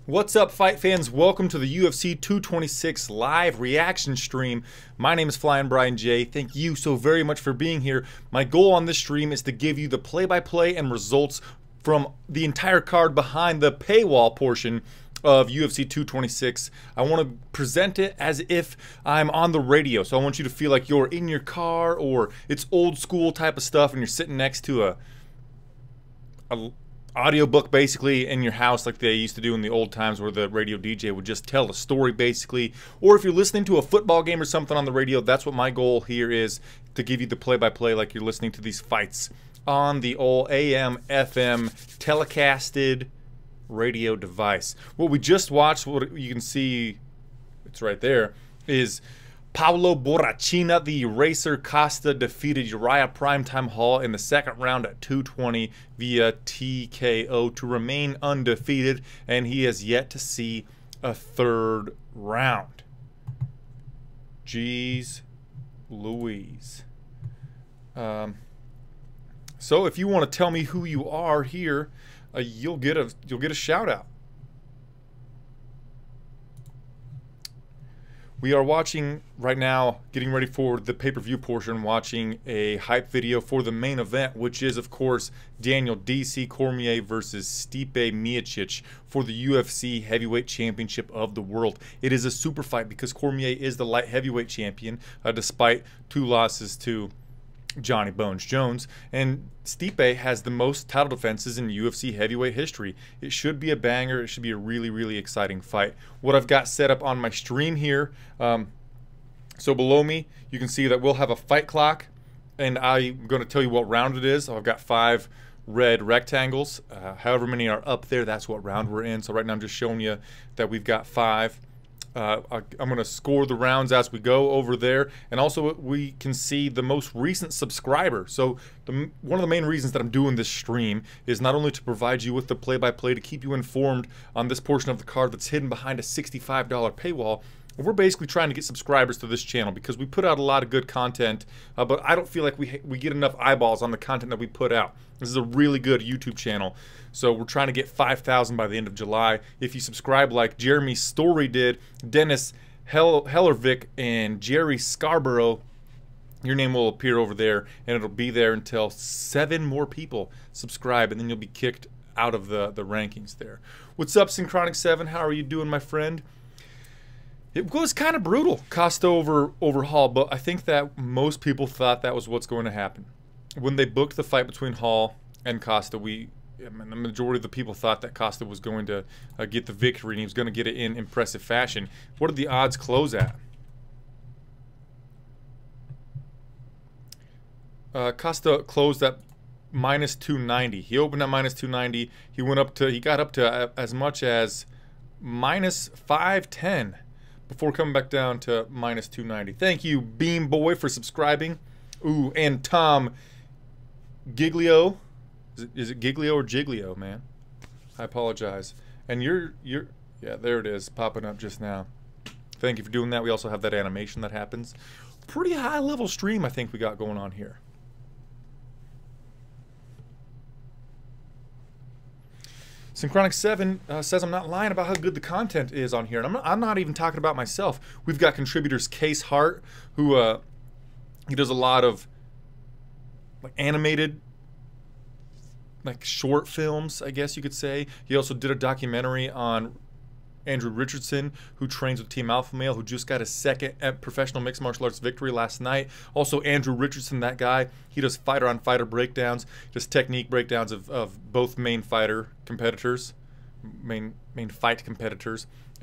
What's up, fight fans? Welcome to the UFC 226 live reaction stream. My name is Flyin Brian J. Thank you so very much for being here. My goal on this stream is to give you the play-by-play and results from the entire card behind the paywall portion of UFC 226. I want to present it as if I'm on the radio. So I want you to feel like you're in your car or it's old school type of stuff and you're sitting next to a audiobook basically in your house like they used to do in the old times where the radio DJ would just tell a story basically. Or if you're listening to a football game or something on the radio, that's what my goal here is, to give you the play-by-play like you're listening to these fights on the old AM, FM, telecasted radio device. What we just watched, what you can see, it's right there, is Paulo Borrachina, the eraser Costa, defeated Uriah Primetime Hall in the second round at 220 via TKO to remain undefeated, and he has yet to see a third round. Jeez Louise. So if you want to tell me who you are here, you'll get a shout out. We are watching right now, getting ready for the pay-per-view portion, watching a hype video for the main event, which is, of course, Daniel DC Cormier versus Stipe Miocic for the UFC Heavyweight Championship of the world. It is a super fight because Cormier is the light heavyweight champion, despite 2 losses to Johnny Bones Jones, and Stipe has the most title defenses in UFC heavyweight history. It should be a banger. It should be a really, really exciting fight. What I've got set up on my stream here, so below me, you can see that we'll have a fight clock, and I'm going to tell you what round it is. I've got 5 red rectangles. However many are up there, that's what round we're in. So right now I'm just showing you that we've got 5. I'm going to score the rounds as we go over there, and also we can see the most recent subscriber. So one of the main reasons that I'm doing this stream is not only to provide you with the play-by-play to keep you informed on this portion of the card that's hidden behind a $65 paywall. We're basically trying to get subscribers to this channel because we put out a lot of good content, but I don't feel like we get enough eyeballs on the content that we put out. This is a really good YouTube channel, so we're trying to get 5,000 by the end of July. If you subscribe like Jeremy Story did, Dennis Hellervik, and Jerry Scarborough, your name will appear over there, and it'll be there until 7 more people subscribe, and then you'll be kicked out of the rankings there. What's up, Synchronic 7? How are you doing, my friend? It was kind of brutal, Costa over Hall, but I think that most people thought that was what's going to happen. When they booked the fight between Hall and Costa, the majority of the people thought that Costa was going to get the victory and he was going to get it in impressive fashion. What did the odds close at? Costa closed at minus 290. He opened at minus 290. He got up to as much as minus 510. Before coming back down to minus 290. Thank you, Beam Boy, for subscribing. Ooh, and Tom Giglio. Is it Giglio or Giglio, man? I apologize. And you're yeah, there it is, popping up just now. Thank you for doing that. We also have that animation that happens. Pretty high level stream I think we got going on here. Synchronic 7 says I'm not lying about how good the content is on here, and I'm not even talking about myself. We've got contributors Case Hart, who he does a lot of like animated, like short films, I guess you could say. He also did a documentary on Andrew Richardson, who trains with Team Alpha Male, who just got his 2nd professional mixed martial arts victory last night. Also, Andrew Richardson, that guy, he does fighter-on-fighter breakdowns, just technique breakdowns of both main fight competitors.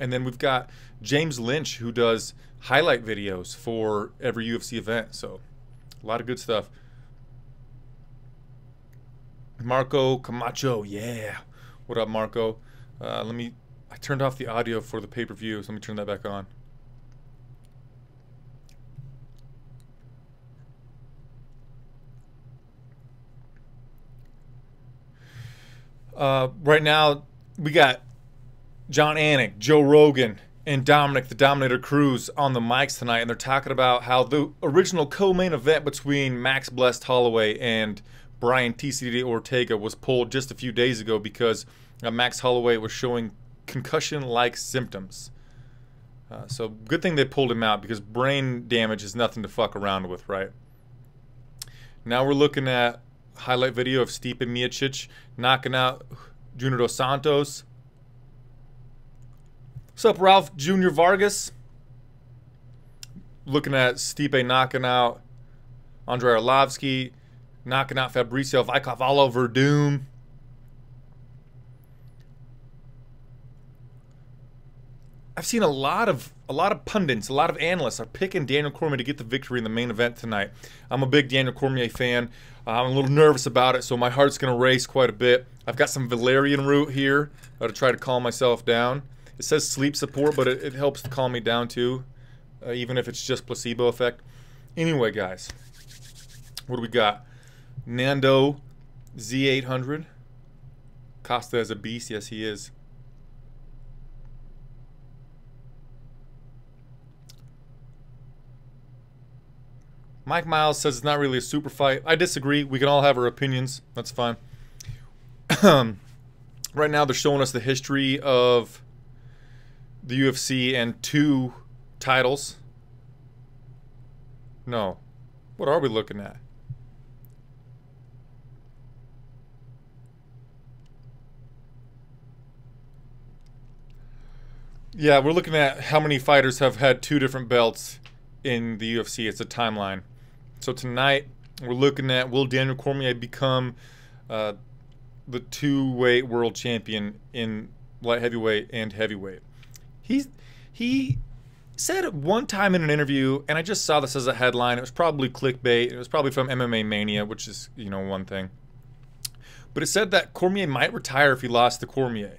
And then we've got James Lynch, who does highlight videos for every UFC event. So, a lot of good stuff. Marco Camacho, yeah. What up, Marco? I turned off the audio for the pay-per-view, so let me turn that back on. Right now, we got John Anik, Joe Rogan, and Dominic, the Dominator Cruz, on the mics tonight, and they're talking about how the original co-main event between Max Blessed Holloway and Brian TCD Ortega was pulled just a few days ago because Max Holloway was showing concussion-like symptoms. So good thing they pulled him out, because brain damage is nothing to fuck around with, right? Now we're looking at highlight video of Stipe Miocic knocking out Junior Dos Santos. What's up, Ralph Jr. Vargas? Looking at Stipe knocking out Andrei Arlovsky, knocking out Fabricio Vikov all over Doom. I've seen a lot of pundits, a lot of analysts are picking Daniel Cormier to get the victory in the main event tonight. I'm a big Daniel Cormier fan. I'm a little nervous about it, so my heart's going to race quite a bit. I've got some valerian root here to try to calm myself down. It says sleep support, but it helps to calm me down too, even if it's just placebo effect. Anyway, guys, what do we got? Ngannou, Z800. Costa is a beast. Yes, he is. Mike Miles says it's not really a super fight. I disagree. We can all have our opinions. That's fine. Right now, they're showing us the history of the UFC and 2 titles. No. What are we looking at? Yeah, we're looking at how many fighters have had 2 different belts in the UFC. It's a timeline. So tonight, we're looking at, will Daniel Cormier become the 2-weight world champion in light heavyweight and heavyweight? He said at one time in an interview, and I just saw this as a headline, it was probably clickbait, it was probably from MMA Mania, which is, you know, one thing. But it said that Cormier might retire if he lost to Cormier.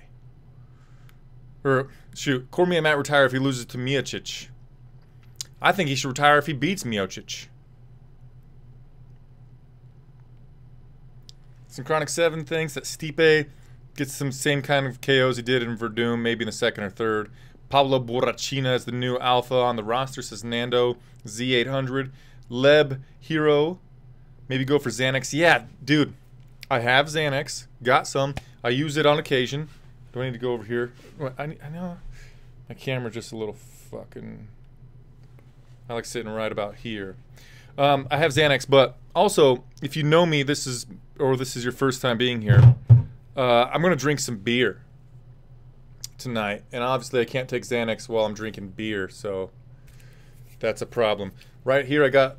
Or, shoot, Cormier might retire if he loses to Miocic. I think he should retire if he beats Miocic. Synchronic 7 thinks that Stipe gets some same kind of KOs he did in Verdun, maybe in the 2nd or 3rd. Pablo Borrachina is the new alpha on the roster, says Nando. Z800. Leb Hero. Maybe go for Xanax. Yeah, dude. I have Xanax. Got some. I use it on occasion. Do I need to go over here? I know. My camera's just a little fucking... I like sitting right about here. I have Xanax, but also, if you know me, this is your first time being here, I'm going to drink some beer tonight. And obviously, I can't take Xanax while I'm drinking beer, so that's a problem. Right here, I got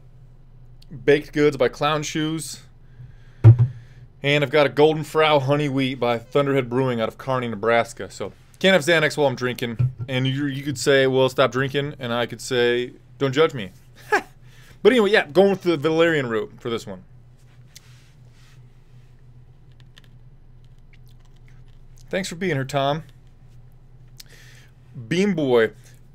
Baked Goods by Clown Shoes. And I've got a Golden Frau Honey Wheat by Thunderhead Brewing out of Kearney, Nebraska. So, can't have Xanax while I'm drinking. And you could say, well, stop drinking. And I could say, don't judge me. But anyway, yeah, going with the valerian route for this one. Thanks for being here, Tom. Beam Boy,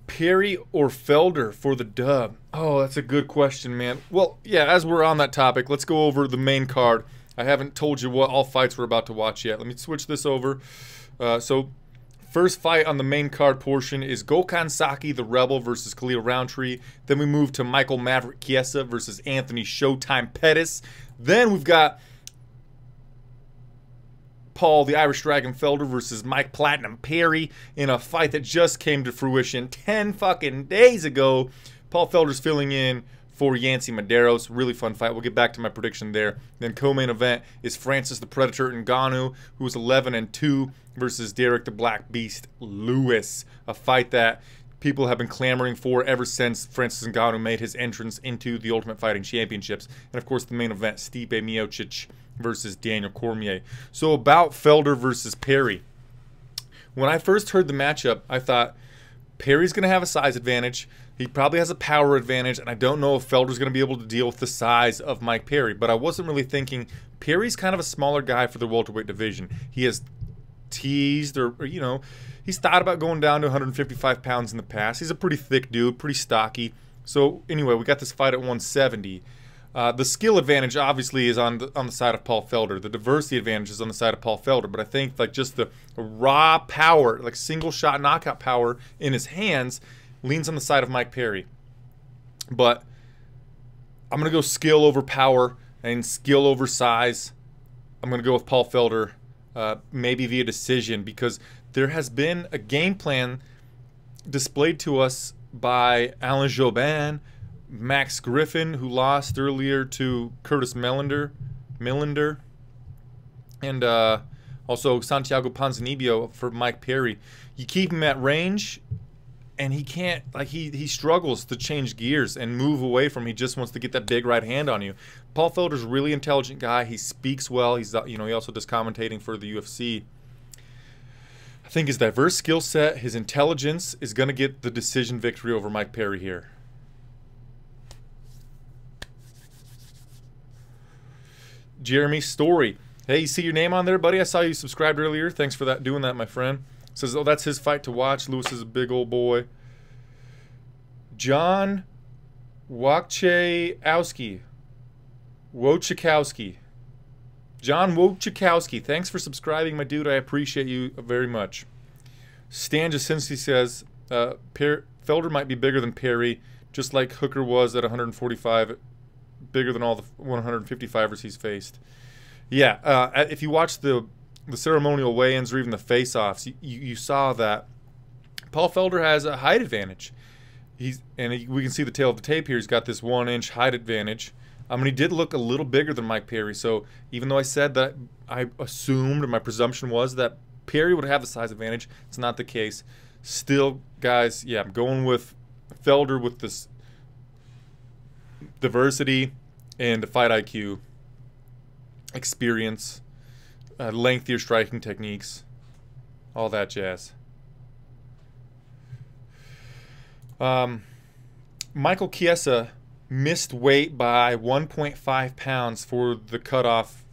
Perry or Felder for the dub? Oh, that's a good question, man. Well, yeah, as we're on that topic, let's go over the main card. I haven't told you what all fights we're about to watch yet. Let me switch this over. So, first fight on the main card portion is Gokhan Saki, the Rebel, versus Khalil Roundtree. Then we move to Michael Maverick Chiesa versus Anthony Showtime Pettis. Then we've got Paul, the Irish Dragon Felder versus Mike Platinum Perry in a fight that just came to fruition 10 fucking days ago. Paul Felder's filling in for Yancy Medeiros. Really fun fight. We'll get back to my prediction there. Then co-main event is Francis the Predator Ngannou, who was 11-2, versus Derek the Black Beast Lewis. A fight that people have been clamoring for ever since Francis Ngannou made his entrance into the Ultimate Fighting Championships. And of course the main event, Stipe Miocic versus Daniel Cormier. So about Felder versus Perry. When I first heard the matchup, I thought Perry's going to have a size advantage. He probably has a power advantage, and I don't know if Felder's going to be able to deal with the size of Mike Perry. But I wasn't really thinking Perry's kind of a smaller guy for the welterweight division. He has teased or you know, he's thought about going down to 155 pounds in the past. He's a pretty thick dude, pretty stocky. So anyway, we got this fight at 170. The skill advantage obviously is on the side of Paul Felder. The diversity advantage is on the side of Paul Felder. But I think like just the raw power, like single shot knockout power in his hands, leans on the side of Mike Perry. But I'm going to go skill over power and skill over size. I'm going to go with Paul Felder, maybe via decision, because there has been a game plan displayed to us by Alan Jobin, Max Griffin, who lost earlier to Curtis Millender, and also Santiago Ponzinibbio for Mike Perry. You keep him at range, and he can't, like, he struggles to change gears and move away from. He just wants to get that big right hand on you. Paul Felder's a really intelligent guy. He speaks well. He's, you know, he also does commentating for the UFC. I think his diverse skill set, his intelligence is going to get the decision victory over Mike Perry here. Jeremy Story. Hey, you see your name on there, buddy? I saw you subscribed earlier. Thanks for that, doing that, my friend. Says, oh, that's his fight to watch. Lewis is a big old boy. John Wojciechowski. John Wojciechowski. Thanks for subscribing, my dude. I appreciate you very much. Stan Jasinski says, Felder might be bigger than Perry, just like Hooker was at 145, bigger than all the 155ers he's faced. Yeah, if you watch the ceremonial weigh-ins or even the face-offs, you saw that Paul Felder has a height advantage. We can see the tail of the tape here. He's got this 1-inch height advantage. I mean, he did look a little bigger than Mike Perry. So even though I said that, I assumed, or my presumption was that Perry would have the size advantage. It's not the case. Still, guys, yeah, I'm going with Felder with this diversity and the fight IQ, experience, lengthier striking techniques, all that jazz. Michael Chiesa missed weight by 1.5 pounds for the cutoff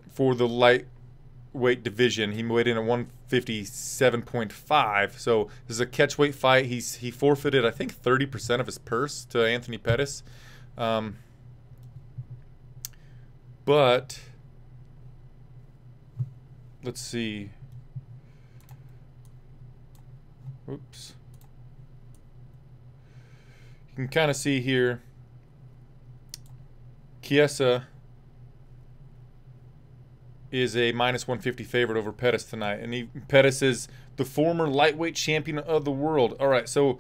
for the lightweight division. He weighed in at 157.5. So this is a catchweight fight. He forfeited, I think, 30% of his purse to Anthony Pettis. But let's see. Oops. You can kind of see here. Chiesa is a -150 favorite over Pettis tonight. And Pettis is the former lightweight champion of the world. All right, so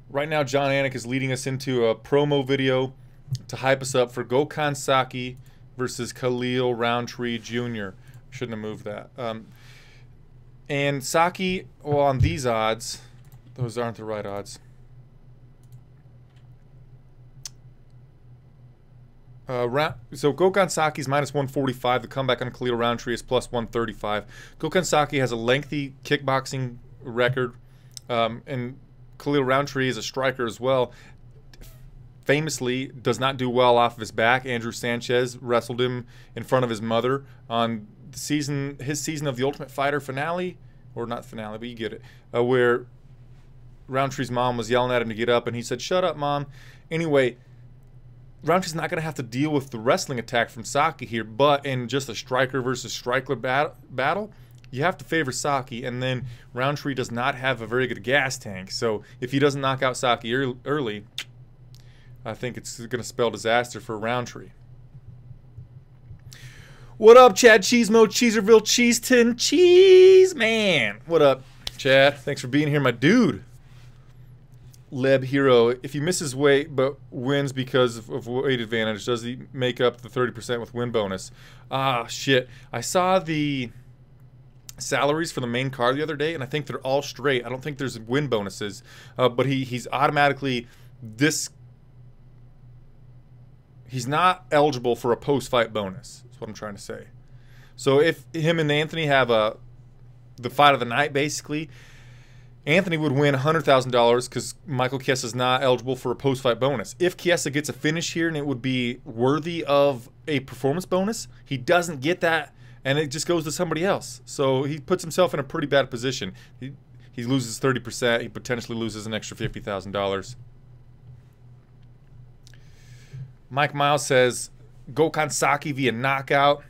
right now John Anik is leading us into a promo video to hype us up for Gokhan Saki versus Khalil Roundtree Jr. Shouldn't have moved that. And Saki, well, on these odds, those aren't the right odds. So Gokhan Saki's -145. The comeback on Khalil Roundtree is +135. Gokhan Saki has a lengthy kickboxing record, and Khalil Roundtree is a striker as well. Famously, does not do well off of his back. Andrew Sanchez wrestled him in front of his mother on his season of The Ultimate Fighter finale, or not finale, but you get it, where Roundtree's mom was yelling at him to get up, and he said, "Shut up, Mom." Anyway, Roundtree's not going to have to deal with the wrestling attack from Saki here, but in just a striker versus striker battle, you have to favor Saki, and then Roundtree does not have a very good gas tank. So if he doesn't knock out Saki early, I think it's going to spell disaster for Roundtree. What up, Chad Cheesemo, Cheeserville, Cheeseton, Cheese Man? What up, Chad? Thanks for being here, my dude. Leb Hero, if he misses weight but wins because of weight advantage, does he make up the 30% with win bonus? Ah, shit. I saw the salaries for the main card the other day, and I think they're all straight. I don't think there's win bonuses, but he's automatically he's not eligible for a post-fight bonus. That's what I'm trying to say. So if him and Anthony have the fight of the night, basically, Anthony would win $100,000 because Michael Chiesa is not eligible for a post-fight bonus. If Chiesa gets a finish here and it would be worthy of a performance bonus, he doesn't get that, and it just goes to somebody else. So he puts himself in a pretty bad position. He loses 30%. He potentially loses an extra $50,000. Mike Miles says, Gokhan Saki via knockout.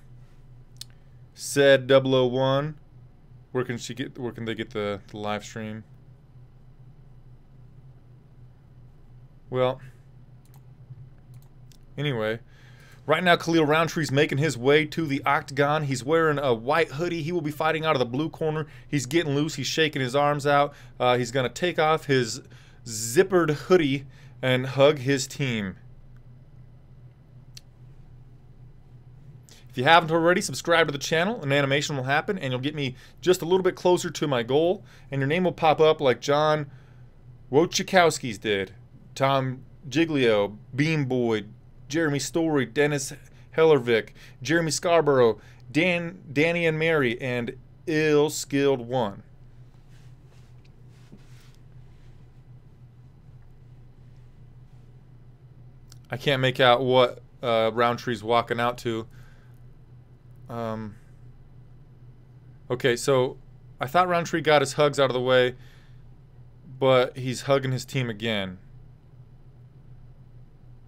Said 001. Where can they get the live stream? Well, anyway, Right now, Khalil Roundtree's making his way to the octagon. He's wearing a white hoodie. He will be fighting out of the blue corner. He's getting loose. He's shaking his arms out. He's going to take off his zippered hoodie and hug his team. If you haven't already, subscribe to the channel. An animation will happen, and you'll get me just a little bit closer to my goal. And your name will pop up like John Wojciechowski's did, Tom Giglio, Beam Boy, Jeremy Story, Dennis Hellervik, Jeremy Scarborough, Danny and Mary, and Ill Skilled One. I can't make out what Roundtree's walking out to. Okay, so I thought Roundtree got his hugs out of the way, but he's hugging his team again.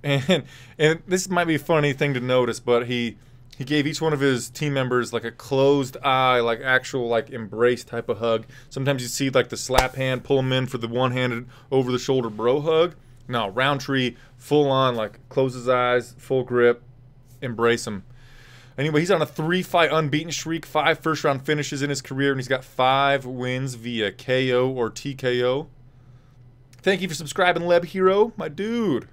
And this might be a funny thing to notice, but he gave each one of his team members like a closed eye, like actual like embrace type of hug. Sometimes you see like the slap hand, pull him in for the one-handed over the shoulder bro hug. No, Roundtree full on like close his eyes, full grip, embrace him. Anyway, he's on a 3-fight unbeaten streak, 5 first-round finishes in his career, and he's got 5 wins via KO or TKO. Thank you for subscribing, Leb Hero, my dude.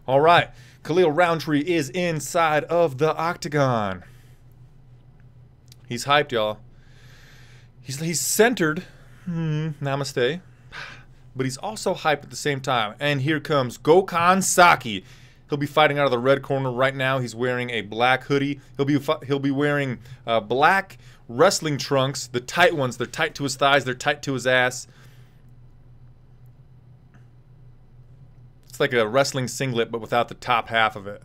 All right, Khalil Roundtree is inside of the octagon. He's hyped, y'all. He's centered. Namaste. But he's also hyped at the same time. And here comes Gokhan Saki. He'll be fighting out of the red corner right now. He's wearing a black hoodie. He'll be wearing black wrestling trunks, the tight ones. They're tight to his thighs. They're tight to his ass. It's like a wrestling singlet, but without the top half of it.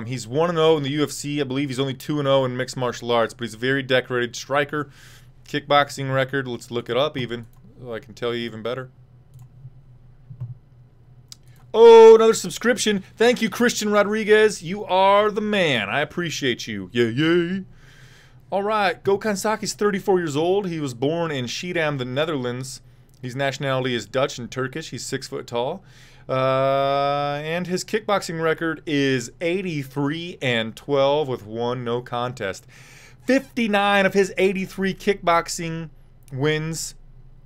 He's 1-0 in the UFC. I believe he's only 2-0 in mixed martial arts, but he's a very decorated striker. Kickboxing record, let's look it up even, so I can tell you even better. Oh, another subscription. Thank you, Christian Rodriguez. You are the man. I appreciate you. Yay, yay. All right, Gokhan Saki's 34 years old. He was born in Schiedam, the Netherlands. His nationality is Dutch and Turkish. He's 6 foot tall. And his kickboxing record is 83-12 with 1 no contest. 59 of his 83 kickboxing wins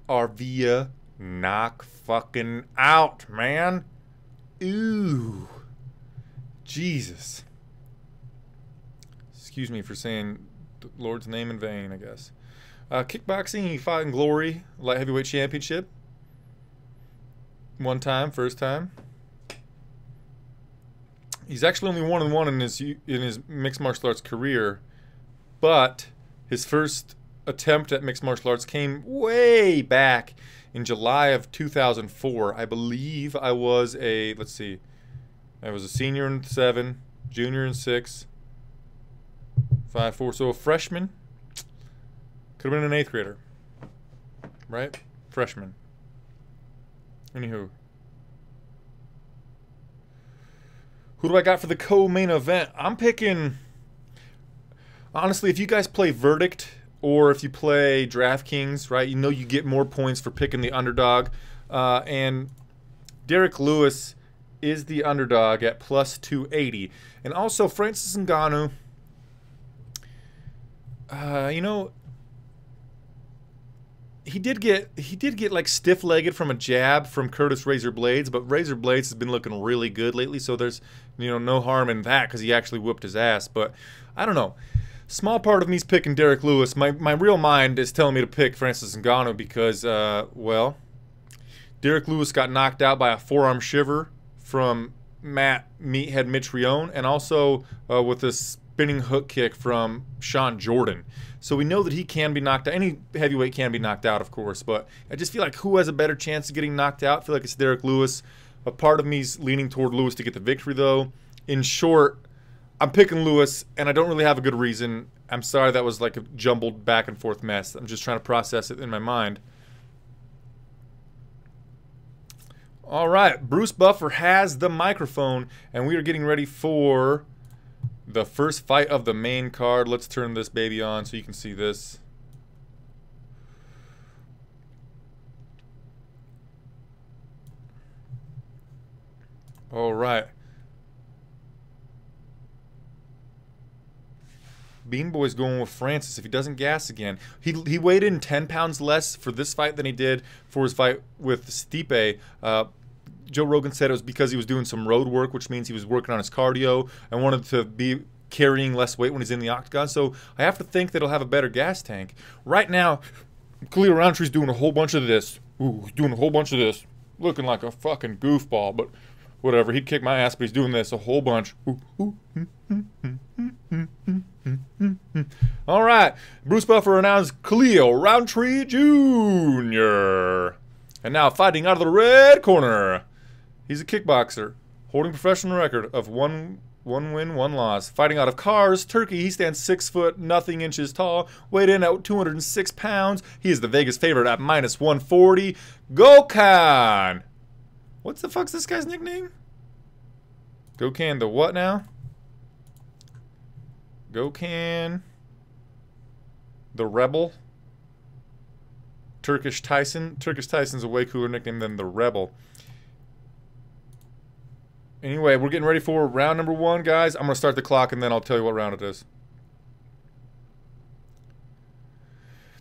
are via knock fucking out, man. Ooh. Jesus. Excuse me for saying the Lord's name in vain, I guess. Kickboxing, he fought in Glory Light Heavyweight Championship. 1 time, first time. He's actually only 1-1 in his mixed martial arts career, but his first attempt at mixed martial arts came way back in July of 2004. I believe I was a, let's see, I was a senior in 7, junior in 6, 5, 4, so a freshman. Could have been an 8th grader, right? Freshman. Anywho. Who do I got for the co-main event? I'm picking... Honestly, if you guys play Verdict or if you play DraftKings, right, you know you get more points for picking the underdog. And Derek Lewis is the underdog at plus 280. And also Francis Ngannou, you know... He did get like stiff-legged from a jab from Curtis Razor Blades, but Razor Blades has been looking really good lately, so there's, you know, no harm in that because he actually whooped his ass. But I don't know. Small part of me's picking Derek Lewis. My real mind is telling me to pick Francis Ngannou because, well, Derek Lewis got knocked out by a forearm shiver from Matt Meathead Mitrione, and also with a spinning hook kick from Sean Jordan. So we know that he can be knocked out. Any heavyweight can be knocked out, of course, but I just feel like who has a better chance of getting knocked out? I feel like it's Derek Lewis. A part of me's leaning toward Lewis to get the victory, though. In short, I'm picking Lewis, and I don't really have a good reason. I'm sorry that was like a jumbled back and forth mess. I'm just trying to process it in my mind. All right, Bruce Buffer has the microphone, and we are getting ready for the first fight of the main card. Let's turn this baby on so you can see this. All right. Bean Boy's going with Francis if he doesn't gas again. He weighed in 10 pounds less for this fight than he did for his fight with Stipe. Joe Rogan said it was because he was doing some road work, which means he was working on his cardio and wanted to be carrying less weight when he's in the octagon. So I have to think that he'll have a better gas tank. Right now, Khalil Roundtree's doing a whole bunch of this. Ooh, he's doing a whole bunch of this. Looking like a fucking goofball, but whatever. He'd kick my ass, but he's doing this a whole bunch. All right. Bruce Buffer announced Khalil Roundtree Jr. And now fighting out of the red corner. He's a kickboxer, holding professional record of one win, one loss. Fighting out of Kars, Turkey. He stands 6 foot, nothing inches tall. Weighed in at 206 pounds. He is the Vegas favorite at -140. Gokhan. What's the fuck's this guy's nickname? Gokhan the what now? Gokhan the Rebel. Turkish Tyson. Turkish Tyson's a way cooler nickname than the Rebel. Anyway, we're getting ready for round number 1, guys. I'm going to start the clock and then I'll tell you what round it is.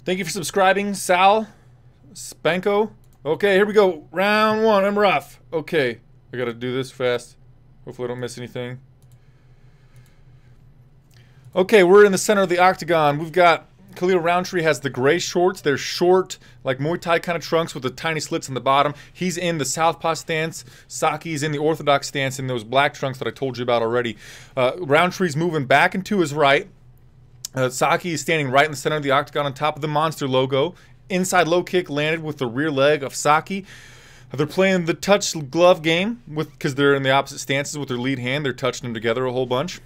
Thank you for subscribing, Sal. Spanko. Okay, here we go. Round 1. I'm rough. Okay, I got to do this fast. Hopefully I don't miss anything. Okay, we're in the center of the octagon. We've got Khalil Roundtree has the gray shorts. They're short, like Muay Thai kind of trunks with the tiny slits in the bottom. He's in the southpaw stance. Saki's in the orthodox stance in those black trunks that I told you about already. Roundtree's moving back and to his right. Saki is standing right in the center of the octagon on top of the monster logo. Inside low kick landed with the rear leg of Saki. They're playing the touch glove game because they're in the opposite stances with their lead hand. They're touching them together a whole bunch.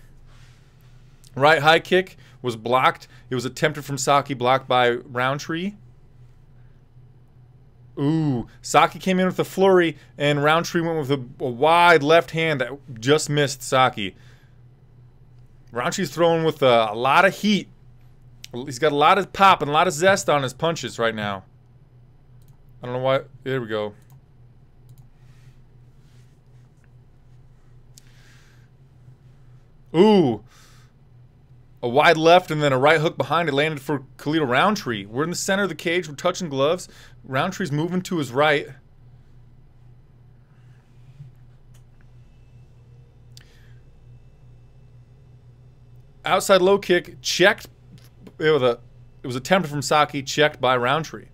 Right high kick was blocked. It was attempted from Saki, blocked by Roundtree. Ooh, Saki came in with a flurry, and Roundtree went with a wide left hand that just missed Saki. Roundtree's throwing with a lot of heat. He's got a lot of pop and a lot of zest on his punches right now. I don't know why. There we go. Ooh. A wide left and then a right hook behind it landed for Khalil Roundtree. We're in the center of the cage. We're touching gloves. Roundtree's moving to his right. Outside low kick checked. It was attempted from Saki, checked by Roundtree.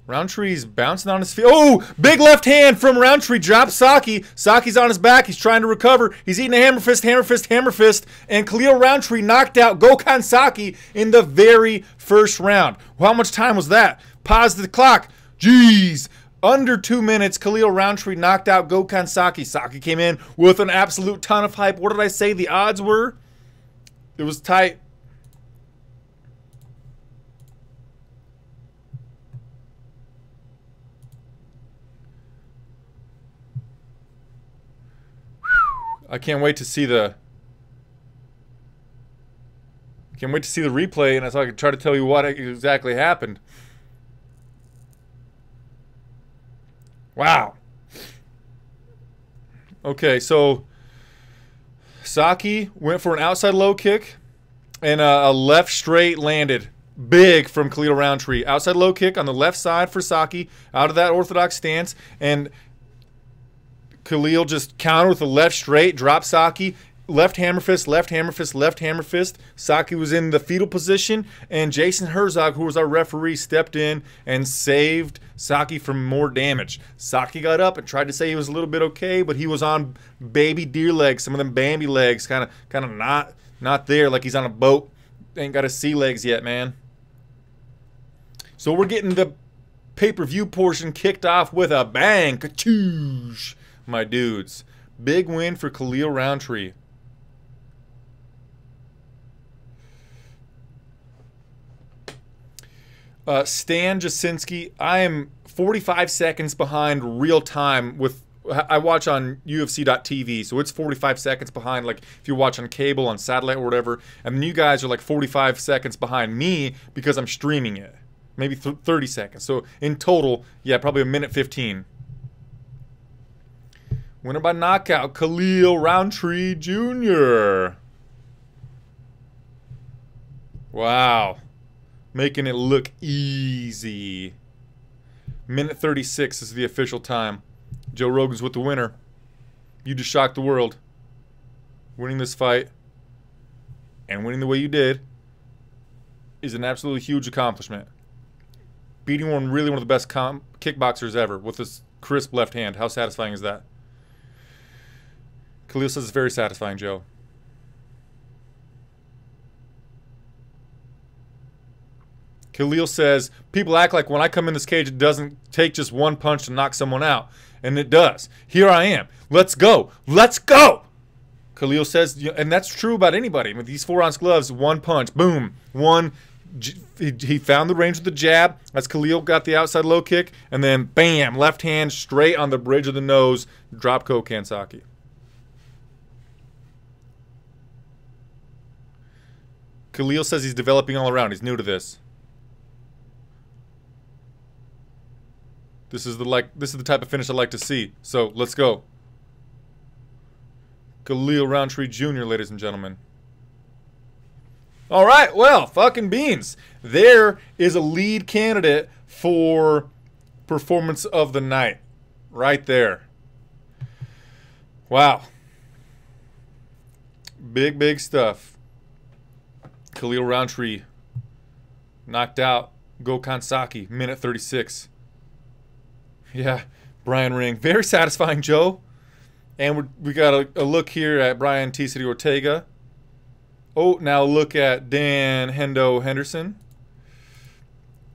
Roundtree's bouncing on his feet. Oh, big left hand from Roundtree. Drops Saki. Saki's on his back. He's trying to recover. He's eating a hammer fist, hammer fist, hammer fist. And Khalil Roundtree knocked out Gokhan Saki in the very first round. Well, how much time was that? Pause the clock. Jeez. Under 2 minutes, Khalil Roundtree knocked out Gokhan Saki. Saki came in with an absolute ton of hype. What did I say the odds were? It was tight. I can't wait to see the replay, and so I can try to tell you what exactly happened. Wow. Okay, so Saki went for an outside low kick, and a left straight landed big from Khalil Roundtree. Outside low kick on the left side for Saki, out of that orthodox stance, and Khalil just countered with a left straight, dropped Saki, left hammer fist, left hammer fist, left hammer fist. Saki was in the fetal position, and Jason Herzog, who was our referee, stepped in and saved Saki from more damage. Saki got up and tried to say he was a little bit okay, but he was on baby deer legs, some of them Bambi legs, kind of not there, like he's on a boat. Ain't got his sea legs yet, man. So we're getting the pay-per-view portion kicked off with a bang. Ka-choosh. My dudes. Big win for Khalil Roundtree. Stan Jasinski, I am 45 seconds behind real time with I watch on UFC.tv, so it's 45 seconds behind. Like if you watch on cable, on satellite, or whatever, and then you guys are like 45 seconds behind me because I'm streaming it. Maybe 30 seconds. So in total, yeah, probably a minute 15. Winner by knockout, Khalil Roundtree Jr. Wow. Making it look easy. Minute 36 is the official time. Joe Rogan's with the winner. You just shocked the world. Winning this fight and winning the way you did is an absolutely huge accomplishment. Beating one of the best kickboxers ever with this crisp left hand. How satisfying is that? Khalil says it's very satisfying, Joe. Khalil says, people act like when I come in this cage, it doesn't take just one punch to knock someone out. And it does. Here I am. Let's go. Let's go! Khalil says, and that's true about anybody. With these 4-ounce gloves, one punch, boom. He found the range with the jab. As Khalil got the outside low kick. And then, bam, left hand straight on the bridge of the nose. Drop Ko Saki. Khalil says he's developing all around. He's new to this. This is the type of finish I like to see. So let's go. Khalil Roundtree Jr., ladies and gentlemen. All right, well, fucking beans. There is a lead candidate for performance of the night, right there. Wow. Big stuff. Khalil Roundtree knocked out Saki, minute 36. Yeah, Brian Ring. Very satisfying, Joe. And we got a look here at Brian T. City Ortega. Oh, now look at Dan Hendo Henderson.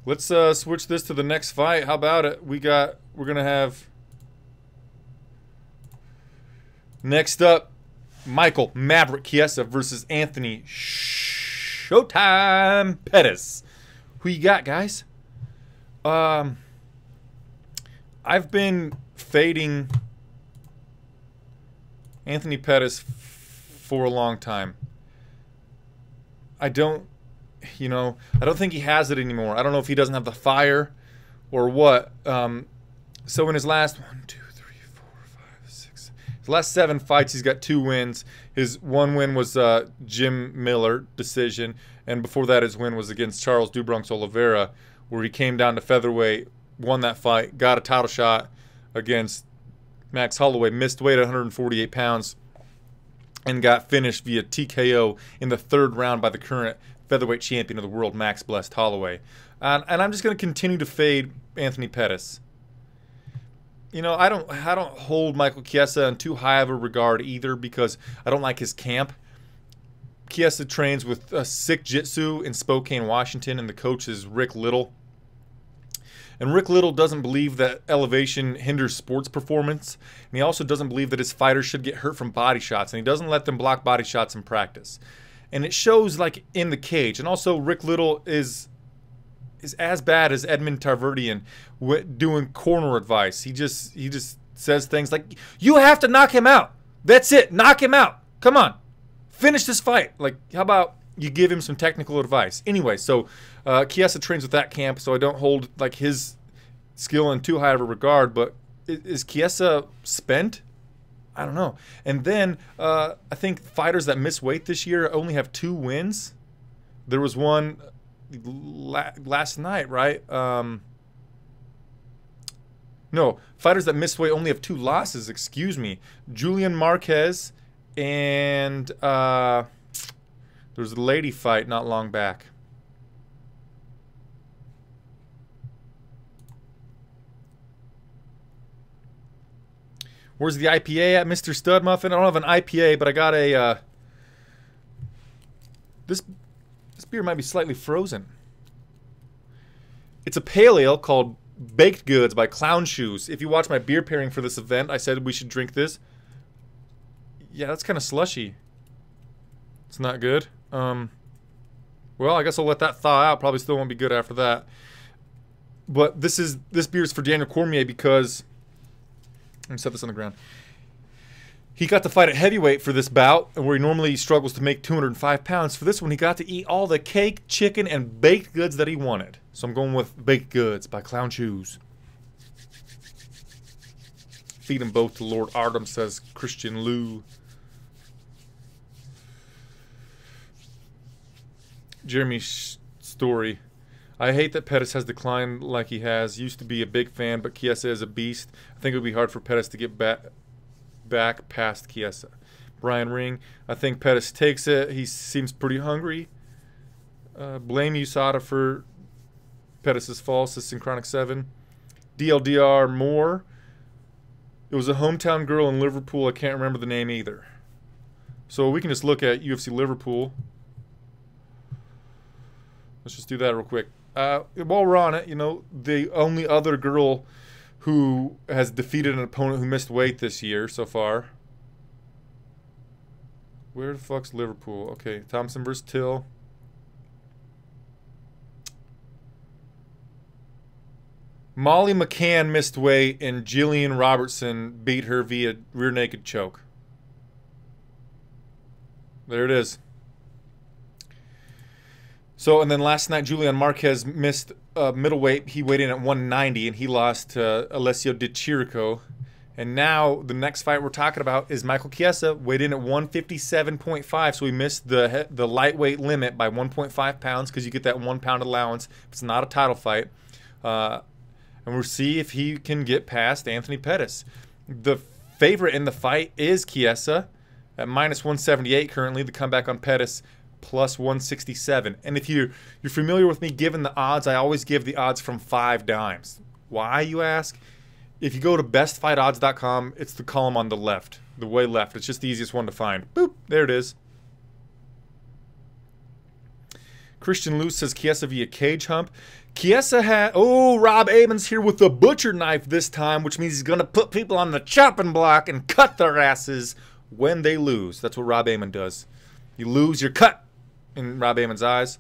Let's switch this to the next fight. How about it? We're gonna have next up Michael Maverick Chiesa versus Anthony Showtime Pettis. Who you got, guys? I've been fading Anthony Pettis for a long time. I don't think he has it anymore. I don't know if he doesn't have the fire or what. So in his last his last 7 fights, he's got 2 wins. His one win was Jim Miller decision, and before that, his win was against Charles Dubronx Oliveira, where he came down to featherweight, won that fight, got a title shot against Max Holloway, missed weight at 148 pounds, and got finished via TKO in the 3rd round by the current featherweight champion of the world, Max Blessed Holloway. And I'm just going to continue to fade Anthony Pettis. You know, I don't hold Michael Chiesa in too high of a regard either, because I don't like his camp. Chiesa trains with Sick Jitsu in Spokane, Washington, and the coach is Rick Little. And Rick Little doesn't believe that elevation hinders sports performance. And he also doesn't believe that his fighters should get hurt from body shots. And he doesn't let them block body shots in practice. And it shows, like, in the cage. And also, Rick Little is as bad as Edmund Tarverdian doing corner advice. He just says things like, you have to knock him out. That's it. Knock him out. Come on. Finish this fight. Like, how about you give him some technical advice? Anyway, so Chiesa trains with that camp, so I don't hold like his skill in too high of a regard. But is Chiesa spent? I don't know. And then I think fighters that miss weight this year only have 2 wins. There was one last night, right? No, fighters that miss weight only have 2 losses. Excuse me. Julian Marquez and there was a lady fight not long back. Where's the IPA at, Mr. Stud Muffin? I don't have an IPA, but I got a this beer might be slightly frozen. It's a pale ale called Baked Goods by Clown Shoes. If you watch my beer pairing for this event, I said we should drink this. Yeah, that's kind of slushy. It's not good. Well, I guess I'll let that thaw out. Probably still won't be good after that. But this beer is for Daniel Cormier because Let me set this on the ground. He got to fight at heavyweight for this bout, where he normally struggles to make 205 pounds. For this one, he got to eat all the cake, chicken, and baked goods that he wanted. So I'm going with Baked Goods by Clown Shoes. Feed them both to Lord Artem, says Christian Lou. Jeremy's story. I hate that Pettis has declined like he has. Used to be a big fan, but Chiesa is a beast. I think it would be hard for Pettis to get back past Chiesa. Brian Ring. I think Pettis takes it. He seems pretty hungry. Blame USADA for Pettis' fall, says Synchronic 7. DLDR Moore. It was a hometown girl in Liverpool. I can't remember the name either. So we can just look at UFC Liverpool. Let's just do that real quick. While we're on it, you know, the only other girl who has defeated an opponent who missed weight this year so far. Where the fuck's Liverpool? Okay, Thompson versus Till. Molly McCann missed weight, and Jillian Robertson beat her via rear naked choke. There it is. So, and then last night, Julian Marquez missed middleweight. He weighed in at 190, and he lost to Alessio Di Chirico. And now, the next fight we're talking about is Michael Chiesa, weighed in at 157.5, so he missed the lightweight limit by 1.5 pounds because you get that 1 pound allowance. It's not a title fight. And we'll see if he can get past Anthony Pettis. The favorite in the fight is Chiesa at minus 178 currently. The comeback on Pettis plus 167. And if you're familiar with me giving the odds, I always give the odds from 5 dimes. Why, you ask? If you go to bestfightodds.com, it's the column on the left, the way left. It's just the easiest one to find. Boop, there it is. Christian Luz says Chiesa via cage hump. Chiesa had, oh, Rob Amon's here with the butcher knife this time, which means he's going to put people on the chopping block and cut their asses when they lose. That's what Rob Amon does. You lose, you're cut in Rob Amon's eyes.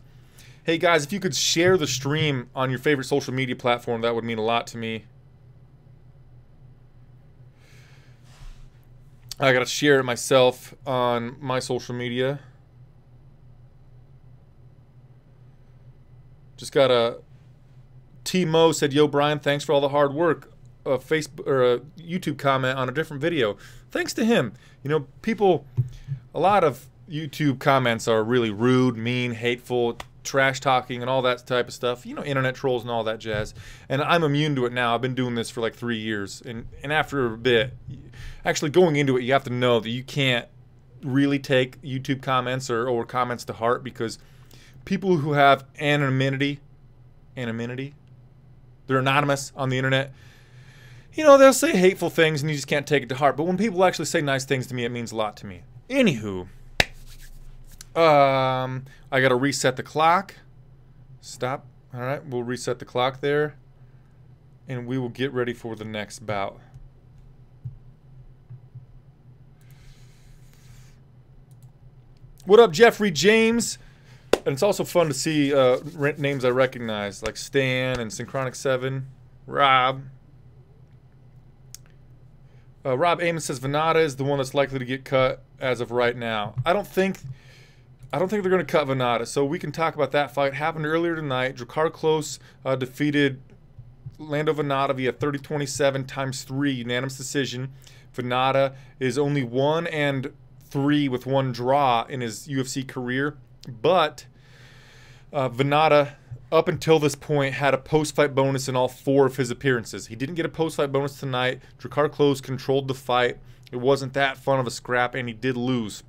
Hey, guys, if you could share the stream on your favorite social media platform, that would mean a lot to me. I got to share it myself on my social media. Just got a T-Mo said, yo, Brian, thanks for all the hard work. A Facebook or a YouTube comment on a different video. Thanks to him. You know, people, a lot of YouTube comments are really rude, mean, hateful, trash talking and all that type of stuff. You know, internet trolls and all that jazz. And I'm immune to it now. I've been doing this for like 3 years. And after a bit, actually going into it, you have to know that you can't really take YouTube comments or comments to heart, because people who have anonymity, they're anonymous on the internet. You know, they'll say hateful things and you just can't take it to heart. But when people actually say nice things to me, it means a lot to me. Anywho, I got to reset the clock. Stop. All right, we'll reset the clock there. And we will get ready for the next bout. What up, Jeffrey James? And it's also fun to see names I recognize, like Stan and Synchronic 7, Rob. Rob Amon says Venata is the one that's likely to get cut as of right now. I don't think they're going to cut Venata, so we can talk about that fight. Happened earlier tonight. Drakkar Klose defeated Lando Venata via 30-27 × 3 unanimous decision. Venata is only 1-3 with 1 draw in his UFC career, but Venata, up until this point, had a post-fight bonus in all 4 of his appearances. He didn't get a post-fight bonus tonight. Drakkar Klose controlled the fight. It wasn't that fun of a scrap, and he did lose.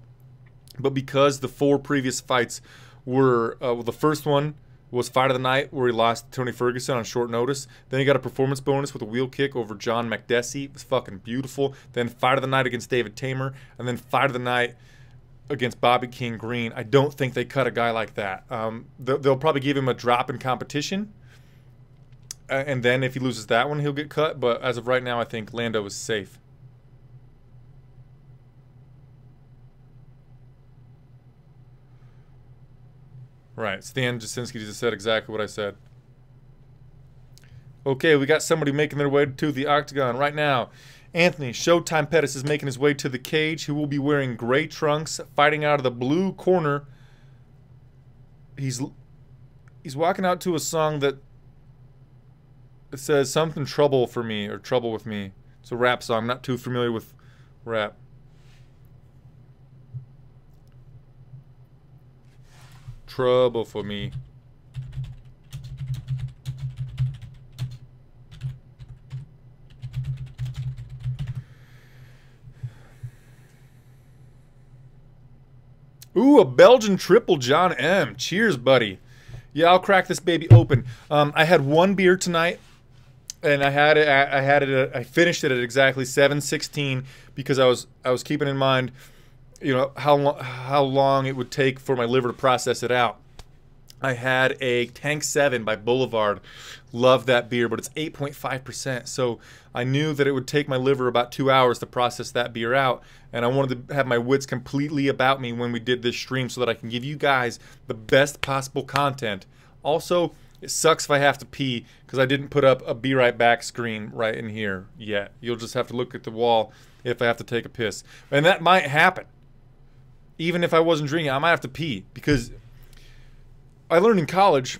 But because the 4 previous fights were, well, the first one was fight of the night, where he lost to Tony Ferguson on short notice. Then he got a performance bonus with a wheel kick over John Makdessi. It was fucking beautiful. Then fight of the night against David Tamer, and then fight of the night against Bobby King Green. I don't think they cut a guy like that. They'll probably give him a drop in competition, and then if he loses that one, he'll get cut. But as of right now, I think Lando is safe. Right, Stan Jasinski just said exactly what I said. Okay, we got somebody making their way to the octagon right now. Anthony, Showtime Pettis is making his way to the cage. He will be wearing gray trunks, fighting out of the blue corner. He's walking out to a song that it says something trouble for me or trouble with me. It's a rap song. I'm not too familiar with rap. Trouble for me. Ooh, a Belgian triple John M. Cheers, buddy. Yeah, I'll crack this baby open. I had one beer tonight, and I finished it at exactly 7:16 because I was keeping in mind, you know, how long it would take for my liver to process it out. I had a Tank 7 by Boulevard. Love that beer, but it's 8.5%. So I knew that it would take my liver about 2 hours to process that beer out. And I wanted to have my wits completely about me when we did this stream so that I can give you guys the best possible content. Also, it sucks if I have to pee because I didn't put up a Be Right Back screen right in here yet. You'll just have to look at the wall if I have to take a piss. And that might happen. Even if I wasn't drinking, I might have to pee because I learned in college,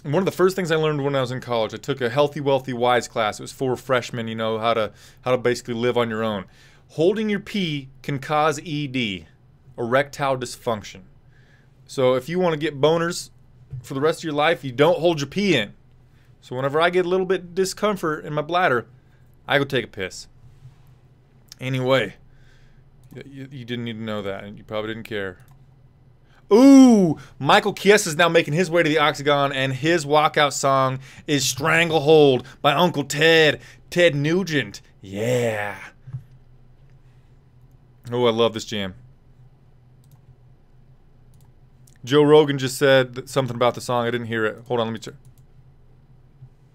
one of the first things I learned when I was in college, I took a Healthy, Wealthy, Wise class. It was for freshmen, you know, how to basically live on your own. Holding your pee can cause ED, erectile dysfunction. So if you want to get boners for the rest of your life, you don't hold your pee in. So whenever I get a little bit discomfort in my bladder, I go take a piss. Anyway, you didn't need to know that, and you probably didn't care. Ooh, Michael Chiesa is now making his way to the octagon, and his walkout song is Stranglehold by Uncle Ted Nugent. Yeah. Oh, I love this jam. Joe Rogan just said something about the song. I didn't hear it. Hold on, let me check.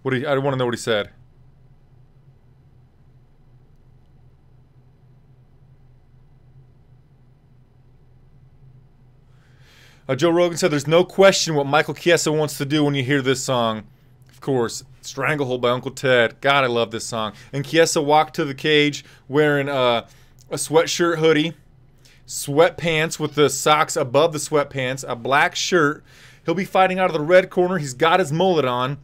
I want to know what he said. Joe Rogan said there's no question what Michael Chiesa wants to do when you hear this song. Of course, Stranglehold by Uncle Ted. God, I love this song. And Chiesa walked to the cage wearing a sweatshirt hoodie, sweatpants with the socks above the sweatpants, a black shirt. He'll be fighting out of the red corner. He's got his mullet on.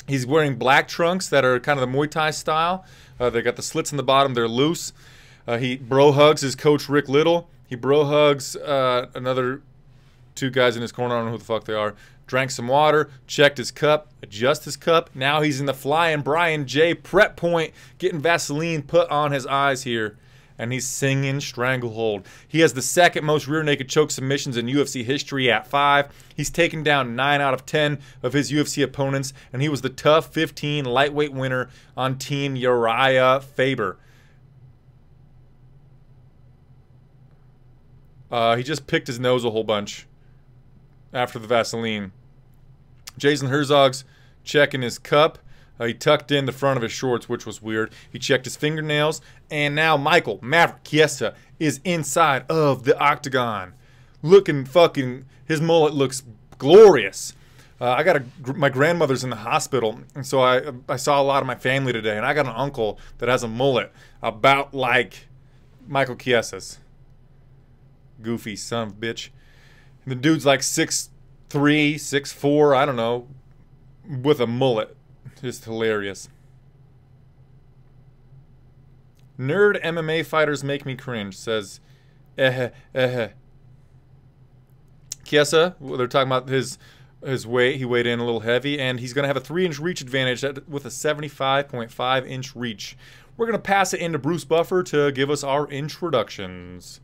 He's wearing black trunks that are kind of the Muay Thai style. They got the slits in the bottom. They're loose. He bro hugs his coach, Rick Little. He bro hugs another two guys in his corner. I don't know who the fuck they are. Drank some water, checked his cup, adjust his cup. Now he's in the Flyin Brian J prep point, getting Vaseline put on his eyes here. And he's singing Stranglehold. He has the second most rear naked choke submissions in UFC history at 5. He's taken down 9 out of 10 of his UFC opponents. And he was the tough 15 lightweight winner on Team Uriah Faber. He just picked his nose a whole bunch after the Vaseline. Jason Herzog's checking his cup. He tucked in the front of his shorts, which was weird. He checked his fingernails. And now Michael Maverick Chiesa is inside of the octagon. Looking fucking, his mullet looks glorious. My grandmother's in the hospital, and so I saw a lot of my family today, and I got an uncle that has a mullet about like Michael Chiesa's. Goofy son of a bitch. And the dude's like 6'3", 6'4", I don't know, with a mullet. Just hilarious. Nerd MMA fighters make me cringe, says Chiesa, well, they're talking about his weight. He weighed in a little heavy, and he's going to have a 3-inch reach advantage with a 75.5-inch reach. We're going to pass it into Bruce Buffer to give us our introductions.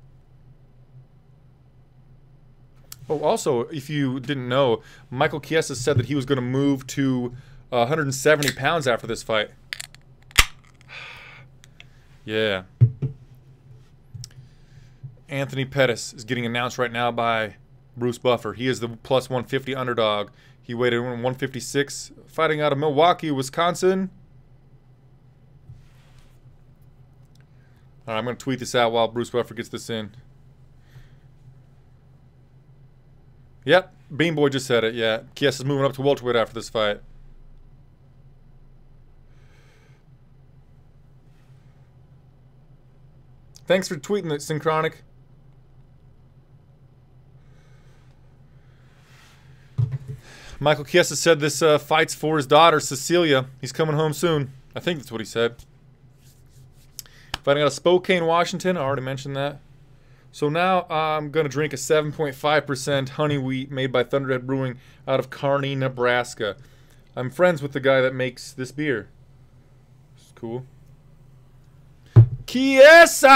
Oh, also, if you didn't know, Michael Chiesa said that he was going to move to 170 pounds after this fight. Yeah. Anthony Pettis is getting announced right now by Bruce Buffer. He is the plus 150 underdog. He weighed in 156, fighting out of Milwaukee, Wisconsin. All right, I'm going to tweet this out while Bruce Buffer gets this in. Yep, Bean Boy just said it, yeah. Chiesa's moving up to welterweight after this fight. Thanks for tweeting it, Synchronic. Michael Chiesa said this fight's for his daughter, Cecilia. He's coming home soon. I think that's what he said. Fighting out of Spokane, Washington. I already mentioned that. So now I'm going to drink a 7.5% honey wheat made by Thunderhead Brewing out of Kearney, Nebraska. I'm friends with the guy that makes this beer. It's cool. Chiesa!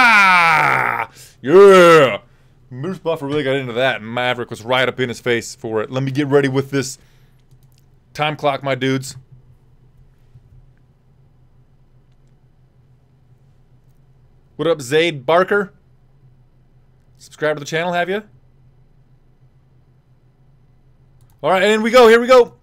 Yeah! Bruce Buffer really got into that, and Maverick was right up in his face for it. Let me get ready with this time clock, my dudes. What up, Zaid Barker? Subscribe to the channel, have you? All right, and we go. Here we go.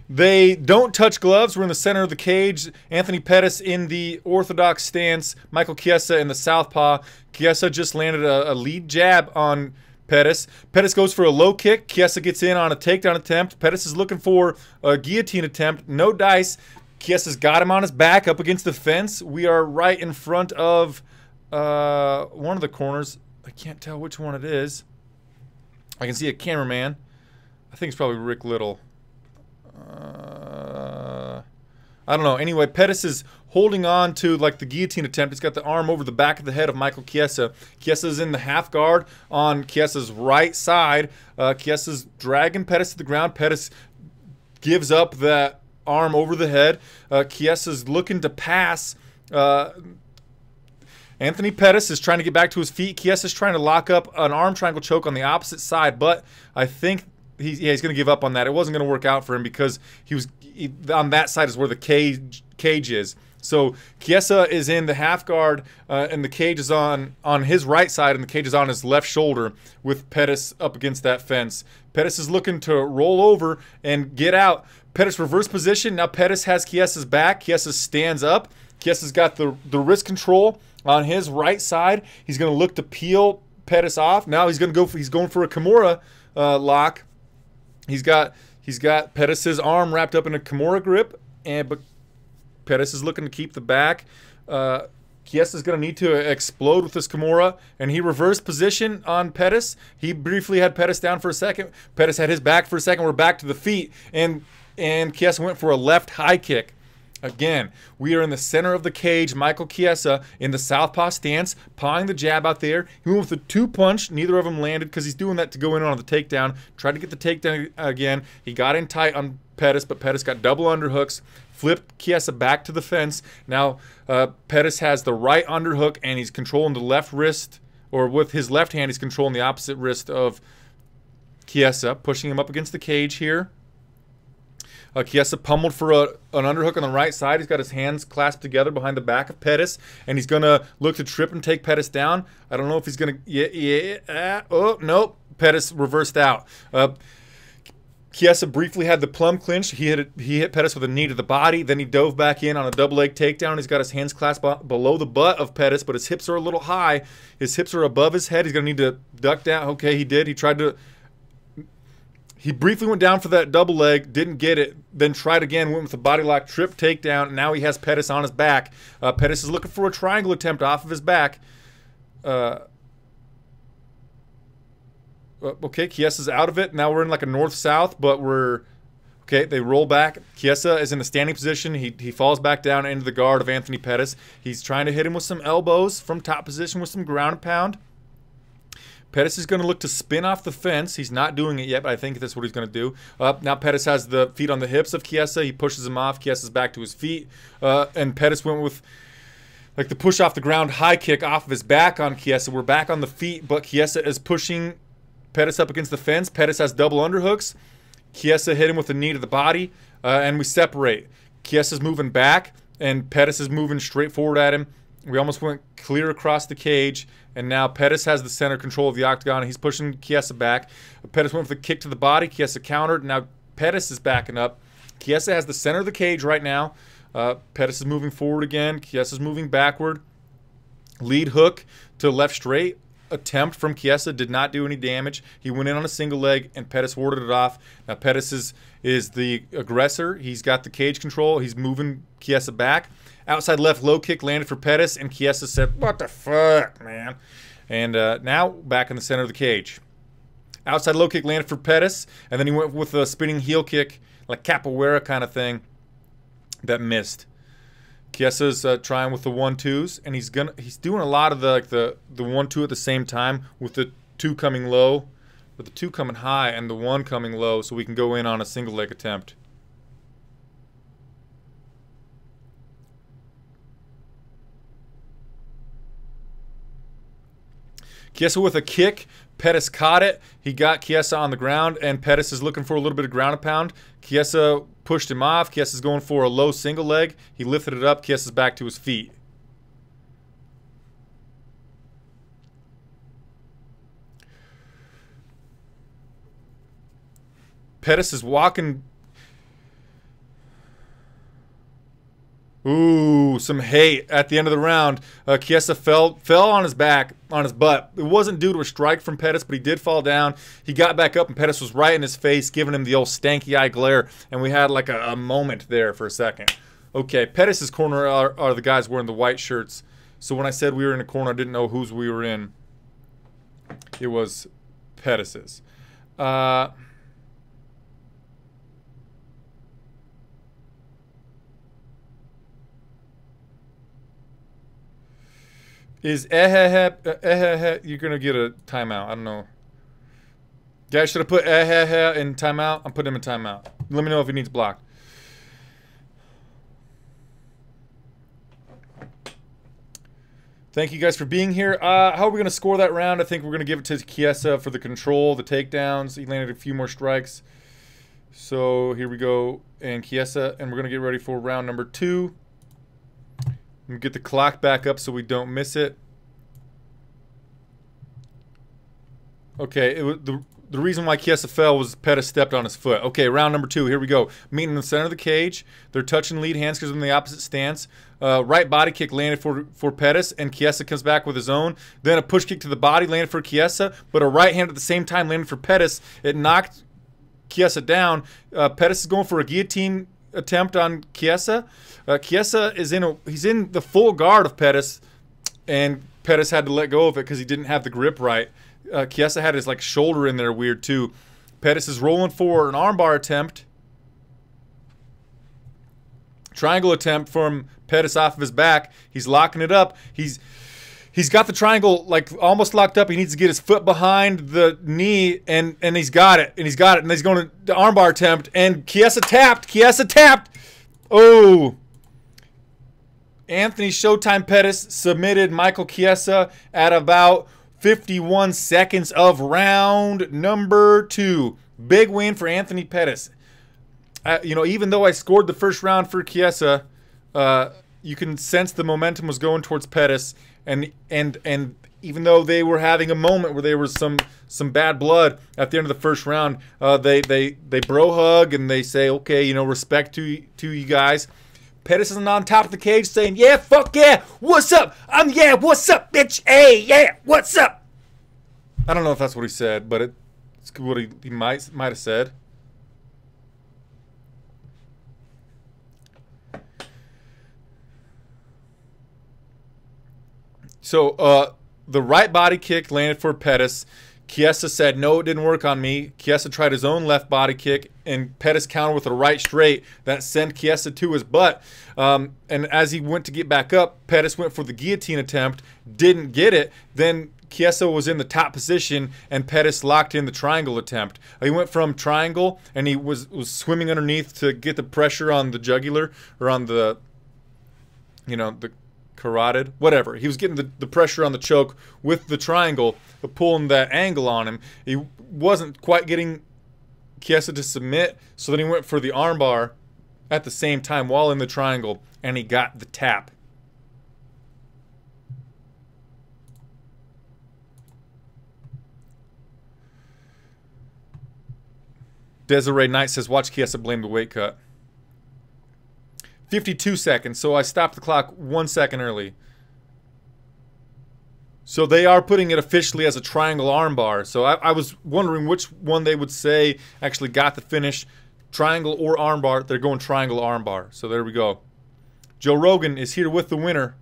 They don't touch gloves. We're in the center of the cage. Anthony Pettis in the orthodox stance. Michael Chiesa in the southpaw. Chiesa just landed a lead jab on Pettis. Pettis goes for a low kick. Chiesa gets in on a takedown attempt. Pettis is looking for a guillotine attempt. No dice. Chiesa's got him on his back up against the fence. We are right in front of one of the corners. I can't tell which one it is. I can see a cameraman. I think it's probably Rick Little. I don't know. Anyway, Pettis is holding on to like the guillotine attempt. He's got the arm over the back of the head of Michael Chiesa. Chiesa's in the half guard on Chiesa's right side. Chiesa's dragging Pettis to the ground. Pettis gives up that arm over the head. Chiesa's looking to pass. Anthony Pettis is trying to get back to his feet. Chiesa's trying to lock up an arm triangle choke on the opposite side, but I think he's going to give up on that. It wasn't going to work out for him because on that side is where the cage is. So Chiesa is in the half guard, and the cage is on his right side, and the cage is on his left shoulder with Pettis up against that fence. Pettis is looking to roll over and get out. Pettis reverse position. Now Pettis has Chiesa's back. Chiesa stands up. Chiesa's got the wrist control on his right side. He's going to look to peel Pettis off. Now he's going for a Kimura lock. He's got Pettis' arm wrapped up in a Kimura grip, but Pettis is looking to keep the back. Chiesa's going to need to explode with this Kimura, and he reversed position on Pettis. He briefly had Pettis down for a second. Pettis had his back for a second. We're back to the feet, and Chiesa went for a left high kick. Again, we are in the center of the cage. Michael Chiesa in the southpaw stance, pawing the jab out there. He went with a two-punch. Neither of them landed because he's doing that to go in on the takedown. Tried to get the takedown again. He got in tight on Pettis, but Pettis got double underhooks. Flipped Chiesa back to the fence. Now Pettis has the right underhook, and he's controlling the left wrist, or with his left hand, he's controlling the opposite wrist of Chiesa, pushing him up against the cage here. Chiesa pummeled for an underhook on the right side. He's got his hands clasped together behind the back of Pettis, and he's going to look to trip and take Pettis down. I don't know if he's going to... Oh, nope. Pettis reversed out. Chiesa briefly had the plum clinch. He hit Pettis with a knee to the body. Then he dove back in on a double leg takedown. He's got his hands clasped below the butt of Pettis, but his hips are a little high. His hips are above his head. He's going to need to duck down. Okay, he did. He tried to... He briefly went down for that double leg, didn't get it, then tried again, went with a body lock, trip, takedown, and now he has Pettis on his back. Pettis is looking for a triangle attempt off of his back. Okay, Chiesa's out of it. Now we're in like a north-south, but we're... Okay, they roll back. Chiesa is in the standing position. He falls back down into the guard of Anthony Pettis. He's trying to hit him with some elbows from top position with some ground and pound. Pettis is going to look to spin off the fence. He's not doing it yet, but I think that's what he's going to do. Now Pettis has the feet on the hips of Chiesa. He pushes him off. Chiesa's back to his feet. And Pettis went with like the push off the ground high kick off of his back on Chiesa. We're back on the feet, but Chiesa is pushing Pettis up against the fence. Pettis has double underhooks. Chiesa hit him with a knee to the body, and we separate. Chiesa's moving back, and Pettis is moving straight forward at him. We almost went clear across the cage, and now Pettis has the center control of the octagon, and he's pushing Chiesa back. Pettis went with a kick to the body. Chiesa countered. Now Pettis is backing up. Chiesa has the center of the cage right now. Pettis is moving forward again. Chiesa's moving backward. Lead hook to left straight. attempt from Chiesa did not do any damage. He went in on a single leg, and Pettis warded it off. Now, Pettis is the aggressor. He's got the cage control. He's moving Chiesa back. Outside left low kick landed for Pettis, and Chiesa said, "What the fuck, man?" And now back in the center of the cage. Outside low kick landed for Pettis, and then he went with a spinning heel kick, like capoeira kind of thing, that missed. Chiesa's trying with the 1-2s, and he's doing a lot of the 1-2 at the same time, with the 2 coming low, with the 2 coming high and the 1 coming low, so we can go in on a single leg attempt. Chiesa with a kick. Pettis caught it. He got Chiesa on the ground, and Pettis is looking for a little bit of ground and pound. Chiesa pushed him off. Chiesa's going for a low single leg. He lifted it up. Chiesa's back to his feet. Pettis is walking. Ooh, some hate at the end of the round. Chiesa fell on his back, on his butt. It wasn't due to a strike from Pettis, but he did fall down. He got back up, and Pettis was right in his face, giving him the old stanky eye glare, and we had like a moment there for a second. Okay, Pettis' corner are the guys wearing the white shirts. So when I said we were in a corner, I didn't know whose we were in. It was Pettis's. Is you're gonna get a timeout. I don't know. Guys, should I put in timeout? I'm putting him in timeout. Let me know if he needs blocked. Thank you guys for being here. How are we gonna score that round? I think we're gonna give it to Chiesa for the control, the takedowns. He landed a few more strikes. So here we go, and Chiesa, and we're gonna get ready for round number 2. Get the clock back up so we don't miss it. Okay, the reason why Chiesa fell was Pettis stepped on his foot. Okay, round number 2, here we go. Meeting in the center of the cage. They're touching lead hands because they're in the opposite stance. Right body kick landed for Pettis, and Chiesa comes back with his own. Then a push kick to the body landed for Chiesa, but a right hand at the same time landed for Pettis. It knocked Chiesa down. Pettis is going for a guillotine attempt on Chiesa. Chiesa is he's in the full guard of Pettis, and Pettis had to let go of it because he didn't have the grip right. Chiesa had his like shoulder in there weird too. Pettis is rolling for an armbar attempt. Triangle attempt from Pettis off of his back. He's locking it up. He's got the triangle like almost locked up. He needs to get his foot behind the knee, and he's got it. And he's got it. And he's going to the armbar attempt. And Chiesa tapped. Chiesa tapped. Oh. Anthony Showtime Pettis submitted Michael Chiesa at about 51 seconds of round number 2. Big win for Anthony Pettis. You know, even though I scored the first round for Chiesa, you can sense the momentum was going towards Pettis. And even though they were having a moment where there was some bad blood at the end of the first round, they bro hug and they say, okay, you know, respect to you guys. Pettis is on top of the cage saying, yeah, fuck yeah, what's up? Yeah, what's up, bitch? Hey, yeah, what's up? I don't know if that's what he said, but it's what he might have said. So the right body kick landed for Pettis. Chiesa said, no, it didn't work on me. Chiesa tried his own left body kick, and Pettis countered with a right straight that sent Chiesa to his butt. And as he went to get back up, Pettis went for the guillotine attempt, didn't get it. Then Chiesa was in the top position, and Pettis locked in the triangle attempt. He went from triangle, and he was swimming underneath to get the pressure on the jugular, or on the, you know, the carotid, whatever. He was getting the pressure on the choke with the triangle, pulling that angle on him. He wasn't quite getting Chiesa to submit, so then he went for the armbar at the same time while in the triangle, and he got the tap. Desiree Knight says, watch Chiesa blame the weight cut. 52 seconds, so I stopped the clock 1 second early. So they are putting it officially as a triangle armbar. So I was wondering which one they would say actually got the finish, triangle or armbar. They're going triangle armbar. So there we go. Joe Rogan is here with the winner.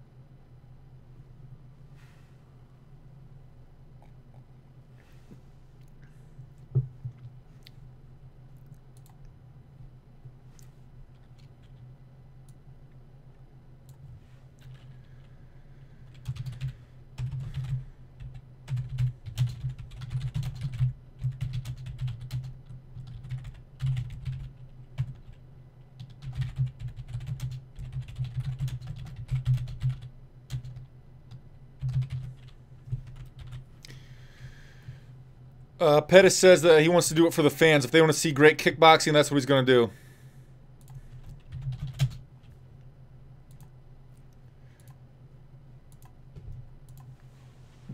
Pettis says that he wants to do it for the fans. If they want to see great kickboxing, that's what he's going to do.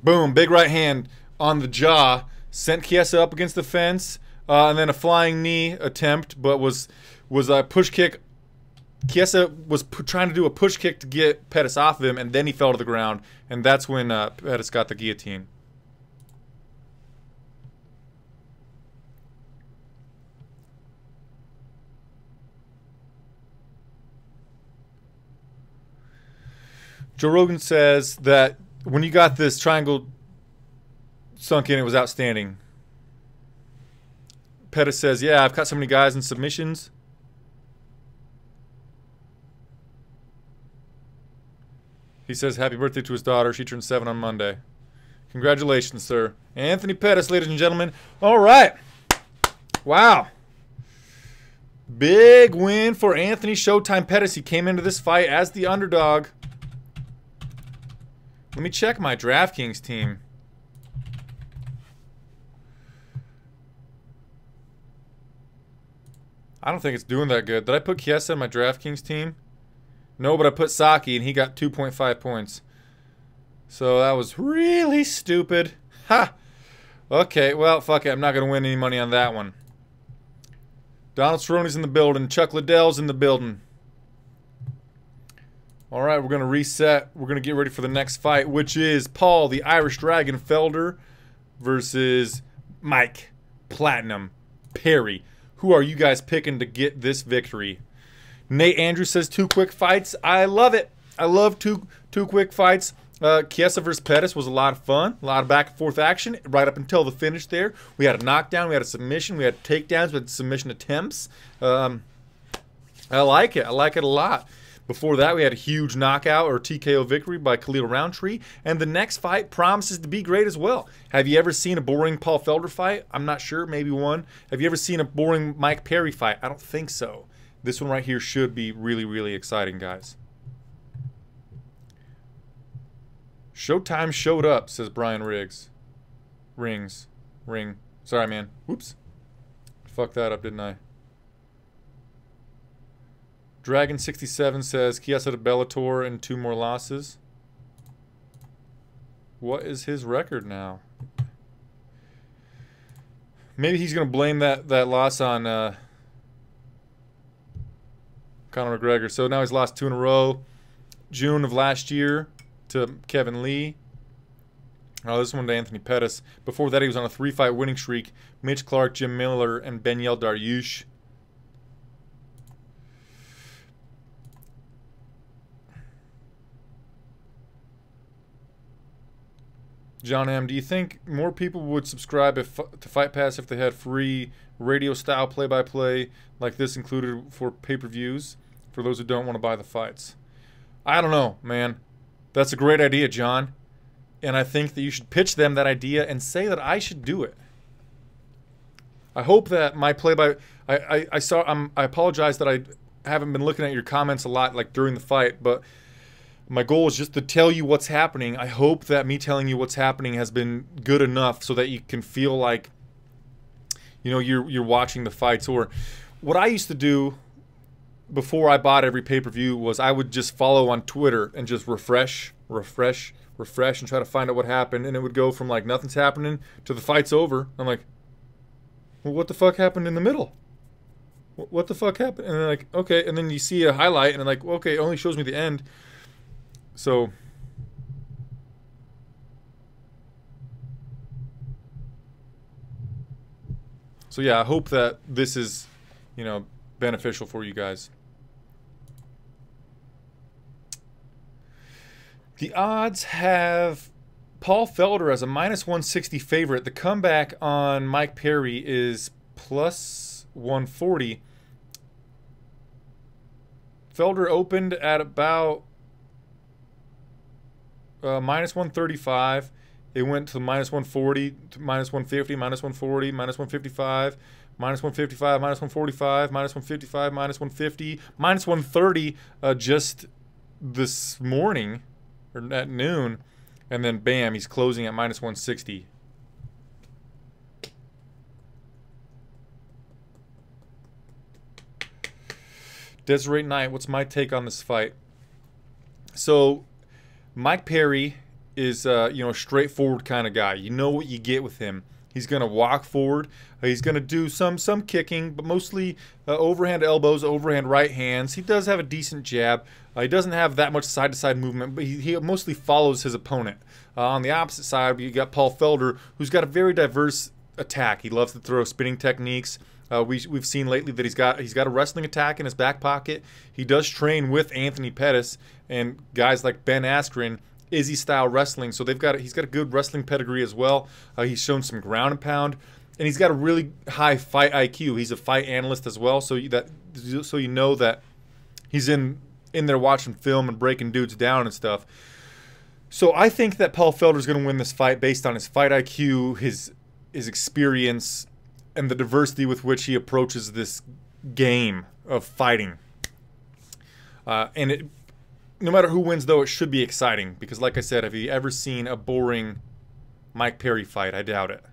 Boom, big right hand on the jaw. Sent Chiesa up against the fence. And then a flying knee attempt, but was a push kick. Chiesa was trying to do a push kick to get Pettis off of him, and then he fell to the ground. And that's when Pettis got the guillotine. Joe Rogan says that when you got this triangle sunk in, it was outstanding. Pettis says, yeah, I've caught so many guys in submissions. He says happy birthday to his daughter. She turned 7 on Monday. Congratulations, sir. Anthony Pettis, ladies and gentlemen. All right. Wow. Big win for Anthony Showtime Pettis. He came into this fight as the underdog. Let me check my DraftKings team. I don't think it's doing that good. Did I put Chiesa in my DraftKings team? No, but I put Saki, and he got 2.5 points. So that was really stupid. Ha! Okay, well, fuck it. I'm not going to win any money on that one. Donald Cerrone's in the building. Chuck Liddell's in the building. All right, we're going to reset. We're going to get ready for the next fight, which is Paul, the Irish Dragon Felder versus Mike Platinum Perry. Who are you guys picking to get this victory? Nate Andrews says 2 quick fights. I love it. I love two quick fights. Chiesa versus Pettis was a lot of fun. A lot of back and forth action right up until the finish there. We had a knockdown. We had a submission. We had takedowns. We had submission attempts. I like it. I like it a lot. Before that, we had a huge knockout or TKO victory by Khalil Roundtree. And the next fight promises to be great as well. Have you ever seen a boring Paul Felder fight? I'm not sure. Maybe one. Have you ever seen a boring Mike Perry fight? I don't think so. This one right here should be really, really exciting, guys. Showtime showed up, says Brian Riggs. Ring. Sorry, man. Whoops. Fucked that up, didn't I? Dragon67 says Chiesa to Bellator and 2 more losses. What is his record now? Maybe he's going to blame that loss on Conor McGregor. So now he's lost 2 in a row. June of last year to Kevin Lee. Oh, this one to Anthony Pettis. Before that, he was on a 3-fight winning streak. Mitch Clark, Jim Miller, and Benyel Dariush. John M., do you think more people would subscribe to Fight Pass if they had free radio-style play-by-play like this included for pay-per-views for those who don't want to buy the fights? I don't know, man. That's a great idea, John. And I think that you should pitch them that idea and say that I should do it. I hope that my play-by... I apologize that I haven't been looking at your comments a lot like during the fight, but... my goal is just to tell you what's happening. I hope that me telling you what's happening has been good enough so that you can feel like, you know, you're watching the fights. Or what I used to do before I bought every pay-per-view was I would just follow on Twitter and just refresh, and try to find out what happened. And it would go from like nothing's happening to the fight's over. I'm like, well, what the fuck happened in the middle? What the fuck happened? And then like, okay. And then you see a highlight and I'm like, well, okay, it only shows me the end. So, So yeah, I hope that this is, you know, beneficial for you guys. The odds have Paul Felder as a -160 favorite. The comeback on Mike Perry is +140. Felder opened at about -135. It went to -140, to -150, -140, -155, -155, -145, -155, -150, -130 just this morning, or at noon, and then bam, he's closing at -160. Desiree Knight, what's my take on this fight? So, Mike Perry is, you know, a straightforward kind of guy. You know what you get with him. He's going to walk forward. He's going to do some kicking, but mostly overhand elbows, overhand right hands. He does have a decent jab. He doesn't have that much side-to-side movement, but he mostly follows his opponent. On the opposite side, you got Paul Felder, who's got a very diverse attack. He loves to throw spinning techniques. We've seen lately that he's got a wrestling attack in his back pocket. He does train with Anthony Pettis and guys like Ben Askren, Izzy-style wrestling. So he's got a good wrestling pedigree as well. He's shown some ground and pound, and he's got a really high fight IQ. He's a fight analyst as well, so you know that he's in there watching film and breaking dudes down and stuff. So I think that Paul Felder is going to win this fight based on his fight IQ, his experience, and the diversity with which he approaches this game of fighting. No matter who wins, though, it should be exciting. Because, like I said, have you ever seen a boring Mike Perry fight? I doubt it.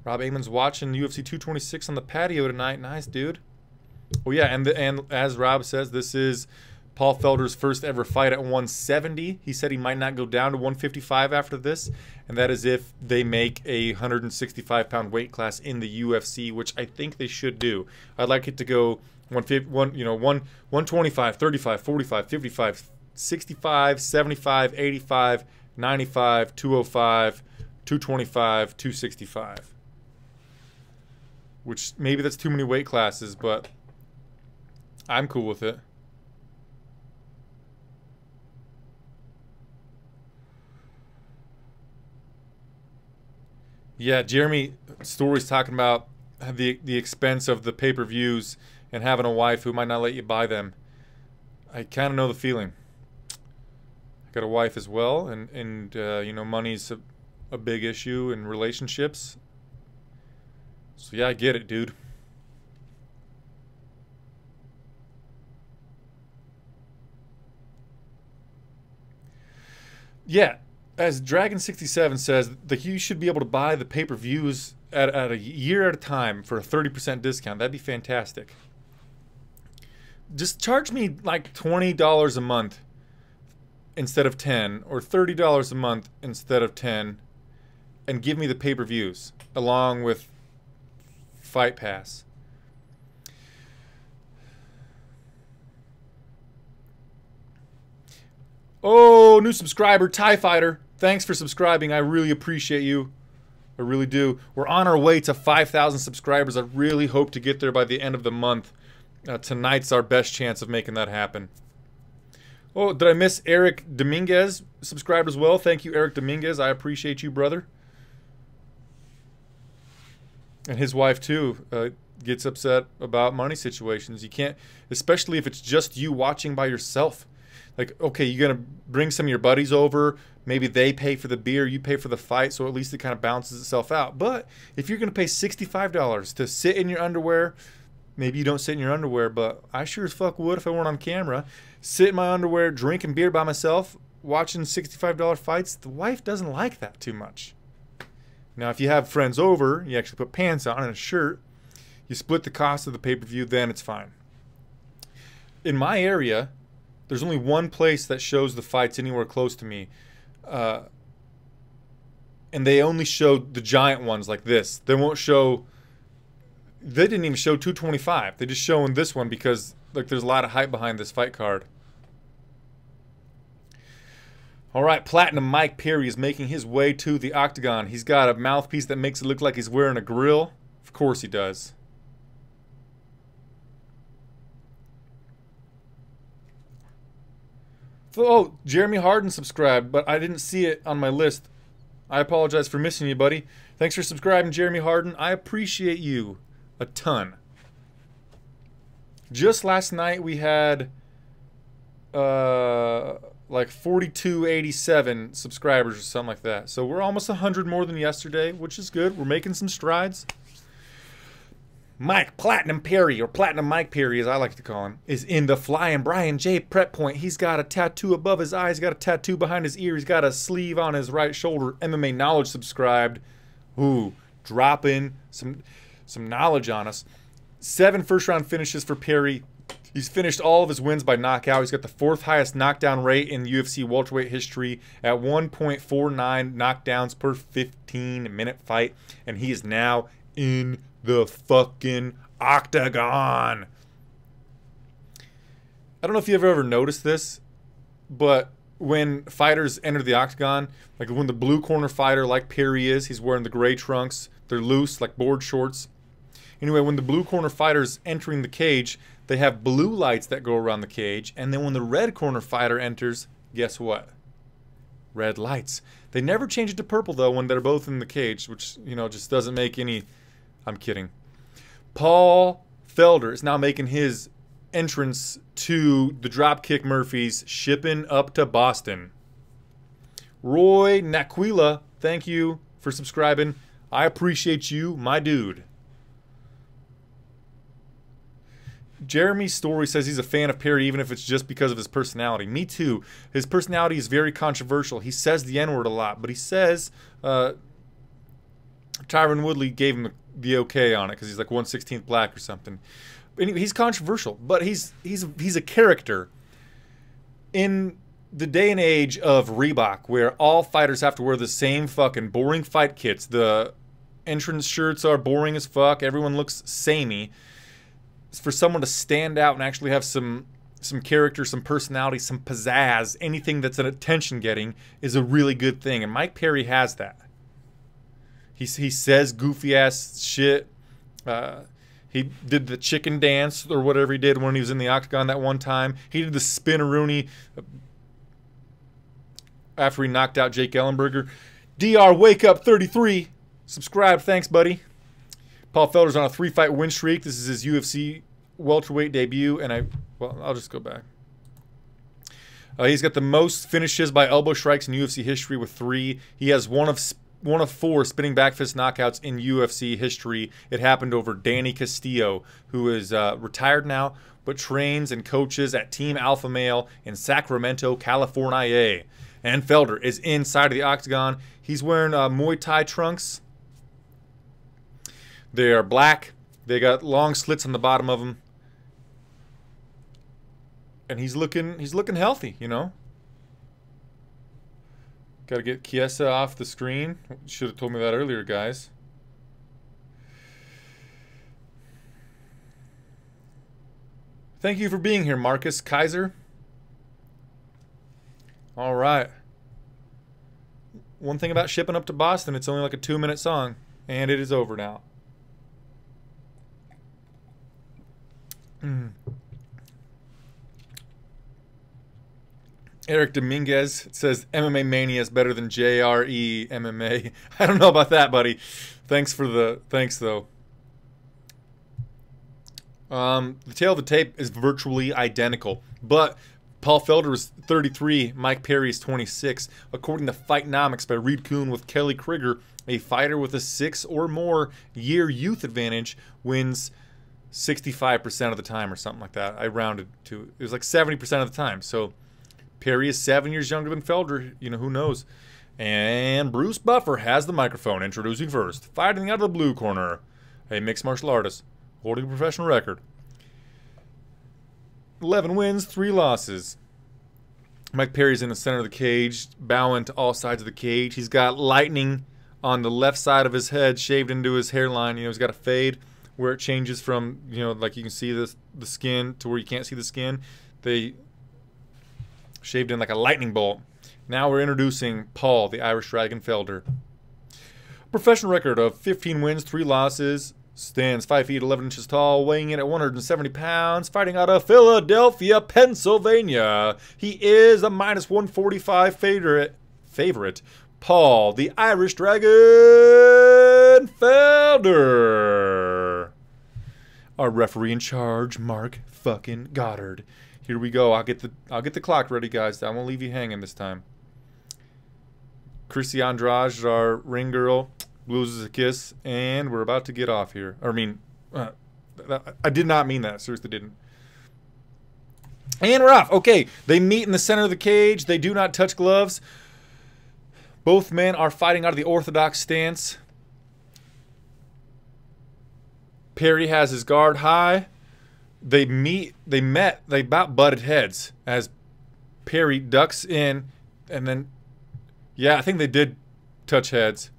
Rob Eamon's watching UFC 226 on the patio tonight. Nice, dude. Oh, yeah, and as Rob says, this is Paul Felder's first ever fight at 170. He said he might not go down to 155 after this, and that is if they make a 165-pound weight class in the UFC, which I think they should do. I'd like it to go 125, 35, 45, 55, 65, 75, 85, 95, 205, 225, 265. Which maybe that's too many weight classes, but I'm cool with it. Yeah, Jeremy Story's talking about the expense of the pay-per-views and having a wife who might not let you buy them. I kind of know the feeling. I got a wife as well, and you know, money's a big issue in relationships. So yeah, I get it, dude. Yeah, as Dragon67 says, you should be able to buy the pay-per-views at a year at a time for a 30% discount. That'd be fantastic. Just charge me like $20 a month instead of $10, or $30 a month instead of $10, and give me the pay-per-views along with Fight Pass. Oh, new subscriber, TIE Fighter. Thanks for subscribing. I really appreciate you. I really do. We're on our way to 5,000 subscribers. I really hope to get there by the end of the month. Tonight's our best chance of making that happen. Oh, did I miss Eric Dominguez? Subscribed as well. Thank you, Eric Dominguez. I appreciate you, brother. And his wife, too, gets upset about money situations. You can't, especially if it's just you watching by yourself. Like, okay, you're going to bring some of your buddies over. Maybe they pay for the beer, you pay for the fight, so at least it kind of balances itself out. But if you're going to pay $65 to sit in your underwear, maybe you don't sit in your underwear, but I sure as fuck would if I weren't on camera. Sit in my underwear, drinking beer by myself, watching $65 fights. The wife doesn't like that too much. Now, if you have friends over, you actually put pants on and a shirt, you split the cost of the pay-per-view, then it's fine. In my area, there's only one place that shows the fights anywhere close to me. And they only show the giant ones like this. They won't show... They didn't even show 225. They're just showing this one because, like, there's a lot of hype behind this fight card. All right, Platinum Mike Perry is making his way to the octagon. He's got a mouthpiece that makes it look like he's wearing a grill. Of course he does. Oh, Jeremy Harden subscribed, but I didn't see it on my list. I apologize for missing you, buddy. Thanks for subscribing, Jeremy Harden. I appreciate you a ton. Just last night we had like 4287 subscribers or something like that. So we're almost 100 more than yesterday, which is good. We're making some strides. Mike Platinum Perry, or Platinum Mike Perry as I like to call him, is in the Flyin Brian J prep point. He's got a tattoo above his eye. He's got a tattoo behind his ear. He's got a sleeve on his right shoulder. MMA Knowledge subscribed. Ooh, dropping some knowledge on us. 7 first-round finishes for Perry. He's finished all of his wins by knockout. He's got the 4th highest knockdown rate in UFC welterweight history at 1.49 knockdowns per 15-minute fight. And he is now in the fucking octagon. I don't know if you've ever noticed this, but when fighters enter the octagon, like when the blue corner fighter like Perry is, he's wearing the gray trunks. They're loose, like board shorts. Anyway, when the blue corner fighter's entering the cage, they have blue lights that go around the cage. And then when the red corner fighter enters, guess what? Red lights. They never change it to purple, though, when they're both in the cage, which, you know, just doesn't make any... I'm kidding. Paul Felder is now making his entrance to the Dropkick Murphys, shipping up to Boston. Roy Naquila, thank you for subscribing. I appreciate you, my dude. Jeremy Story says he's a fan of Perry even if it's just because of his personality. Me too. His personality is very controversial. He says the N-word a lot, but he says Tyron Woodley gave him the okay on it because he's like 1/16 black or something. Anyway, he's controversial, but he's a character. In the day and age of Reebok, where all fighters have to wear the same fucking boring fight kits, the entrance shirts are boring as fuck, everyone looks samey. For someone to stand out and actually have some character, some personality, some pizzazz, anything that's an attention-getting is a really good thing, and Mike Perry has that. He says goofy-ass shit. He did the chicken dance or whatever he did when he was in the octagon that one time. He did the spin-a-rooney after he knocked out Jake Ellenberger. DR Wake Up 33. Subscribe. Thanks, buddy. Paul Felder's on a 3-fight win streak. This is his UFC welterweight debut, and I'll just go back. He's got the most finishes by elbow strikes in UFC history with 3. He has one of 4 spinning back fist knockouts in UFC history. It happened over Danny Castillo, who is retired now, but trains and coaches at Team Alpha Male in Sacramento, California. And Felder is inside of the octagon. He's wearing Muay Thai trunks. They are black. They got long slits on the bottom of them. And he's looking healthy, you know. Got to get Chiesa off the screen. Should have told me that earlier, guys. Thank you for being here, Marcus Kaiser. All right. One thing about shipping up to Boston, it's only like a 2-minute song. And it is over now. Eric Dominguez says MMA Mania is better than JRE MMA. I don't know about that, buddy. Thanks though. The tail of the tape is virtually identical, but Paul Felder is 33, Mike Perry is 26. According to Fightnomics by Reed Kuhn with Kelly Krieger, a fighter with a 6 or more year youth advantage wins 65% of the time or something like that. I rounded to, it was like 70% of the time. So Perry is 7 years younger than Felder. You know, who knows? And Bruce Buffer has the microphone, introducing first. Fighting out of the blue corner, a mixed martial artist holding a professional record. 11 wins, 3 losses. Mike Perry's in the center of the cage, bowing to all sides of the cage. He's got lightning on the left side of his head, shaved into his hairline. You know, he's got a fade where it changes from, you know, like you can see the skin to where you can't see the skin. They shaved in like a lightning bolt. Now we're introducing Paul, the Irish Dragon Felder. Professional record of 15 wins, 3 losses. Stands 5 feet 11 inches tall, weighing in at 170 pounds, fighting out of Philadelphia, Pennsylvania. He is a minus 145 favorite. Paul, the Irish Dragon Felder. Our referee in charge, Mark fucking Goddard. Here we go. I'll get the clock ready, guys. I won't leave you hanging this time. Chrissy Andrade, our ring girl, loses a kiss, and we're about to get off here. I mean, I did not mean that. Seriously, didn't. And we're off. Okay, they meet in the center of the cage. They do not touch gloves. Both men are fighting out of the orthodox stance. Perry has his guard high. They about butted heads as Perry ducks in, and then, yeah, I think they did touch heads.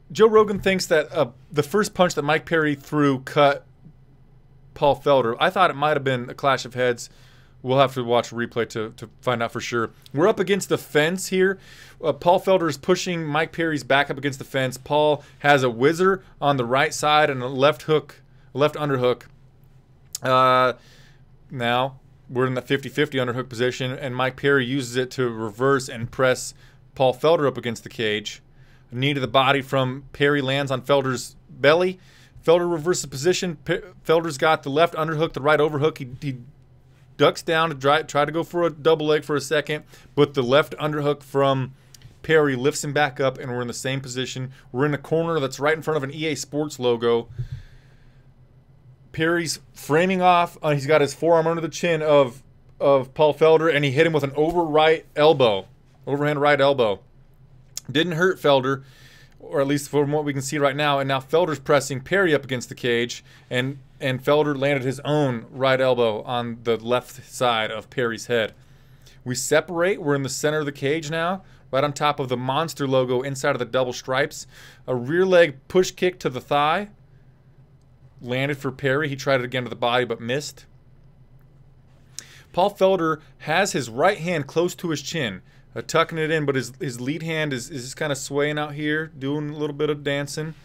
Joe Rogan thinks that the first punch that Mike Perry threw cut Paul Felder. I thought it might have been a clash of heads. We'll have to watch a replay to find out for sure. We're up against the fence here. Paul Felder is pushing Mike Perry's back up against the fence. Paul has a whizzer on the right side and a left underhook. Now we're in the 50-50 underhook position, and Mike Perry uses it to reverse and press Paul Felder up against the cage. A knee to the body from Perry lands on Felder's belly. Felder reverses position. Felder's got the left underhook, the right overhook. He ducks down to try to go for a double leg for a second, but the left underhook from Perry lifts him back up, and we're in the same position. We're in a corner that's right in front of an EA Sports logo. Perry's framing off. He's got his forearm under the chin of Paul Felder, and he hit him with an overhand right elbow. Didn't hurt Felder, or at least from what we can see right now. And now Felder's pressing Perry up against the cage, and Felder landed his own right elbow on the left side of Perry's head. We separate. We're in the center of the cage now, right on top of the monster logo inside of the double stripes. A rear leg push kick to the thigh. Landed for Perry. He tried it again to the body but missed. Paul Felder has his right hand close to his chin, tucking it in, but his lead hand is just kind of swaying out here, doing a little bit of dancing.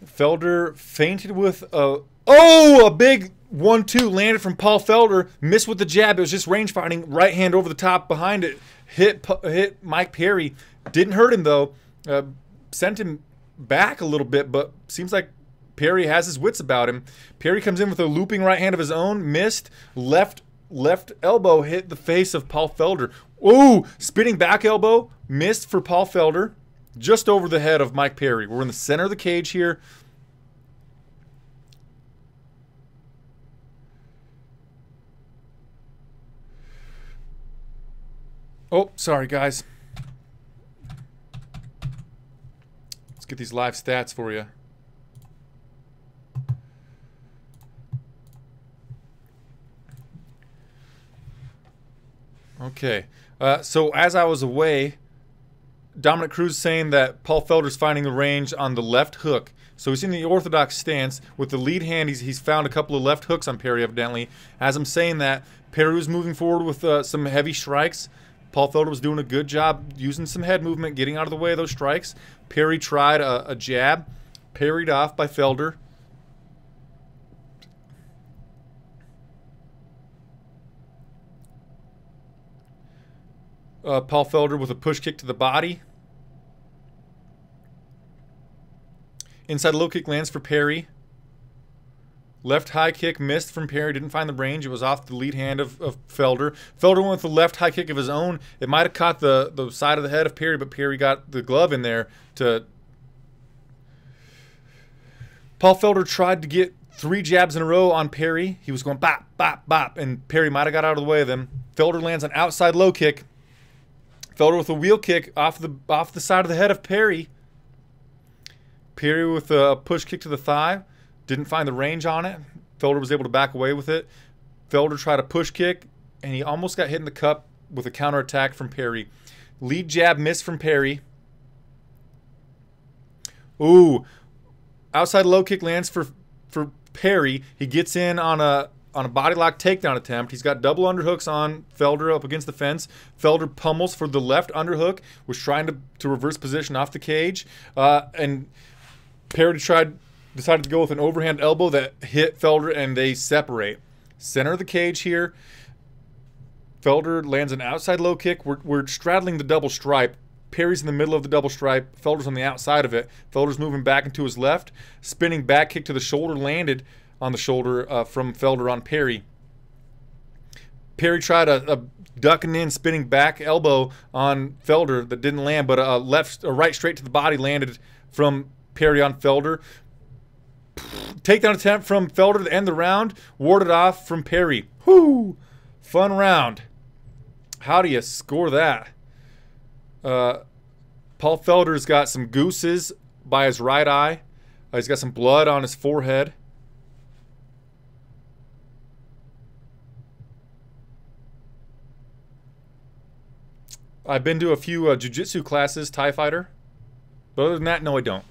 Felder feinted with a big 1-2 landed from Paul Felder, missed with the jab. It was just range fighting, right hand over the top behind it, hit Mike Perry. Didn't hurt him though, sent him back a little bit, but seems like Perry has his wits about him. Perry comes in with a looping right hand of his own, missed. Left elbow hit the face of Paul Felder. Ooh, spinning back elbow, missed for Paul Felder, just over the head of Mike Perry. We're in the center of the cage here. Oh, sorry guys. Let's get these live stats for you. Okay, so as I was away, Dominic Cruz saying that Paul Felder's finding the range on the left hook. So he's in the orthodox stance with the lead hand. He's found a couple of left hooks on Perry, evidently. As I'm saying that, Perry was moving forward with some heavy strikes. Paul Felder was doing a good job using some head movement, getting out of the way of those strikes. Perry tried a jab, parried off by Felder. Paul Felder with a push kick to the body. Inside low kick lands for Perry. Left high kick missed from Perry. Didn't find the range. It was off the lead hand of Felder. Felder went with the left high kick of his own. It might have caught the side of the head of Perry, but Perry got the glove in there to... Paul Felder tried to get 3 jabs in a row on Perry. He was going bop, bop, bop, and Perry might have got out of the way of them. Felder lands an outside low kick. Felder with a wheel kick off the side of the head of Perry. Perry with a push kick to the thigh. Didn't find the range on it. Felder was able to back away with it. Felder tried a push kick, and he almost got hit in the cup with a counterattack from Perry. Lead jab missed from Perry. Ooh. Outside low kick lands for Perry. He gets in on a on a body lock takedown attempt. He's got double underhooks on Felder up against the fence. Felder pummels for the left underhook, was trying to reverse position off the cage. And Perry decided to go with an overhand elbow that hit Felder, and they separate. Center of the cage here. Felder lands an outside low kick. We're straddling the double stripe. Perry's in the middle of the double stripe. Felder's on the outside of it. Felder's moving back into his left. Spinning back kick to the shoulder, landed on the shoulder from Felder on Perry. Perry tried a ducking in, spinning back elbow on Felder that didn't land, but a right straight to the body landed from Perry on Felder. Takedown attempt from Felder to end the round. Warded off from Perry. Whoo! Fun round. How do you score that? Paul Felder's got some gooses by his right eye. He's got some blood on his forehead. I've been to a few jiu-jitsu classes, Thai fighter. But other than that, no, I don't.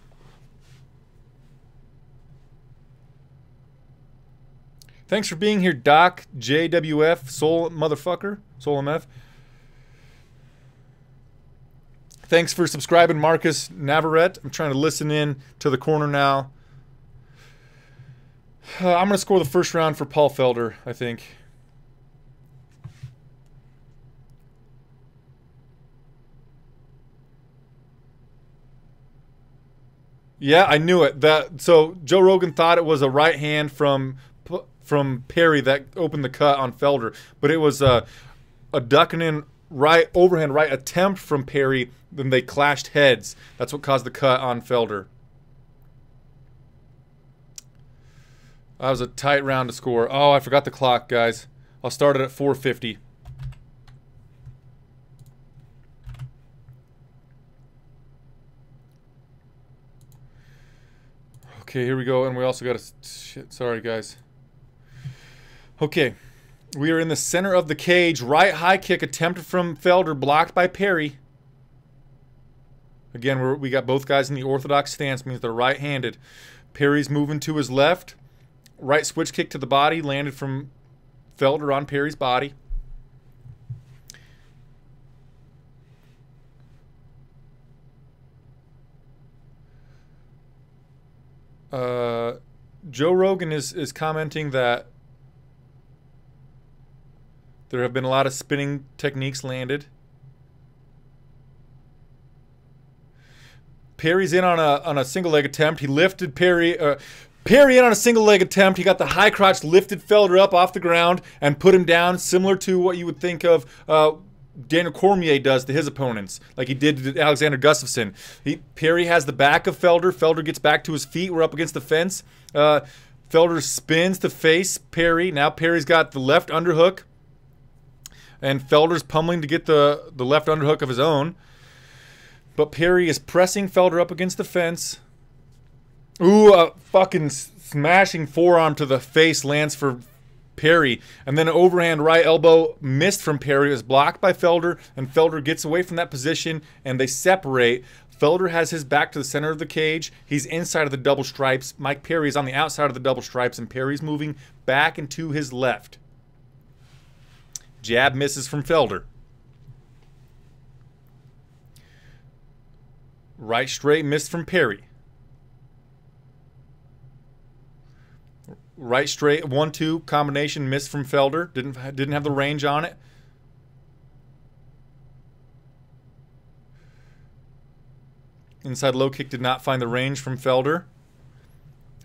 Thanks for being here, Doc, JWF, Soul Motherfucker, Soul MF. Thanks for subscribing, Marcus Navarrete. I'm trying to listen in to the corner now. I'm going to score the first round for Paul Felder, I think. Yeah, I knew it. So Joe Rogan thought it was a right hand from Perry that opened the cut on Felder, but it was a ducking in right overhand right attempt from Perry. Then they clashed heads. That's what caused the cut on Felder. That was a tight round to score. Oh, I forgot the clock, guys. I'll start it at 4:50. Okay, here we go, and we also got a shit. Sorry, guys. Okay, we are in the center of the cage. Right high kick attempted from Felder, blocked by Perry. Again, we got both guys in the orthodox stance, means they're right-handed. Perry's moving to his left. Right switch kick to the body, landed from Felder on Perry's body. Joe Rogan is commenting that there have been a lot of spinning techniques landed. Perry's in on a single leg attempt. He lifted Perry. Perry in on a single leg attempt. He got the high crotch, lifted Felder up off the ground and put him down, similar to what you would think of Daniel Cormier does to his opponents, like he did to Alexander Gustafsson. Perry has the back of Felder. Felder gets back to his feet. We're up against the fence. Felder spins to face Perry. Now Perry's got the left underhook, and Felder's pummeling to get the left underhook of his own. But Perry is pressing Felder up against the fence. Ooh, a fucking smashing forearm to the face lands for Perry. And then an overhand right elbow missed from Perry. It was blocked by Felder, and Felder gets away from that position, and they separate. Felder has his back to the center of the cage. He's inside of the double stripes. Mike Perry is on the outside of the double stripes, and Perry's moving back and to his left. Jab misses from Felder. Right straight missed from Perry. Right straight 1-2 combination missed from Felder. Didn't have the range on it. Inside low kick did not find the range from Felder.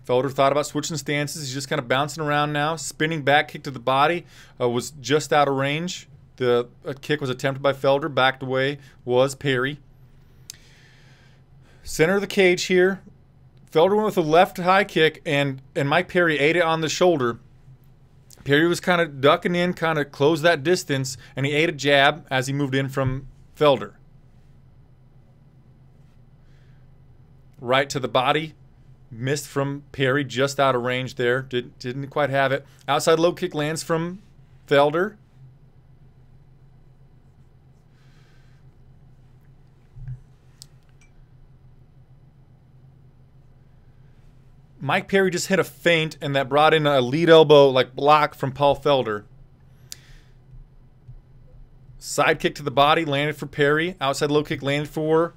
Felder thought about switching stances. He's just kind of bouncing around now. Spinning back kick to the body was just out of range. The kick was attempted by Felder. Backed away was Perry. Center of the cage here. Felder went with a left high kick, and Mike Perry ate it on the shoulder. Perry was kind of ducking in, kind of closed that distance, and he ate a jab as he moved in from Felder. Right to the body. Missed from Perry, just out of range there. Didn't quite have it. Outside low kick lands from Felder. Mike Perry just hit a feint, and that brought in a lead elbow, like block from Paul Felder. Side kick to the body, landed for Perry. Outside low kick landed for...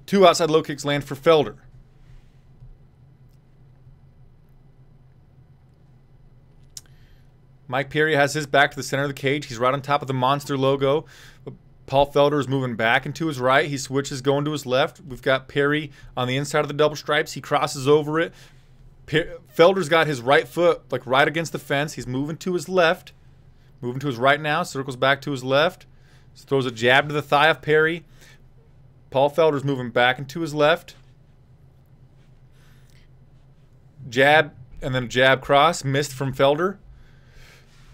Two outside low kicks land for Felder. Mike Perry has his back to the center of the cage. He's right on top of the monster logo. Paul Felder is moving back and to his right. He switches going to his left. We've got Perry on the inside of the double stripes. He crosses over it. Felder's got his right foot like right against the fence. He's moving to his left. Moving to his right now. Circles back to his left. Throws a jab to the thigh of Perry. Paul Felder's moving back and to his left. Jab and then jab cross. Missed from Felder.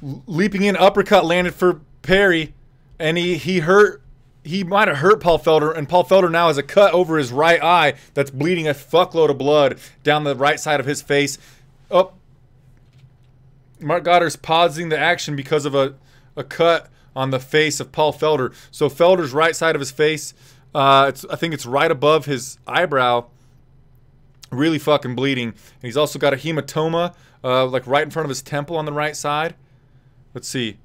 Leaping in uppercut landed for Perry. And he might have hurt Paul Felder, and Paul Felder now has a cut over his right eye that's bleeding a fuckload of blood down the right side of his face. Oh, Mark Goddard's pausing the action because of a cut on the face of Paul Felder. So Felder's right side of his face, I think it's right above his eyebrow, really fucking bleeding. And he's also got a hematoma, like right in front of his temple on the right side. Let's see.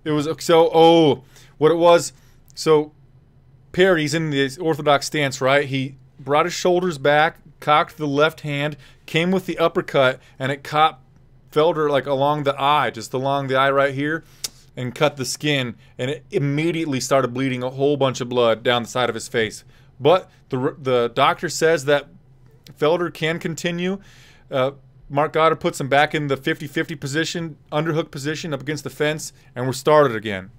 It was what it was. So Perry's in the orthodox stance, right? He brought his shoulders back, cocked the left hand, came with the uppercut, and it caught Felder like along the eye, just along the eye right here, and cut the skin, and it immediately started bleeding a whole bunch of blood down the side of his face. But the doctor says that Felder can continue. Mark Goddard puts him back in the 50-50 position, underhook position up against the fence, and we're started again.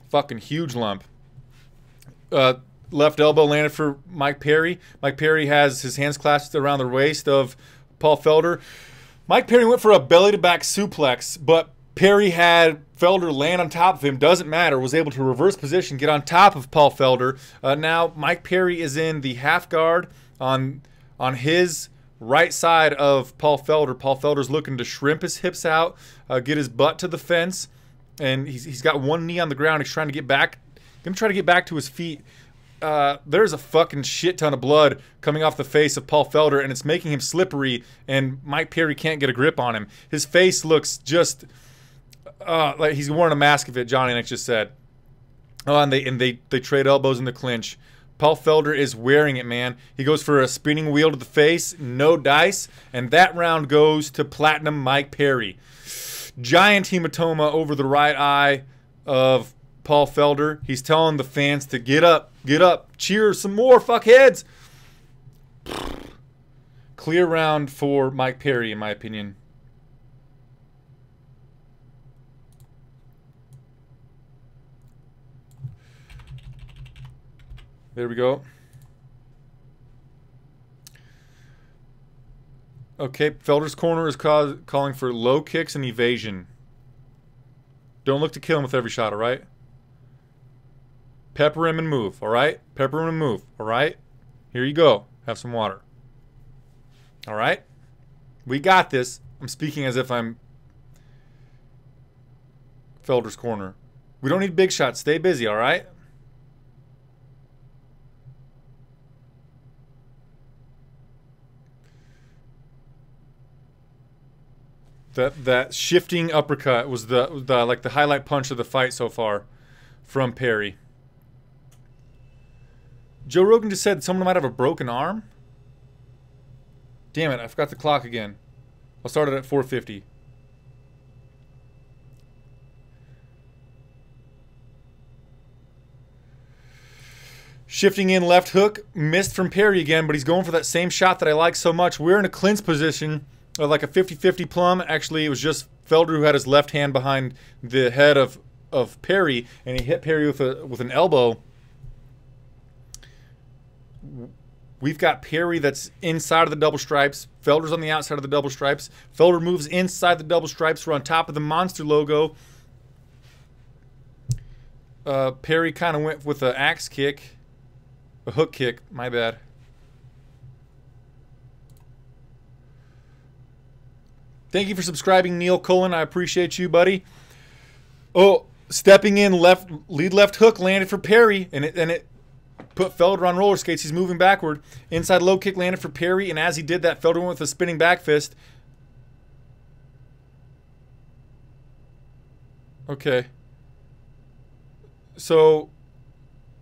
Fucking huge lump. Left elbow landed for Mike Perry. Mike Perry has his hands clasped around the waist of Paul Felder. Mike Perry went for a belly-to-back suplex, but Perry had Felder land on top of him. Doesn't matter. Was able to reverse position, get on top of Paul Felder. Now Mike Perry is in the half guard on his right side of Paul Felder. Paul Felder's looking to shrimp his hips out, get his butt to the fence, and he's got one knee on the ground. He's trying to get back. Gonna try to get back to his feet. There's a fucking shit ton of blood coming off the face of Paul Felder, and it's making him slippery, and Mike Perry can't get a grip on him. His face looks just like he's wearing a mask of it, Johnny Nick just said. Oh, and they trade elbows in the clinch. Paul Felder is wearing it, man. He goes for a spinning wheel to the face, no dice, and that round goes to Platinum Mike Perry. Giant hematoma over the right eye of Paul Felder. He's telling the fans to get up, cheer some more, fuckheads. Clear round for Mike Perry, in my opinion. There we go. Okay, Felder's corner is calling for low kicks and evasion. Don't look to kill him with every shot, alright? Pepper him and move, alright? Pepper him and move, alright? Here you go. Have some water. Alright? We got this. I'm speaking as if I'm Felder's corner. We don't need big shots. Stay busy, alright? That shifting uppercut was the highlight punch of the fight so far from Perry. Joe Rogan just said someone might have a broken arm. Damn it, I forgot the clock again. I'll start it at 4:50. Shifting in left hook, missed from Perry again, but he's going for that same shot that I like so much. We're in a clinch position. Like a 50-50 plum. Actually, it was just Felder who had his left hand behind the head of Perry, and he hit Perry with an elbow. We've got Perry that's inside of the double stripes. Felder's on the outside of the double stripes. Felder moves inside the double stripes. We're on top of the monster logo. Perry kind of went with an axe kick. A hook kick, my bad. Thank you for subscribing, Neil Cullen. I appreciate you, buddy. Oh, stepping in, lead left hook landed for Perry, and it put Felder on roller skates. He's moving backward. Inside low kick landed for Perry, and as he did that, Felder went with a spinning back fist. Okay. So,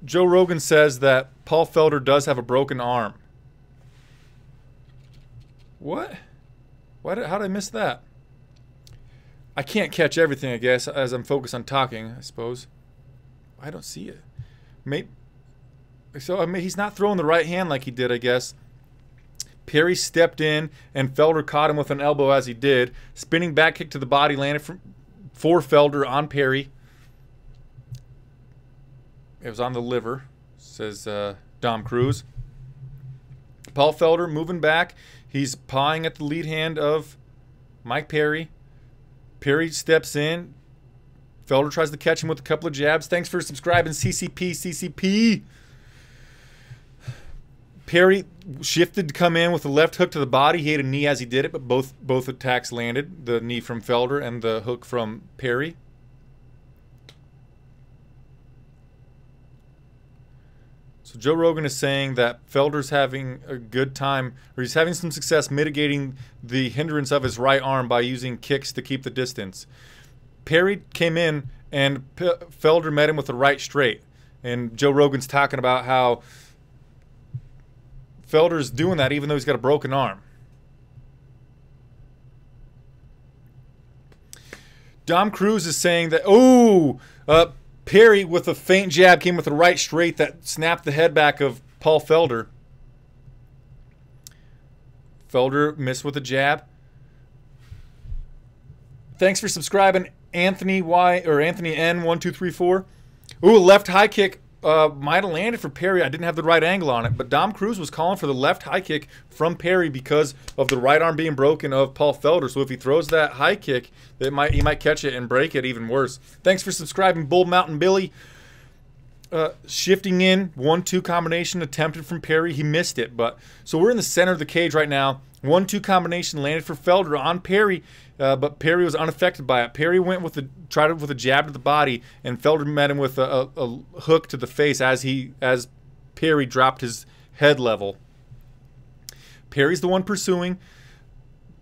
Joe Rogan says that Paul Felder does have a broken arm. What? How did I miss that? I can't catch everything, I guess, as I'm focused on talking, I suppose. I don't see it. So, I mean, he's not throwing the right hand like he did, I guess. Perry stepped in, and Felder caught him with an elbow as he did. Spinning back kick to the body landed for Felder on Perry. It was on the liver, says Dom Cruz. Paul Felder moving back. He's pawing at the lead hand of Mike Perry. Perry steps in. Felder tries to catch him with a couple of jabs. Thanks for subscribing, CCP. Perry shifted to come in with a left hook to the body. He hit a knee as he did it, but both attacks landed. The knee from Felder and the hook from Perry. So Joe Rogan is saying that Felder's having a good time, or he's having some success mitigating the hindrance of his right arm by using kicks to keep the distance. Perry came in and Felder met him with a right straight. And Joe Rogan's talking about how Felder's doing that even though he's got a broken arm. Dom Cruz is saying that, Perry with a feint jab came with a right straight that snapped the head back of Paul Felder. Felder missed with a jab. Thanks for subscribing, Anthony N1234. Ooh, left high kick might have landed for Perry. I didn't have the right angle on it, but Dom Cruz was calling for the left high kick from Perry because of the right arm being broken of Paul Felder. So if he throws that high kick, he might catch it and break it even worse. Thanks for subscribing, Bull Mountain Billy. Shifting in, 1-2 combination attempted from Perry. He missed it, so we're in the center of the cage right now. 1-2 combination landed for Felder on Perry, but Perry was unaffected by it. Perry went tried with a jab to the body, and Felder met him with a hook to the face as Perry dropped his head level. Perry's the one pursuing.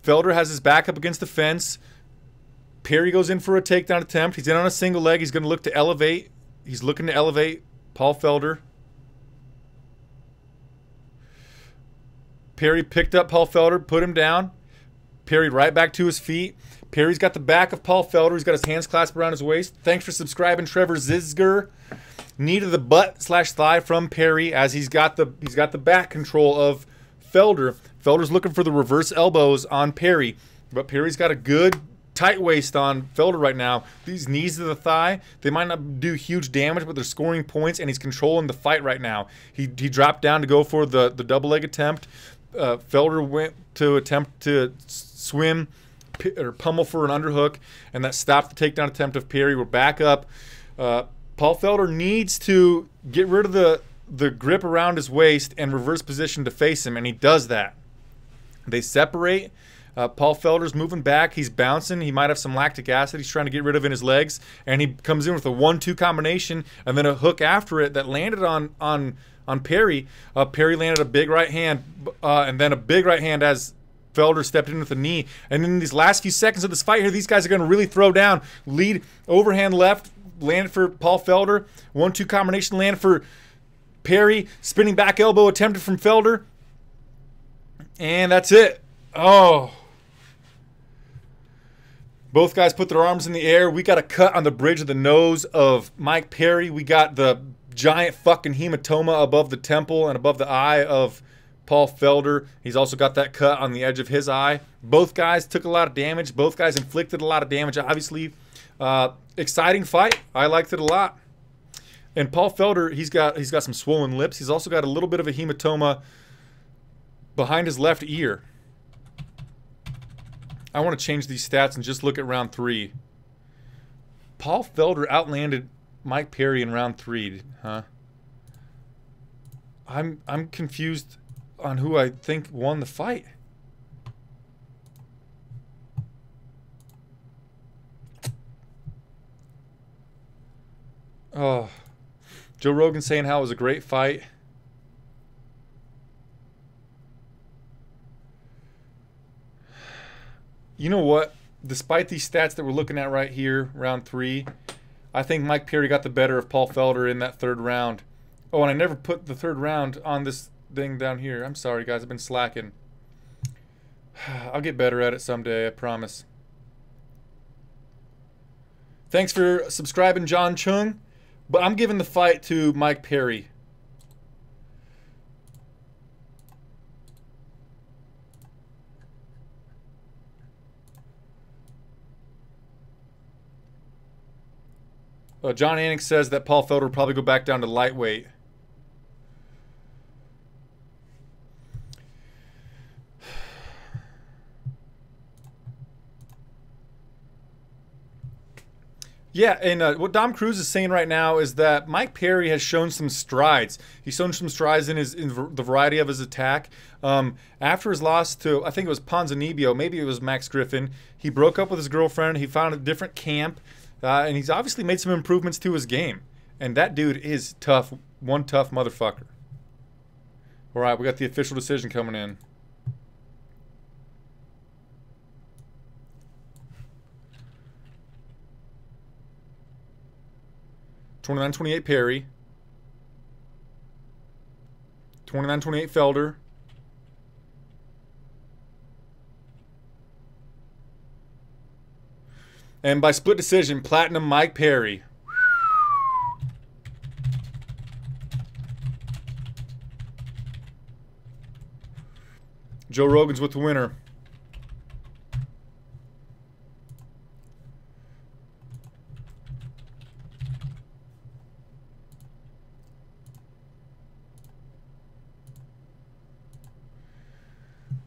Felder has his back up against the fence. Perry goes in for a takedown attempt. He's in on a single leg. He's going to look to elevate. He's looking to elevate Paul Felder. Perry picked up Paul Felder, put him down. Perry right back to his feet. Perry's got the back of Paul Felder. He's got his hands clasped around his waist. Thanks for subscribing, Trevor Zizger. Knee to the butt/thigh from Perry as he's got the back control of Felder. Felder's looking for the reverse elbows on Perry, but Perry's got a good tight waist on Felder right now. These knees to the thigh, they might not do huge damage, but they're scoring points, and he's controlling the fight right now. He dropped down to go for the double leg attempt. Felder went to attempt to swim or pummel for an underhook, and that stopped the takedown attempt of Perry. We're back up. Paul Felder needs to get rid of the grip around his waist and reverse position to face him, and he does that. They separate. Paul Felder's moving back. He's bouncing. He might have some lactic acid he's trying to get rid of in his legs, and he comes in with a 1-2 combination and then a hook after it that landed on Perry. Perry landed a big right hand, and then a big right hand as Felder stepped in with a knee. And in these last few seconds of this fight here, these guys are going to really throw down. Lead overhand left landed for Paul Felder. 1-2 combination landed for Perry. Spinning back elbow attempted from Felder. And that's it. Oh. Both guys put their arms in the air. We got a cut on the bridge of the nose of Mike Perry. We got the giant fucking hematoma above the temple and above the eye of Paul Felder. He's also got that cut on the edge of his eye. Both guys took a lot of damage. Both guys inflicted a lot of damage, obviously. Exciting fight. I liked it a lot. And Paul Felder, he's got some swollen lips. He's also got a little bit of a hematoma behind his left ear. I want to change these stats and just look at round 3. Paul Felder outlanded Mike Perry in round 3, huh? I'm confused on who I think won the fight. Oh, Joe Rogan saying how it was a great fight. You know what? Despite these stats that we're looking at right here, round 3, I think Mike Perry got the better of Paul Felder in that 3rd round. Oh, and I never put the 3rd round on this thing down here. I'm sorry, guys. I've been slacking. I'll get better at it someday, I promise. Thanks for subscribing, John Chung. But I'm giving the fight to Mike Perry. John Annick says that Paul Felder will probably go back down to lightweight. Yeah, and what Dom Cruz is saying right now is that Mike Perry has shown some strides. He's shown some strides in the variety of his attack. After his loss to, I think it was Ponzinibbio, maybe it was Max Griffin, he broke up with his girlfriend. He found a different camp, and he's obviously made some improvements to his game. And that dude is tough, one tough motherfucker. All right, we got the official decision coming in. $29-28 Perry. $29-28 Felder. And by split decision, Platinum Mike Perry. Joe Rogan's with the winner.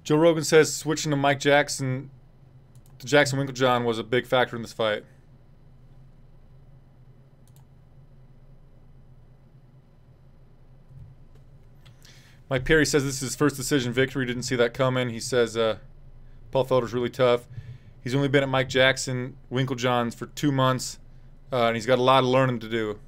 Joe Rogan says switching to Mike Jackson to Jackson Winklejohn was a big factor in this fight. Mike Perry says this is his first decision victory. Didn't see that coming. He says Paul Felder's really tough. He's only been at Mike Jackson Winklejohn's for 2 months, and he's got a lot of learning to do.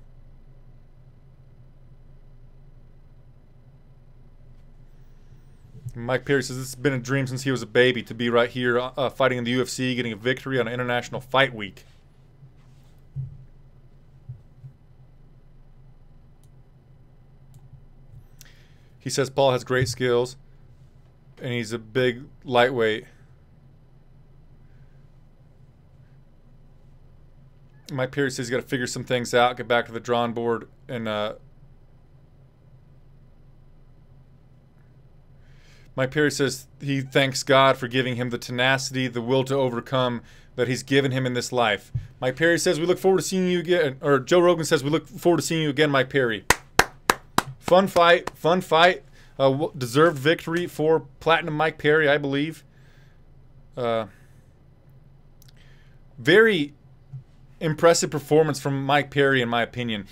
Mike Perry says this has been a dream since he was a baby to be right here fighting in the UFC, getting a victory on International Fight Week. He says Paul has great skills, and he's a big lightweight. Mike Perry says he's got to figure some things out, get back to the drawing board, and Mike Perry says he thanks God for giving him the tenacity, the will to overcome that he's given him in this life. Mike Perry says we look forward to seeing you again, or Joe Rogan says we look forward to seeing you again, Mike Perry. Fun fight, fun fight. Deserved victory for Platinum Mike Perry, I believe. Very impressive performance from Mike Perry, in my opinion.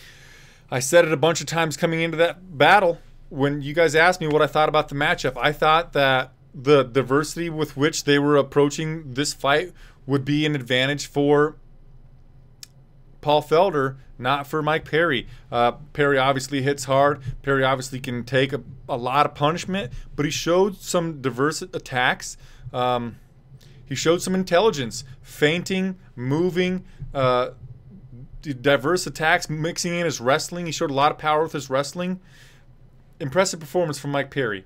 I said it a bunch of times coming into that battle. When you guys asked me what I thought about the matchup, I thought that the diversity with which they were approaching this fight would be an advantage for Paul Felder, not for Mike Perry. Perry obviously hits hard. Perry obviously can take a lot of punishment, but he showed some diverse attacks. He showed some intelligence, feinting, moving, diverse attacks, mixing in his wrestling. He showed a lot of power with his wrestling. Impressive performance from Mike Perry.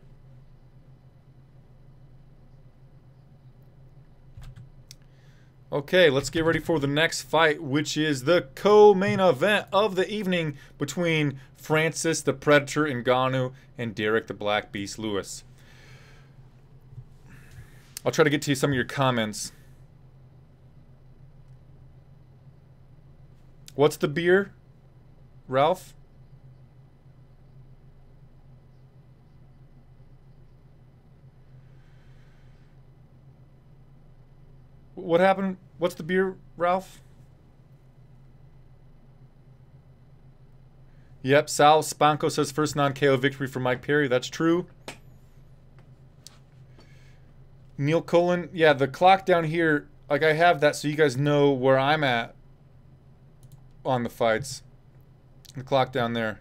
Okay, let's get ready for the next fight, which is the co-main event of the evening between Francis the Predator Ngannou and Derek the Black Beast Lewis. I'll try to get to some of your comments. What's the beer, Ralph? What happened? What's the beer, Ralph? Yep, Sal Spanko says first non-KO victory for Mike Perry. That's true. Neil Cullen, yeah, the clock down here, like I have that so you guys know where I'm at on the fights. The clock down there.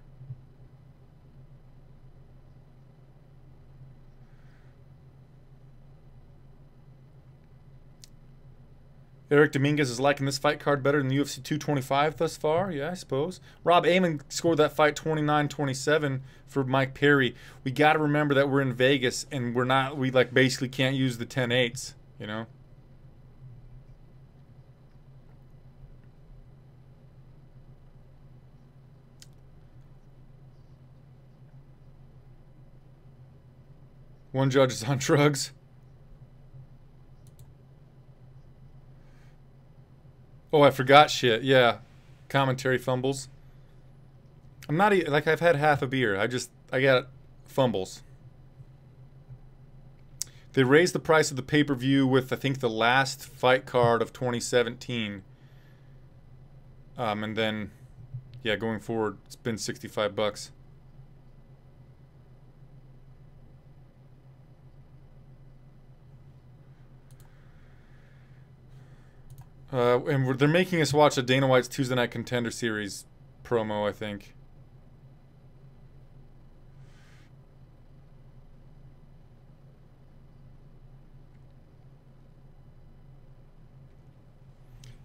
Eric Dominguez is liking this fight card better than the UFC 225 thus far. Yeah, I suppose. Rob Amon scored that fight 29-27 for Mike Perry. We got to remember that we're in Vegas and we like basically can't use the 10-8s, you know? One judge is on drugs. Oh, I forgot shit. Yeah. Commentary fumbles. I'm not like I've had half a beer. I got fumbles. They raised the price of the pay-per-view with I think the last fight card of 2017. And then yeah, going forward it's been $65. And they're making us watch a Dana White's Tuesday Night Contender Series promo, I think.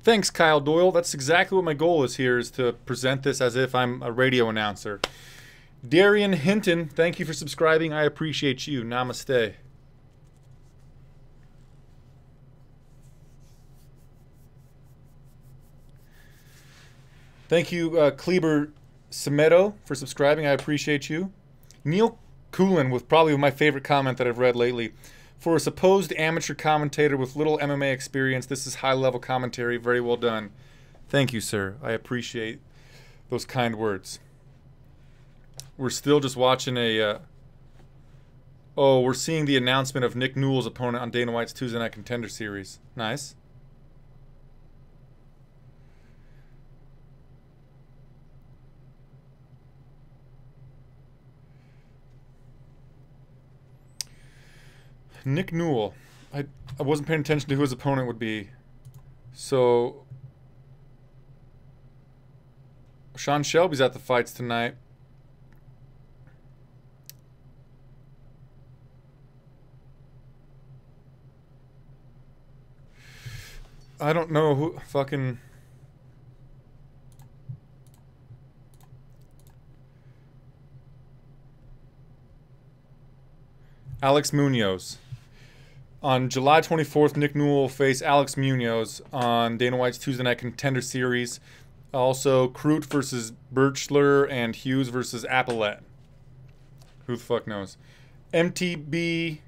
Thanks, Kyle Doyle. That's exactly what my goal is here, is to present this as if I'm a radio announcer. Darian Hinton, thank you for subscribing. I appreciate you. Namaste. Thank you, Kleber Semedo, for subscribing. I appreciate you. Neil Coolin with probably my favorite comment that I've read lately. For a supposed amateur commentator with little MMA experience, this is high-level commentary. Very well done. Thank you, sir. I appreciate those kind words. We're still just watching a... oh, we're seeing the announcement of Nick Newell's opponent on Dana White's Tuesday Night Contender Series. Nice. Nick Newell. I wasn't paying attention to who his opponent would be. So Sean Shelby's at the fights tonight. I don't know who fucking... Alex Munoz. On July 24th, Nick Newell will face Alex Munoz on Dana White's Tuesday Night Contender Series. Also, Crute versus Birchler and Hughes versus Appalette. Who the fuck knows? MTB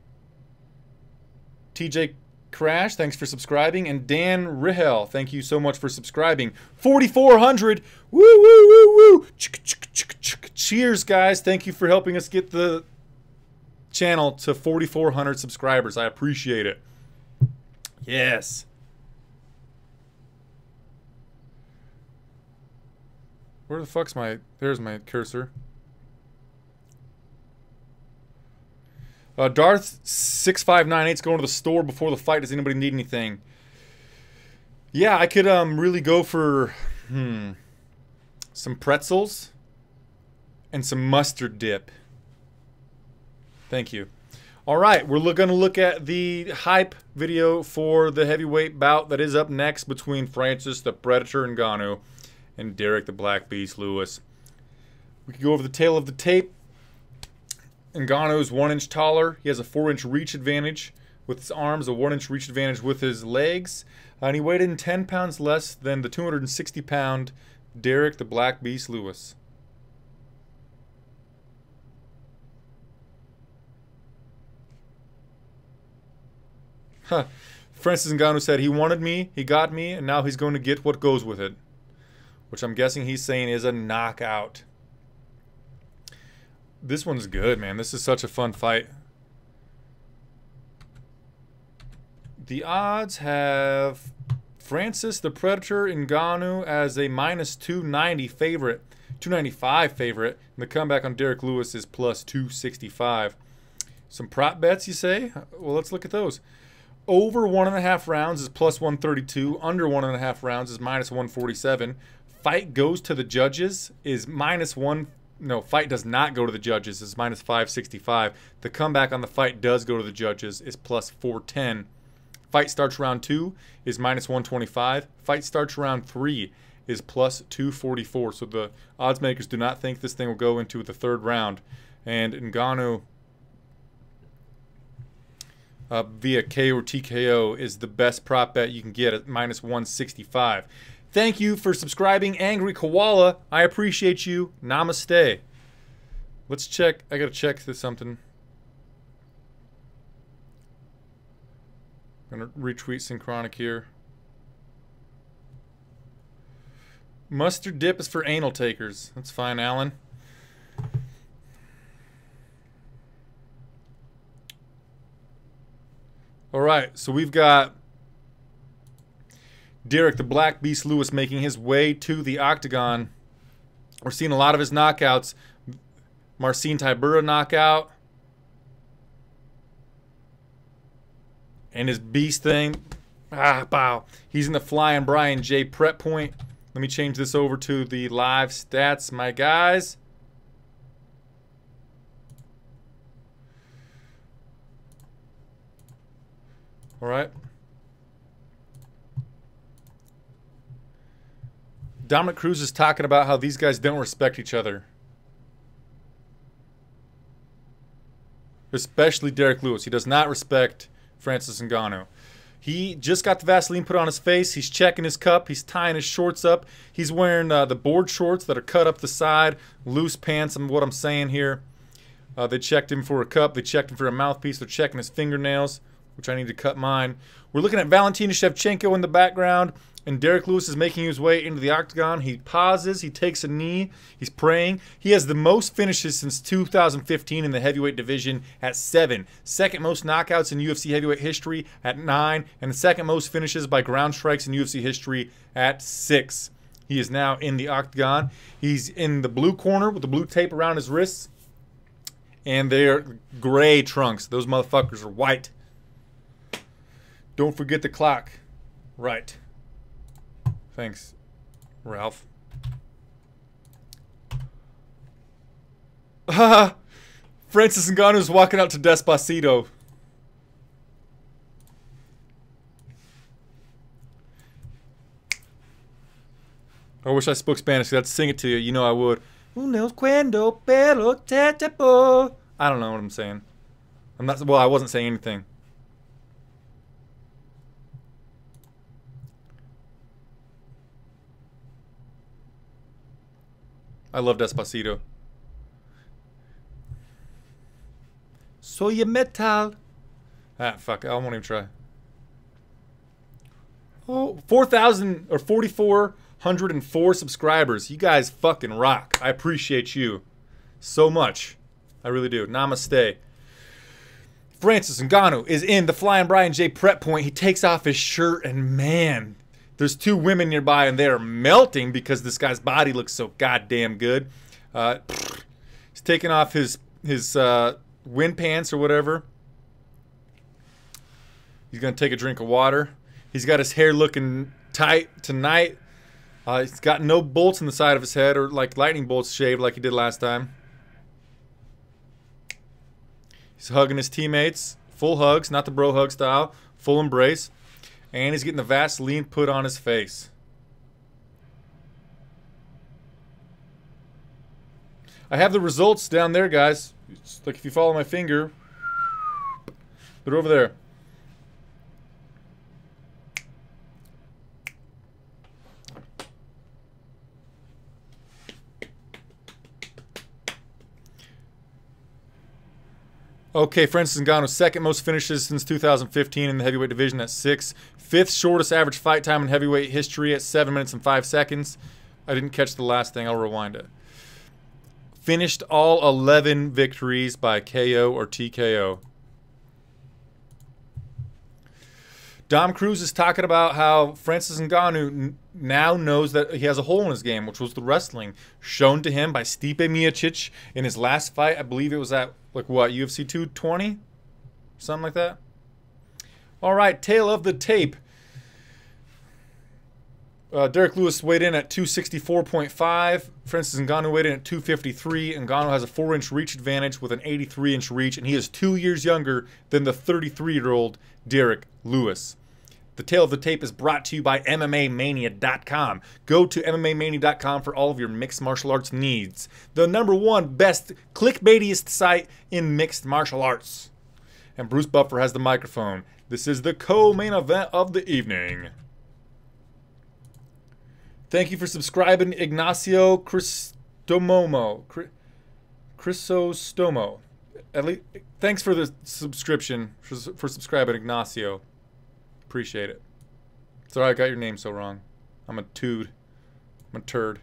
TJ Crash, thanks for subscribing. And Dan Rihel, thank you so much for subscribing. 4,400! Woo, woo, woo, woo! Cheers, guys. Thank you for helping us get the channel to 4,400 subscribers. I appreciate it. Yes. Where the fuck's my... there's my cursor. Darth 6598's going to the store before the fight. Does anybody need anything? Yeah, I could really go for some pretzels and some mustard dip. Thank you. All right, we're going to look at the hype video for the heavyweight bout that is up next between Francis the Predator Ngannou and Derek the Black Beast Lewis. We can go over the tail of the tape. Ngannou's 1 inch taller. He has a 4 inch reach advantage with his arms, a 1 inch reach advantage with his legs. And he weighed in 10 pounds less than the 260-pound Derek the Black Beast Lewis. Huh. Francis Ngannou said he wanted me, he got me, and now he's going to get what goes with it. Which I'm guessing he's saying is a knockout. This one's good, man. This is such a fun fight. The odds have Francis the Predator Ngannou as a minus 290 favorite. 295 favorite. And the comeback on Derek Lewis is plus 265. Some prop bets, you say? Well, let's look at those. Over 1.5 rounds is plus 132. Under 1.5 rounds is minus 147. fight goes to the judges is -1. No, fight does not go to the judges. It's -565. The comeback on the fight does go to the judges is +410. Fight starts round 2 is -125. Fight starts round 3 is +244. So the odds makers do not think this thing will go into the 3rd round. And Ngannou via KO or TKO is the best prop bet you can get at -165. Thank you for subscribing, Angry Koala. I appreciate you. Namaste. Let's check. I gotta check this something. I'm gonna retweet Synchronic here. Mustard dip is for anal takers. That's fine, Alan. All right, so we've got Derek the Black Beast Lewis making his way to the octagon. We're seeing a lot of his knockouts. Marcin Tybura knockout. And his beast thing. Bow. He's in the Flyin Brian J prep point. Let me change this over to the live stats, my guys. All right. Dominic Cruz is talking about how these guys don't respect each other. Especially Derek Lewis. He does not respect Francis Ngannou. He just got the Vaseline put on his face. He's checking his cup. He's tying his shorts up. He's wearing the board shorts that are cut up the side. Loose pants, what I'm saying here. They checked him for a cup. They checked him for a mouthpiece. They're checking his fingernails, which I need to cut mine. We're looking at Valentina Shevchenko in the background. And Derek Lewis is making his way into the octagon. He pauses. He takes a knee. He's praying. He has the most finishes since 2015 in the heavyweight division at 7. Second most knockouts in UFC heavyweight history at 9. And the second most finishes by ground strikes in UFC history at 6. He is now in the octagon. He's in the blue corner with the blue tape around his wrists. And they're gray trunks. Those motherfuckers are white. Don't forget the clock. Right. Thanks, Ralph. Francis Ngannou is walking out to Despacito. I wish I spoke Spanish. I'd sing it to you. You know I would. Uno cuando pero te tapo. I don't know what I'm saying. I'm not. Well, I wasn't saying anything. I love Despacito. Soy metal. Fuck. I won't even try. Oh, 4,000 or 4,404 subscribers. You guys fucking rock. I appreciate you so much. I really do. Namaste. Francis Ngannou is in the Flyin Brian J prep point. He takes off his shirt and man, there's 2 women nearby and they're melting because this guy's body looks so goddamn good. He's taking off his wind pants or whatever. He's going to take a drink of water. He's got his hair looking tight tonight. He's got no bolts in the side of his head or like lightning bolts shaved like he did last time. He's hugging his teammates. Full hugs, not the bro hug style. Full embrace. And he's getting the Vaseline put on his face. I have the results down there, guys. It's like if you follow my finger, they're over there. Okay, Francis Ngannou, second most finishes since 2015 in the heavyweight division at 6. 5th shortest average fight time in heavyweight history at 7 minutes and 5 seconds. I didn't catch the last thing. I'll rewind it. Finished all 11 victories by KO or TKO. Dom Cruz is talking about how Francis Ngannou now knows that he has a hole in his game, which was the wrestling shown to him by Stipe Miocic in his last fight. I believe it was at, like, what, UFC 220? Something like that. All right, tail of the tape. Derek Lewis weighed in at 264.5. Francis Ngannou weighed in at 253. Ngannou has a 4-inch reach advantage with an 83-inch reach, and he is 2 years younger than the 33-year-old Derek Lewis. The tail of the tape is brought to you by mma-mania.com. Go to mma-mania.com for all of your mixed martial arts needs. The #1 best clickbaitiest site in mixed martial arts. And Bruce Buffer has the microphone. This is the co-main event of the evening. Thank you for subscribing, Ignacio Cristostomo. At least, thanks for the subscription, for subscribing, Ignacio. Appreciate it. Sorry I got your name so wrong. I'm a dude. I'm a turd.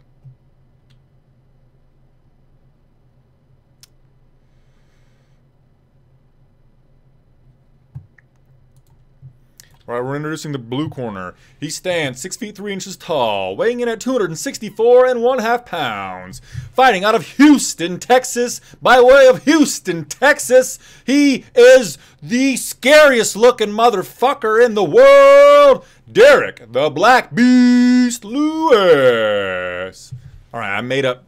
All right, we're introducing the blue corner. He stands 6 feet 3 inches tall, weighing in at 264.5 pounds. Fighting out of Houston, Texas, by way of Houston, Texas, he is the scariest looking motherfucker in the world, Derek the Black Beast Lewis. All right, I made up,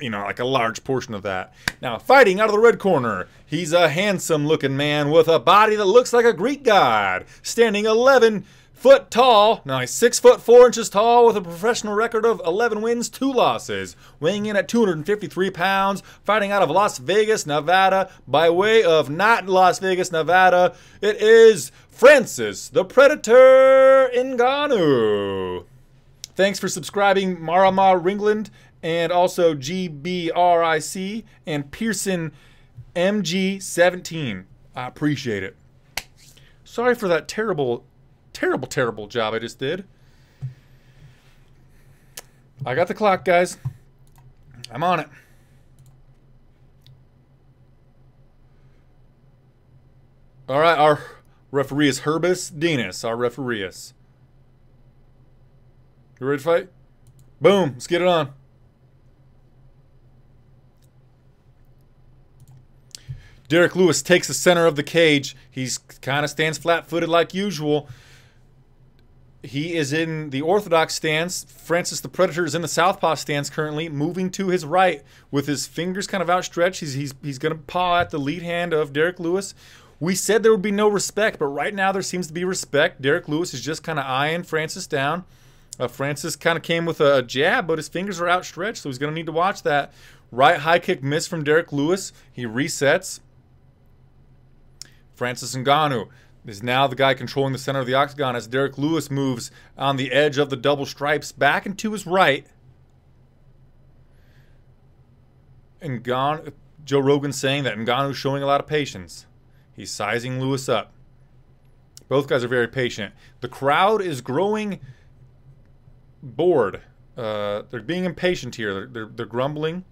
like a large portion of that. Now, fighting out of the red corner, he's a handsome looking man with a body that looks like a Greek god, standing 11 foot tall. Now he's 6 foot 4 inches tall with a professional record of 11 wins, 2 losses, weighing in at 253 pounds, fighting out of Las Vegas, Nevada, by way of not Las Vegas, Nevada. It is Francis the Predator Ngannou. Thanks for subscribing, Marama Ringland, and also GBRIC and Pearson MG17. I appreciate it. Sorry for that terrible job I just did. I got the clock, guys. I'm on it. All right, our referee is Herbis Dinas, our referee is. You ready to fight? Boom, let's get it on. Derek Lewis takes the center of the cage. He's kind of stands flat-footed like usual. He is in the orthodox stance. Francis the Predator is in the southpaw stance currently, moving to his right with his fingers kind of outstretched. He's going to paw at the lead hand of Derek Lewis. We said there would be no respect, but right now there seems to be respect. Derek Lewis is just kind of eyeing Francis down. Francis kind of came with a jab, but his fingers are outstretched, so he's going to need to watch that. Right high kick miss from Derek Lewis. He resets. Francis Ngannou is now the guy controlling the center of the octagon as Derek Lewis moves on the edge of the double stripes back and to his right. And Joe Rogan saying that Ngannou's showing a lot of patience. He's sizing Lewis up. Both guys are very patient. The crowd is growing bored. They're being impatient here. They're grumbling.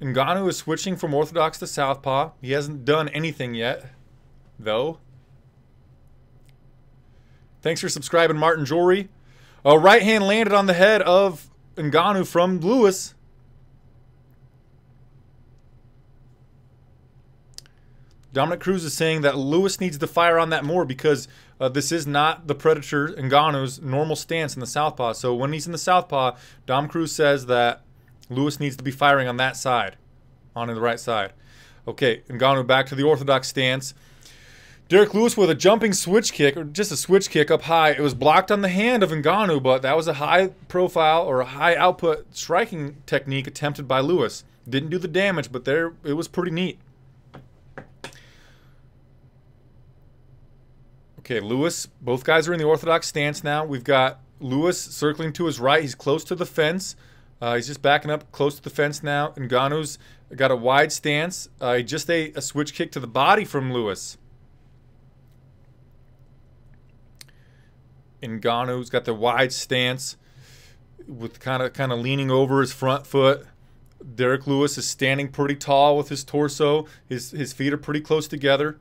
Ngannou is switching from orthodox to southpaw. He hasn't done anything yet, though. Thanks for subscribing, Martin Jory. A right hand landed on the head of Ngannou from Lewis. Dominic Cruz is saying that Lewis needs to fire on that more because this is not the Predator Ngannou's normal stance in the southpaw. So when he's in the southpaw, Dom Cruz says that Lewis needs to be firing on that side, on the right side. Okay, Ngannou back to the orthodox stance. Derek Lewis with a jumping switch kick, or just a switch kick up high. It was blocked on the hand of Ngannou, but that was a high profile or a high output striking technique attempted by Lewis. Didn't do the damage, but there it was pretty neat. Okay, Lewis, both guys are in the orthodox stance now. We've got Lewis circling to his right. He's close to the fence. He's just backing up close to the fence now. Ngannou's got a wide stance. Just a switch kick to the body from Lewis. Ngannou's got the wide stance with kind of leaning over his front foot. Derek Lewis is standing pretty tall with his torso. His feet are pretty close together.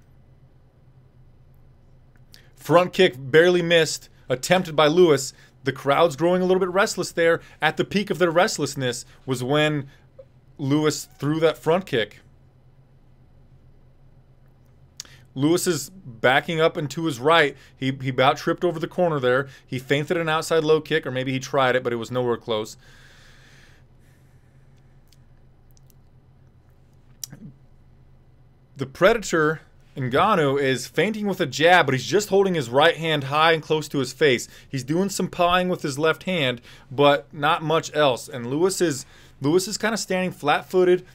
Front kick barely missed, attempted by Lewis. The crowd's growing a little bit restless there. At the peak of their restlessness was when Lewis threw that front kick. Lewis is backing up and to his right. He about tripped over the corner there. He feinted an outside low kick, or maybe he tried it, but it was nowhere close. The Predator, Ngannou, is feinting with a jab, but he's just holding his right hand high and close to his face. He's doing some pawing with his left hand, but not much else. And Lewis is kind of standing flat-footed.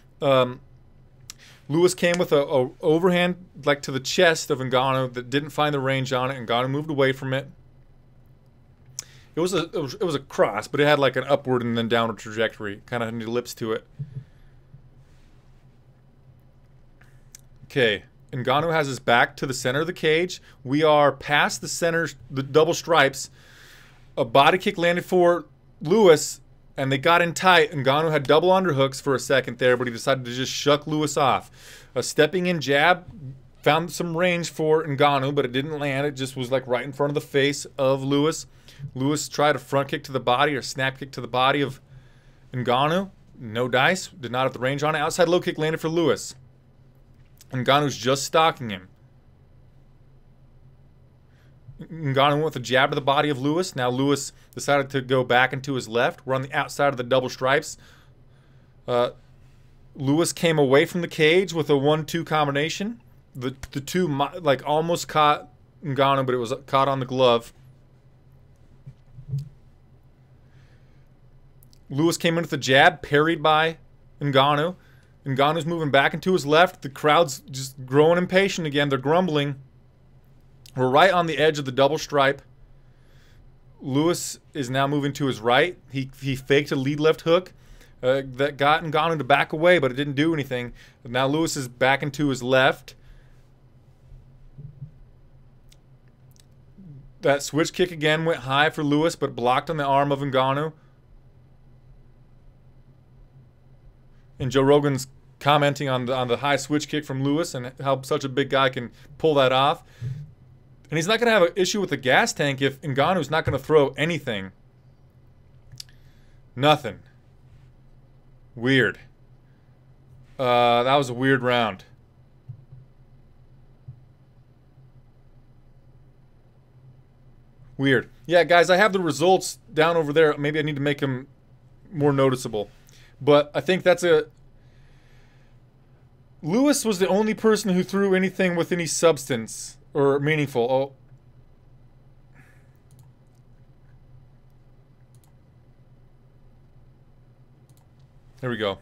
Lewis came with a overhand like to the chest of Ngannou that didn't find the range on it. Ngannou moved away from it. It was a cross, but it had like an upward and then downward trajectory, kind of had ellipse to it. Okay, Ngannou has his back to the center of the cage. We are past the center, the double stripes. A body kick landed for Lewis, and they got in tight. Ngannou had double underhooks for a second there, but he decided to just shuck Lewis off. A stepping in jab found some range for Ngannou, but it didn't land. It just was like right in front of the face of Lewis. Lewis tried a front kick to the body or snap kick to the body of Ngannou. No dice. Did not have the range on it. Outside low kick landed for Lewis. Ngannou's just stalking him. Ngannou went with a jab to the body of Lewis. Now Lewis decided to go back into his left. We're on the outside of the double stripes. Lewis came away from the cage with a 1-2 combination. The two like almost caught Ngannou, but it was caught on the glove. Lewis came in with a jab, parried by Ngannou. Ngannou's moving back into his left. The crowd's just growing impatient again. They're grumbling. We're right on the edge of the double stripe. Lewis is now moving to his right. He faked a lead left hook that got Ngannou to back away, but it didn't do anything. Now Lewis is back into his left. That switch kick again went high for Lewis, but blocked on the arm of Ngannou. And Joe Rogan's commenting on the high switch kick from Lewis and how such a big guy can pull that off. And he's not going to have an issue with the gas tank if Ngannou's not going to throw anything. Nothing. Weird. That was a weird round. Weird. Yeah, guys, I have the results down over there. Maybe I need to make them more noticeable. But I think that's a... Lewis was the only person who threw anything with any substance or meaningful. Oh. There we go.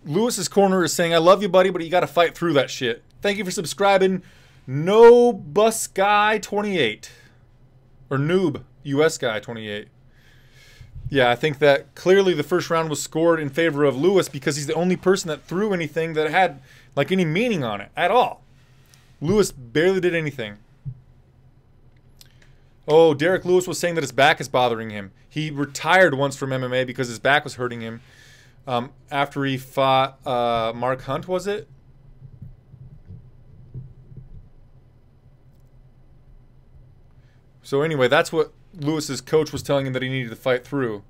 Lewis's corner is saying, I love you, buddy, but you got to fight through that shit. Thank you for subscribing. No Bus Guy 28. Or Noob US Guy 28. Yeah, I think that clearly the first round was scored in favor of Lewis because he's the only person that threw anything that had like any meaning on it at all. Lewis barely did anything. Oh, Derek Lewis was saying that his back is bothering him. He retired once from MMA because his back was hurting him. After he fought Mark Hunt, was it? So anyway, that's what Lewis's coach was telling him that he needed to fight through.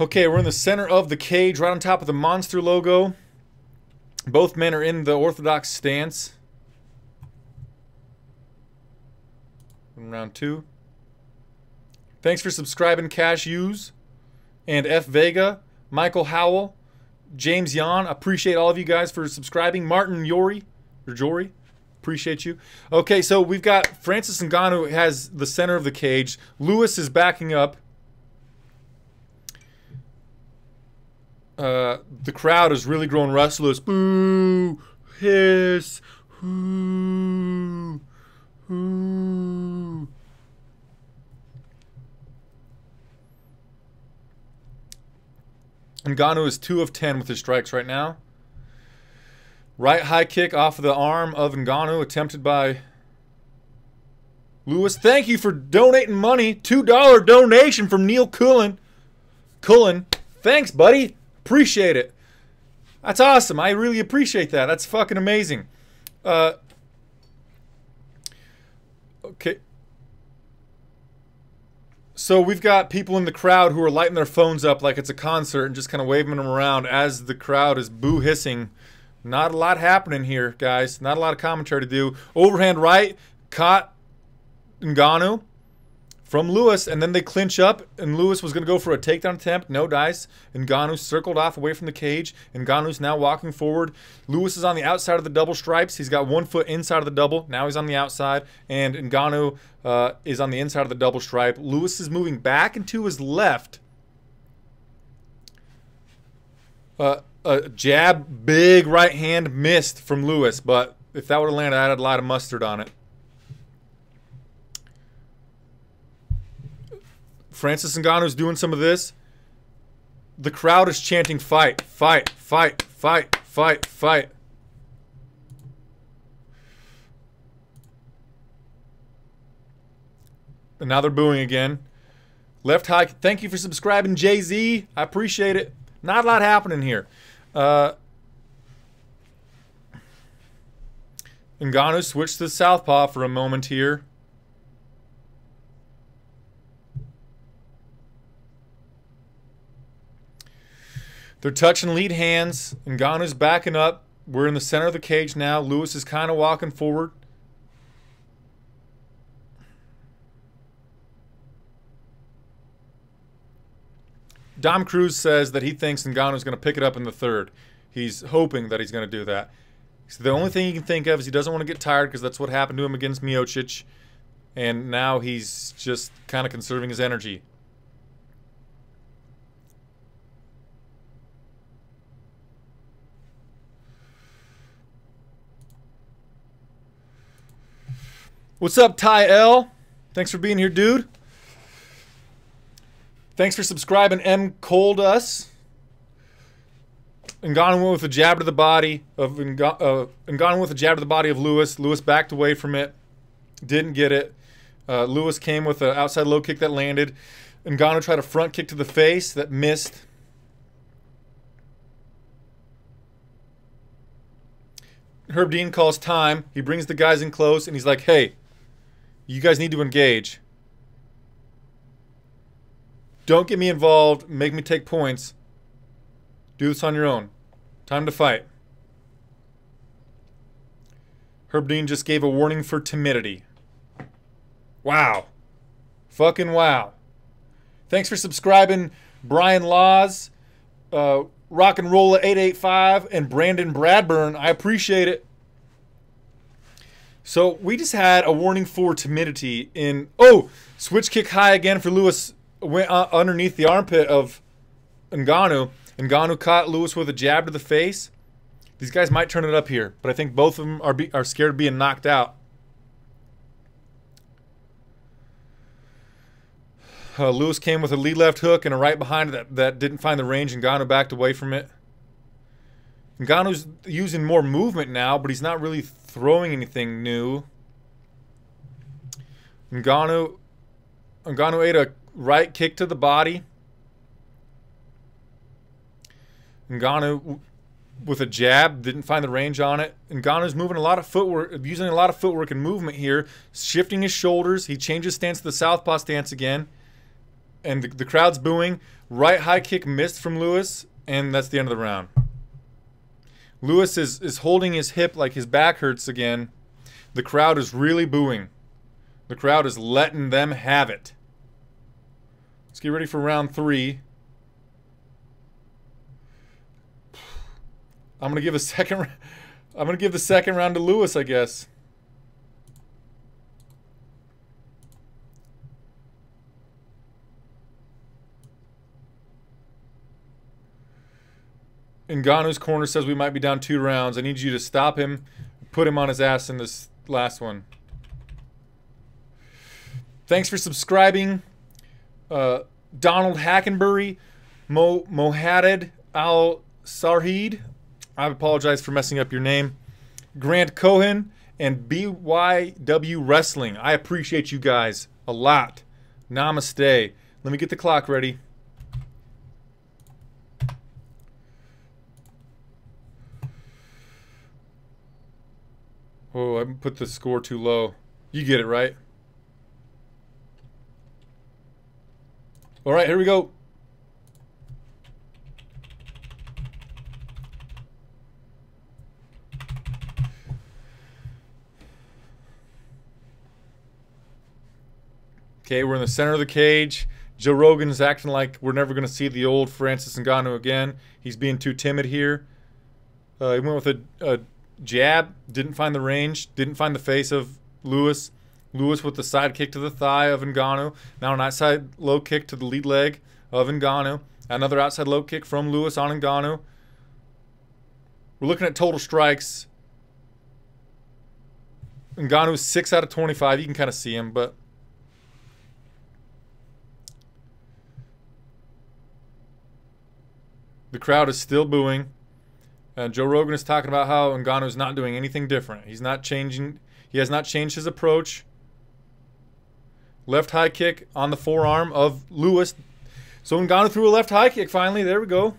Okay, we're in the center of the cage, right on top of the monster logo. Both men are in the orthodox stance. In round 2. Thanks for subscribing, Cash Hughes and F Vega, Michael Howell, James Yan. Appreciate all of you guys for subscribing. Martin Yori, or Jory, appreciate you. Okay, so we've got Francis Ngannou has the center of the cage. Lewis is backing up. The crowd is really growing restless. Boo! Hiss! Hoo! Hoo! Ngannou is 2 of 10 with his strikes right now. Right high kick off of the arm of Ngannou, attempted by Lewis. Thank you for donating money. $2 donation from Neil Cullen. Thanks, buddy. Appreciate it. That's awesome. I really appreciate that. That's fucking amazing. Okay. So we've got people in the crowd who are lighting their phones up like it's a concert and just kind of waving them around as the crowd is boo hissing. Not a lot happening here, guys. Not a lot of commentary to do. Overhand right, caught Ngannou from Lewis, and then they clinch up, and Lewis was going to go for a takedown attempt. No dice. Ngannou circled off away from the cage. Ngannou's now walking forward. Lewis is on the outside of the double stripes. He's got 1 foot inside of the double. Now he's on the outside, and Ngannou is on the inside of the double stripe. Lewis is moving back and to his left. A jab, big right hand missed from Lewis, but if that would have landed, I'd had a lot of mustard on it. Francis Ngannou's doing some of this. The crowd is chanting fight, fight, fight, fight, fight, fight. And now they're booing again. Left high. Thank you for subscribing, Jay-Z. I appreciate it. Not a lot happening here. Ngannou switched to southpaw for a moment here. They're touching lead hands. Ngannou's backing up. We're in the center of the cage now. Lewis is kind of walking forward. Dom Cruz says that he thinks Ngannou's going to pick it up in the third. He's hoping that he's going to do that. So the only thing he can think of is he doesn't want to get tired because that's what happened to him against Miocic. And now he's just kind of conserving his energy. What's up, Ty L? Thanks for being here, dude. Thanks for subscribing, M. Cold Us. Ngannou went with a jab to the body of Ngannou with a jab to the body of Lewis. Lewis backed away from it, didn't get it. Lewis came with an outside low kick that landed. Ngannou tried a front kick to the face that missed. Herb Dean calls time. He brings the guys in close, and he's like, "Hey, you guys need to engage. Don't get me involved. Make me take points. Do this on your own. Time to fight." Herb Dean just gave a warning for timidity. Wow. Fucking wow. Thanks for subscribing, Brian Laws, Rock and Rolla 885, and Brandon Bradburn. I appreciate it. So we just had a warning for timidity in... Oh! Switch kick high again for Lewis. Went underneath the armpit of Ngannou. Ngannou caught Lewis with a jab to the face. These guys might turn it up here, but I think both of them are scared of being knocked out. Lewis came with a lead left hook and a right behind it that didn't find the range. Ngannou backed away from it. Ngannou's using more movement now, but he's not really throwing anything new. Ngannou ate a right kick to the body. Ngannou with a jab didn't find the range on it. Ngannou's moving a lot of footwork, using a lot of footwork and movement here, shifting his shoulders. He changes stance to the southpaw stance again, and the crowd's booing. Right high kick missed from Lewis, and that's the end of the round. Lewis is holding his hip like his back hurts again. The crowd is really booing. The crowd is letting them have it. Let's get ready for round 3. I'm gonna give the second round to Lewis, I guess. Ngannou's corner says we might be down 2 rounds. I need you to stop him, put him on his ass in this last one. Thanks for subscribing, Donald Hackenbury, Mohaded Al-Sarheed. I apologize for messing up your name. Grant Cohen and BYW Wrestling. I appreciate you guys a lot. Namaste. Let me get the clock ready. Oh, I put the score too low. You get it, right? All right, here we go. Okay, we're in the center of the cage. Joe Rogan's acting like we're never going to see the old Francis Ngannou again. He's being too timid here. He went with a jab, didn't find the range, didn't find the face of Lewis. Lewis with the side kick to the thigh of Ngannou. Now an outside low kick to the lead leg of Ngannou. Another outside low kick from Lewis on Ngannou. We're looking at total strikes. Ngannou's 6 out of 25. You can kind of see him, but the crowd is still booing. And Joe Rogan is talking about how Ngannou is not doing anything different. He's not changing. He has not changed his approach. Left high kick on the forearm of Lewis. So Ngannou threw a left high kick finally. There we go.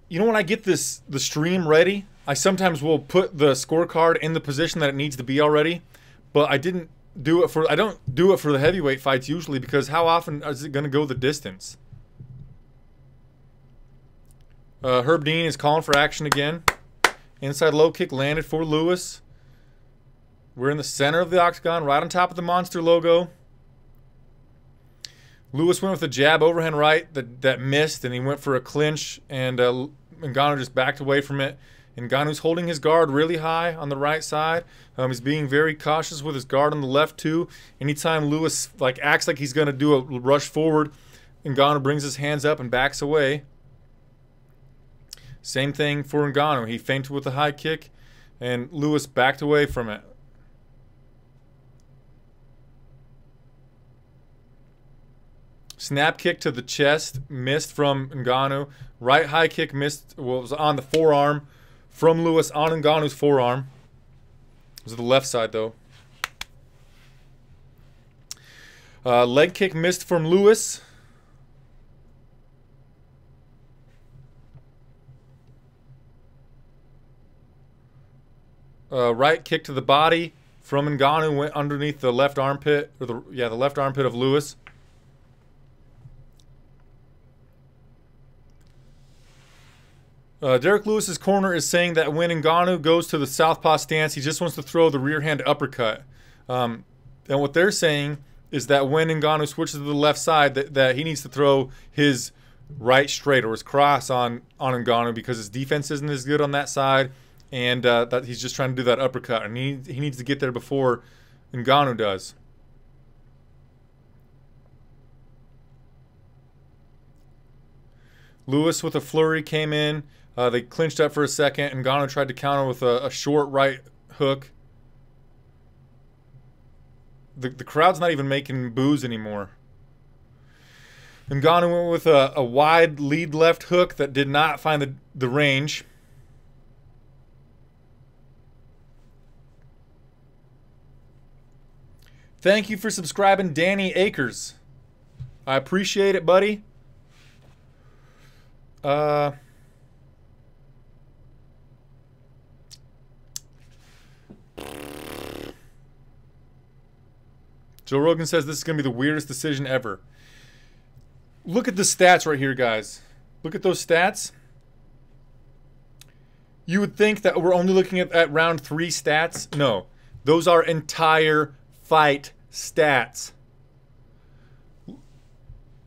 You know, when I get the stream ready, I sometimes will put the scorecard in the position that it needs to be already. But I don't do it for the heavyweight fights usually, because how often is it going to go the distance? Herb Dean is calling for action again. Inside low kick landed for Lewis. We're in the center of the octagon, right on top of the monster logo. Lewis went with a jab overhand right that missed, and he went for a clinch, and Ngannou just backed away from it. Ngannou's holding his guard really high on the right side. He's being very cautious with his guard on the left too. Anytime Lewis acts like he's going to do a rush forward, Ngannou brings his hands up and backs away. Same thing for Ngannou. He feinted with a high kick, and Lewis backed away from it. Snap kick to the chest, missed from Ngannou. Right high kick missed, well, it was on the forearm from Lewis on Ngannou's forearm. It was the left side though. Leg kick missed from Lewis. Right kick to the body from Ngannou went underneath the left armpit, or the left armpit of Lewis. Derek Lewis's corner is saying that when Ngannou goes to the southpaw stance, he just wants to throw the rear hand uppercut. And what they're saying is that when Ngannou switches to the left side, that he needs to throw his right straight or his cross on Ngannou, because his defense isn't as good on that side, and that he's just trying to do that uppercut, and he needs to get there before Ngannou does. Lewis with a flurry came in. They clinched up for a second, and Ngannou tried to counter with a short right hook. The crowd's not even making boos anymore. Ngannou went with a wide lead left hook that did not find the range. Thank you for subscribing, Danny Akers. I appreciate it, buddy. Joe Rogan says this is going to be the weirdest decision ever. Look at the stats right here, guys. Look at those stats. You would think that we're only looking at round 3 stats. No. Those are entire fight stats.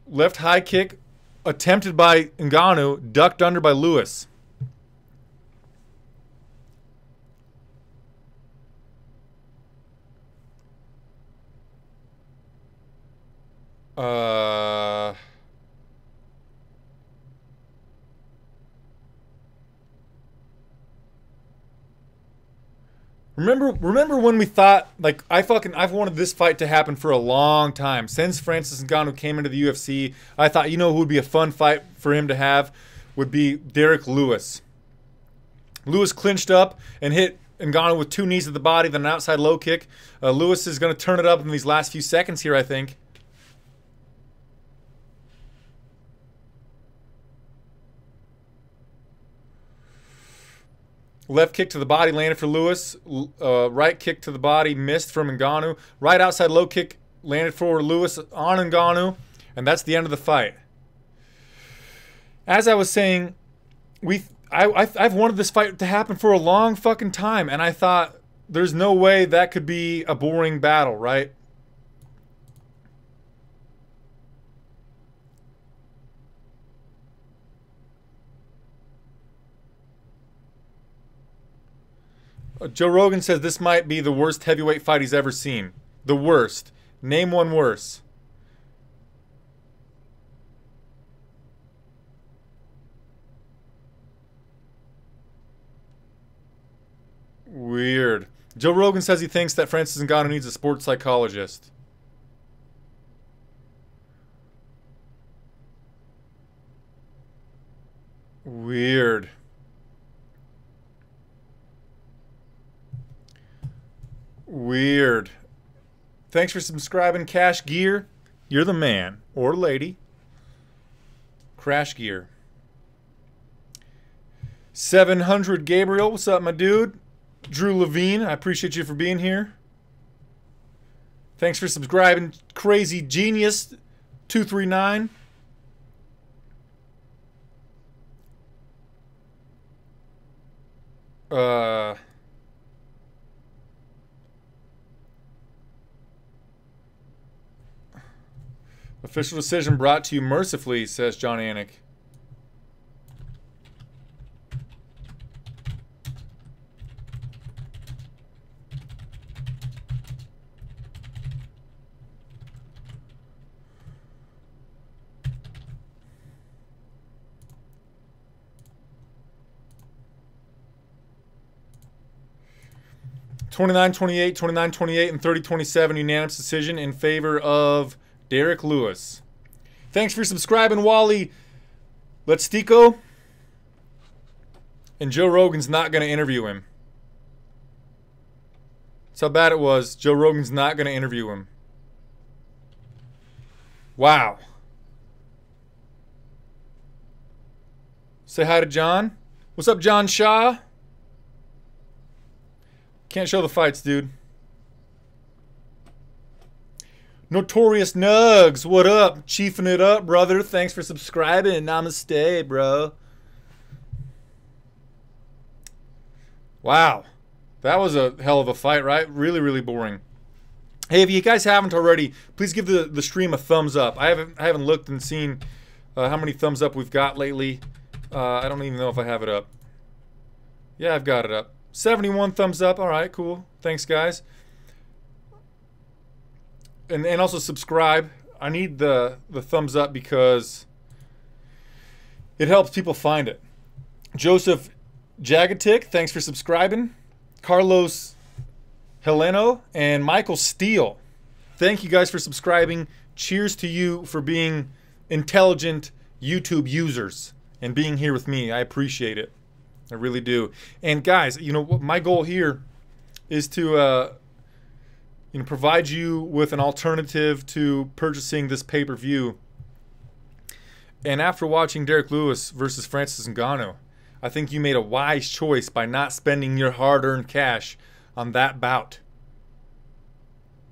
Left high kick attempted by Ngannou, ducked under by Lewis. Remember when we thought, like, I've wanted this fight to happen for a long time. Since Francis Ngannou came into the UFC, I thought, you know who would be a fun fight for him to have would be Derek Lewis. Lewis clinched up and hit Ngannou with 2 knees to the body, then an outside low kick. Lewis is going to turn it up in these last few seconds here, I think. Left kick to the body landed for Lewis. Right kick to the body missed from Ngannou. Right outside low kick landed for Lewis on Ngannou. And that's the end of the fight. As I was saying, I've wanted this fight to happen for a long fucking time. And I thought, there's no way that could be a boring battle, right? Joe Rogan says this might be the worst heavyweight fight he's ever seen. The worst. Name one worse. Weird. Joe Rogan says he thinks that Francis Ngannou needs a sports psychologist. Weird. Weird. Thanks for subscribing, Cash Gear. You're the man. Or lady. Crash Gear. 700 Gabriel. What's up, my dude? Drew Levine. I appreciate you for being here. Thanks for subscribing, Crazy Genius 239. Official decision brought to you mercifully, says John Anik. (29-28, 29-28, and 30-27 unanimous decision in favor of Derek Lewis. Thanks for subscribing, Wally Letstico. And Joe Rogan's not going to interview him. That's how bad it was. Joe Rogan's not going to interview him. Wow. Say hi to John. What's up, John Shaw? Can't show the fights, dude. Notorious Nugs, what up? Chiefing it up, brother. Thanks for subscribing. Namaste, bro. Wow. That was a hell of a fight, right? Really, really boring. Hey, if you guys haven't already, please give the stream a thumbs up. I haven't looked and seen how many thumbs up we've got lately. I don't even know if I have it up. Yeah, I've got it up. 71 thumbs up. All right, cool. Thanks, guys. And also subscribe. I need the thumbs up because it helps people find it. Joseph Jagatic, thanks for subscribing. Carlos Heleno and Michael Steele, thank you guys for subscribing. Cheers to you for being intelligent YouTube users and being here with me. I appreciate it. I really do. And guys, you know, my goal here is to provide you with an alternative to purchasing this pay-per-view. And after watching Derek Lewis versus Francis Ngannou, I think you made a wise choice by not spending your hard-earned cash on that bout.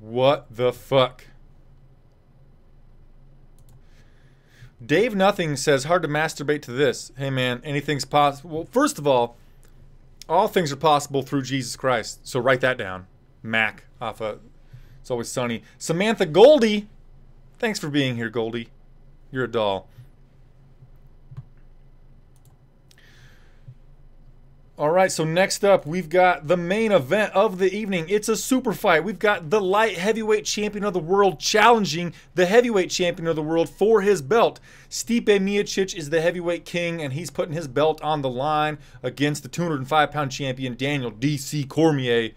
What the fuck? Dave Nothing says, hard to masturbate to this. Hey man, anything's possible. Well, first of all things are possible through Jesus Christ. So write that down. Mac off of It's Always Sunny. Samantha Goldie, thanks for being here, Goldie. You're a doll. All right, so next up, we've got the main event of the evening. It's a super fight. We've got the light heavyweight champion of the world challenging the heavyweight champion of the world for his belt. Stipe Miocic is the heavyweight king, and he's putting his belt on the line against the 205-pound champion, Daniel D.C. Cormier.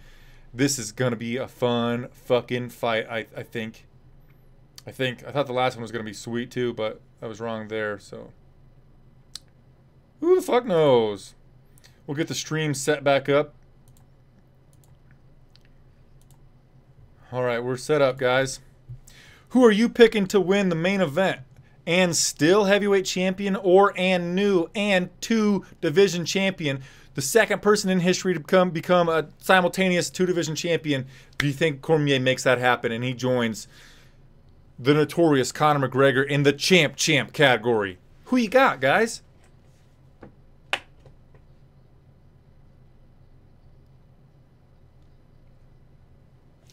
This is going to be a fun fucking fight, I think. I thought the last one was going to be sweet, too, but I was wrong there, so. Who the fuck knows? We'll get the stream set back up. All right, we're set up, guys. Who are you picking to win the main event? and still heavyweight champion, or and new and 2 division champion, the second person in history to become a simultaneous 2 division champion. Do you think Cormier makes that happen and he joins the notorious Conor McGregor in the champ category? Who you got, guys?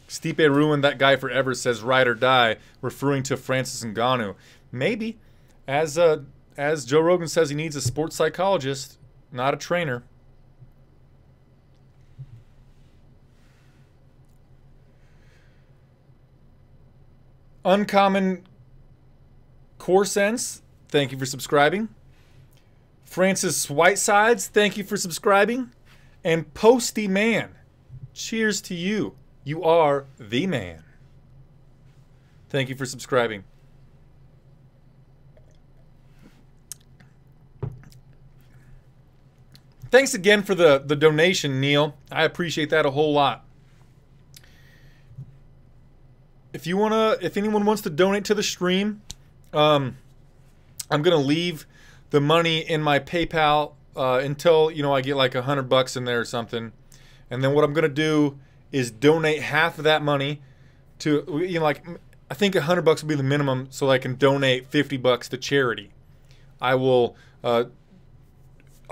Stipe ruined that guy forever, says Ride or Die, referring to Francis Ngannou. Maybe. As Joe Rogan says, he needs a sports psychologist, not a trainer. Uncommon Core Sense, thank you for subscribing. Francis Whitesides, thank you for subscribing. And Posty Man, cheers to you. You are the man. Thank you for subscribing. Thanks again for the donation, Neil. I appreciate that a whole lot. If anyone wants to donate to the stream, I'm gonna leave the money in my PayPal until I get like $100 in there or something, and then what I'm gonna do is donate half of that money to, like, I think $100 will be the minimum, so I can donate $50 to charity. I'll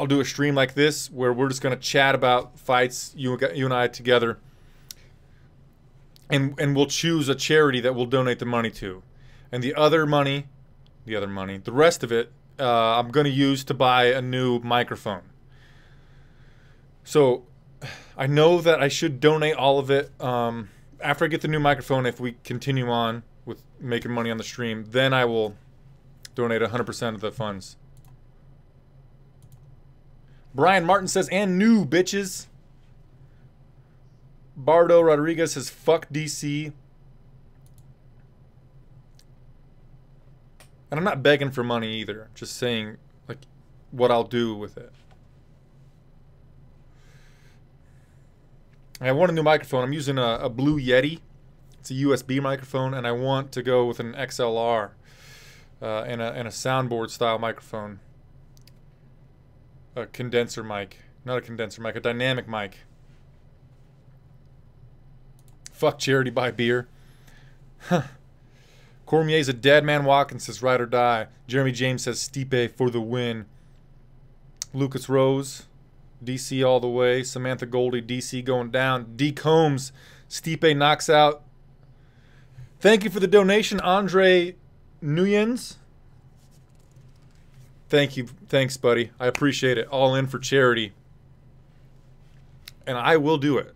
do a stream like this where we're just gonna chat about fights, you and I together, and we'll choose a charity that we'll donate the money to, and the rest of it, I'm gonna use to buy a new microphone. So I know that I should donate all of it after I get the new microphone. If we continue on with making money on the stream, then I will donate 100% of the funds. Brian Martin says, and new bitches. Bardo Rodriguez says, fuck DC. And I'm not begging for money either. Just saying, like, what I'll do with it. I want a new microphone. I'm using a Blue Yeti. It's a USB microphone, and I want to go with an XLR and a soundboard style microphone. A condenser mic. Not a condenser mic, a dynamic mic. Fuck charity, buy beer. Huh. Cormier's a dead man walking, says Ride or Die. Jeremy James says Stipe for the win. Lucas Rose, DC all the way. Samantha Goldie, DC going down. D Combs, Stipe knocks out. Thank you for the donation, Andre Nuyens. Thank you. Thanks, buddy. I appreciate it. All in for charity. And I will do it.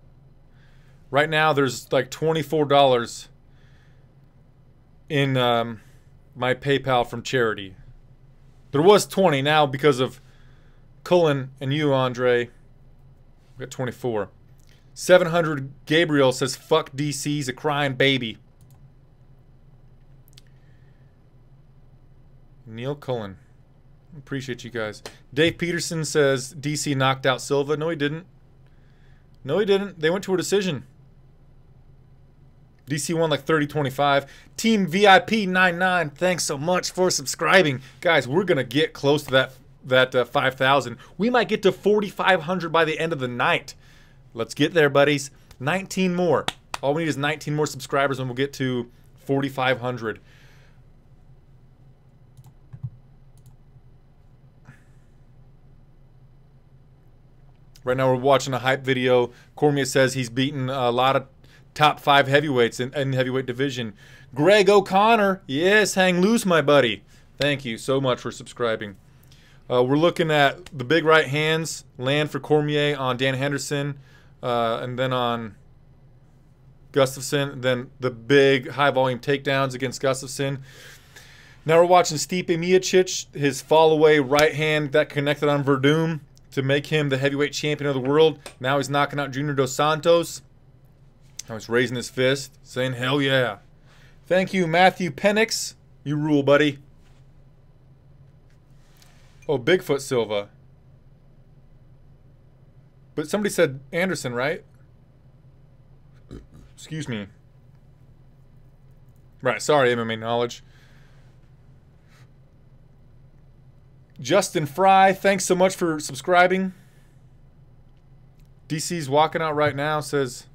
Right now, there's like $24 in my PayPal from charity. There was 20 now because of Cullen and you, Andre. We got 24. 700 Gabriel says, fuck DC's a crying baby. Neil Cullen. Appreciate you guys. Dave Peterson says DC knocked out Silva. No, he didn't. No, he didn't. They went to a decision. DC won like 30-25. Team VIP 99. Thanks so much for subscribing. Guys, we're going to get close to that 5,000. We might get to 4,500 by the end of the night. Let's get there, buddies. 19 more. All we need is 19 more subscribers and we'll get to 4,500. Right now we're watching a hype video. Cormier says he's beaten a lot of top 5 heavyweights in the heavyweight division. Greg O'Connor. Yes, hang loose, my buddy. Thank you so much for subscribing. We're looking at the big right hands land for Cormier on Dan Henderson, and then on Gustafsson. Then the big high volume takedowns against Gustafsson. Now we're watching Stipe Miocic, his fall away right hand that connected on Verdum to make him the heavyweight champion of the world. Now he's knocking out Junior Dos Santos. Now he's raising his fist, saying, hell yeah. Thank you, Matthew Penix. You rule, buddy. Oh, Bigfoot Silva. But somebody said Anderson, right? Excuse me. Right, sorry, MMA Knowledge. Justin Fry, thanks so much for subscribing. DC's walking out right now, says,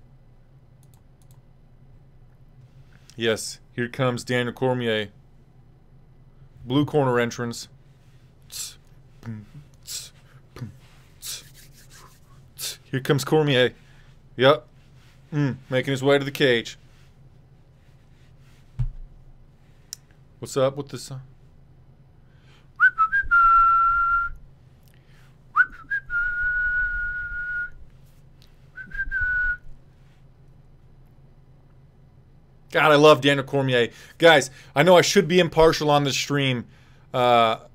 yes, here comes Daniel Cormier. Blue corner entrance. Here comes Cormier. Yep. Making his way to the cage. What's up with this? God, I love Daniel Cormier. Guys, I know I should be impartial on this stream, but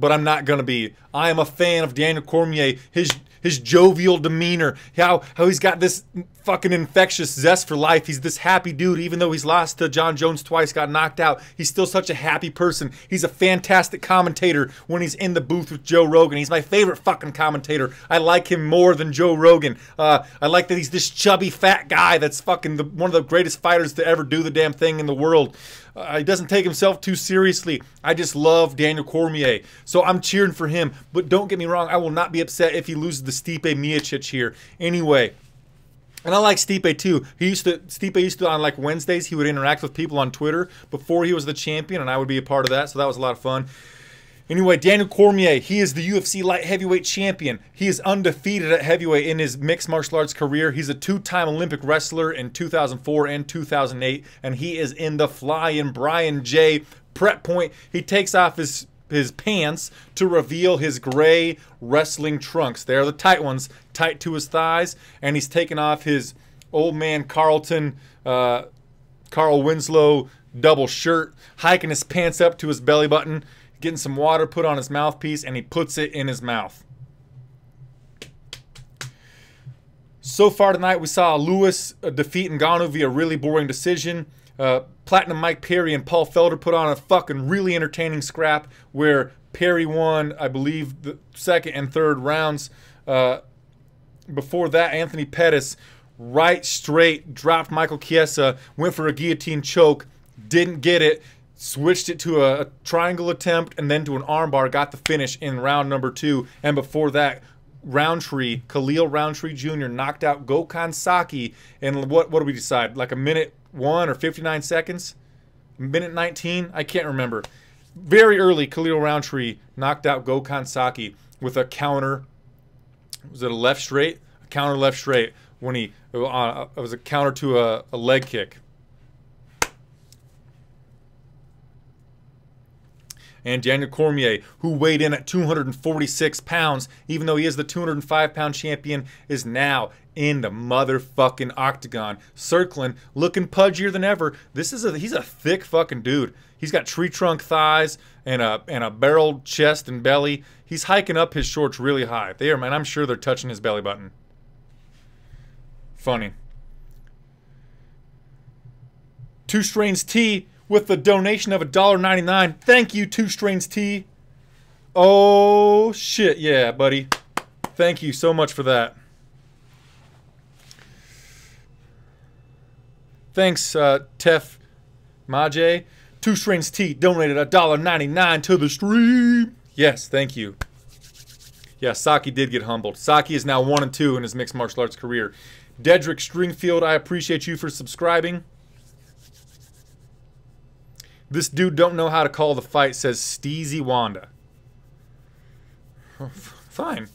I'm not going to be. I am a fan of Daniel Cormier. His jovial demeanor, how he's got this fucking infectious zest for life. He's this happy dude, even though he's lost to John Jones twice, got knocked out. He's still such a happy person. He's a fantastic commentator when he's in the booth with Joe Rogan. He's my favorite fucking commentator. I like him more than Joe Rogan. I like that he's this chubby fat guy that's fucking one of the greatest fighters to ever do the damn thing in the world. He doesn't take himself too seriously. I just love Daniel Cormier. So I'm cheering for him. But don't get me wrong, I will not be upset if he loses to Stipe Miocic here. Anyway, and I like Stipe too. Stipe used to, on like Wednesdays, he would interact with people on Twitter before he was the champion, and I would be a part of that, so that was a lot of fun. Anyway, Daniel Cormier, he is the UFC light heavyweight champion. He is undefeated at heavyweight in his mixed martial arts career. He's a two-time Olympic wrestler in 2004 and 2008, and he is in the Flyin Brian J prep point. He takes off his pants to reveal his gray wrestling trunks. They're the tight ones, tight to his thighs, and he's taking off his old man Carl Winslow double shirt, hiking his pants up to his belly button, getting some water put on his mouthpiece, and he puts it in his mouth. So far tonight, we saw Lewis defeat Ngannou via really boring decision. Platinum Mike Perry and Paul Felder put on a fucking really entertaining scrap where Perry won, I believe, the second and third rounds. Before that, Anthony Pettis, right straight, dropped Michael Chiesa, went for a guillotine choke, didn't get it, switched it to a triangle attempt and then to an armbar, got the finish in round number 2. And before that, Roundtree, Khalil Roundtree Jr. knocked out Gokhan Saki in what do we decide? Like a minute 1 or 59 seconds? Minute 19? I can't remember. Very early, Khalil Roundtree knocked out Gokhan Saki with a counter. Was it a left straight? A counter left straight when it was a counter to a leg kick. And Daniel Cormier, who weighed in at 246 pounds, even though he is the 205-pound champion, is now in the motherfucking octagon, circling, looking pudgier than ever. He's a thick fucking dude. He's got tree trunk thighs and a barreled chest and belly. He's hiking up his shorts really high. Man, I'm sure they're touching his belly button. Funny. Two Strains Tea with the donation of $1.99. Thank you, Two Strains Tea. Oh, shit. Yeah, buddy. Thank you so much for that. Thanks, Tef Maje. Two Strains Tea donated $1.99 to the stream. Yes, thank you. Yeah, Saki did get humbled. Saki is now 1-2 in his mixed martial arts career. Dedrick Stringfield, I appreciate you for subscribing. This dude don't know how to call the fight, says Steezy Wanda. Fine.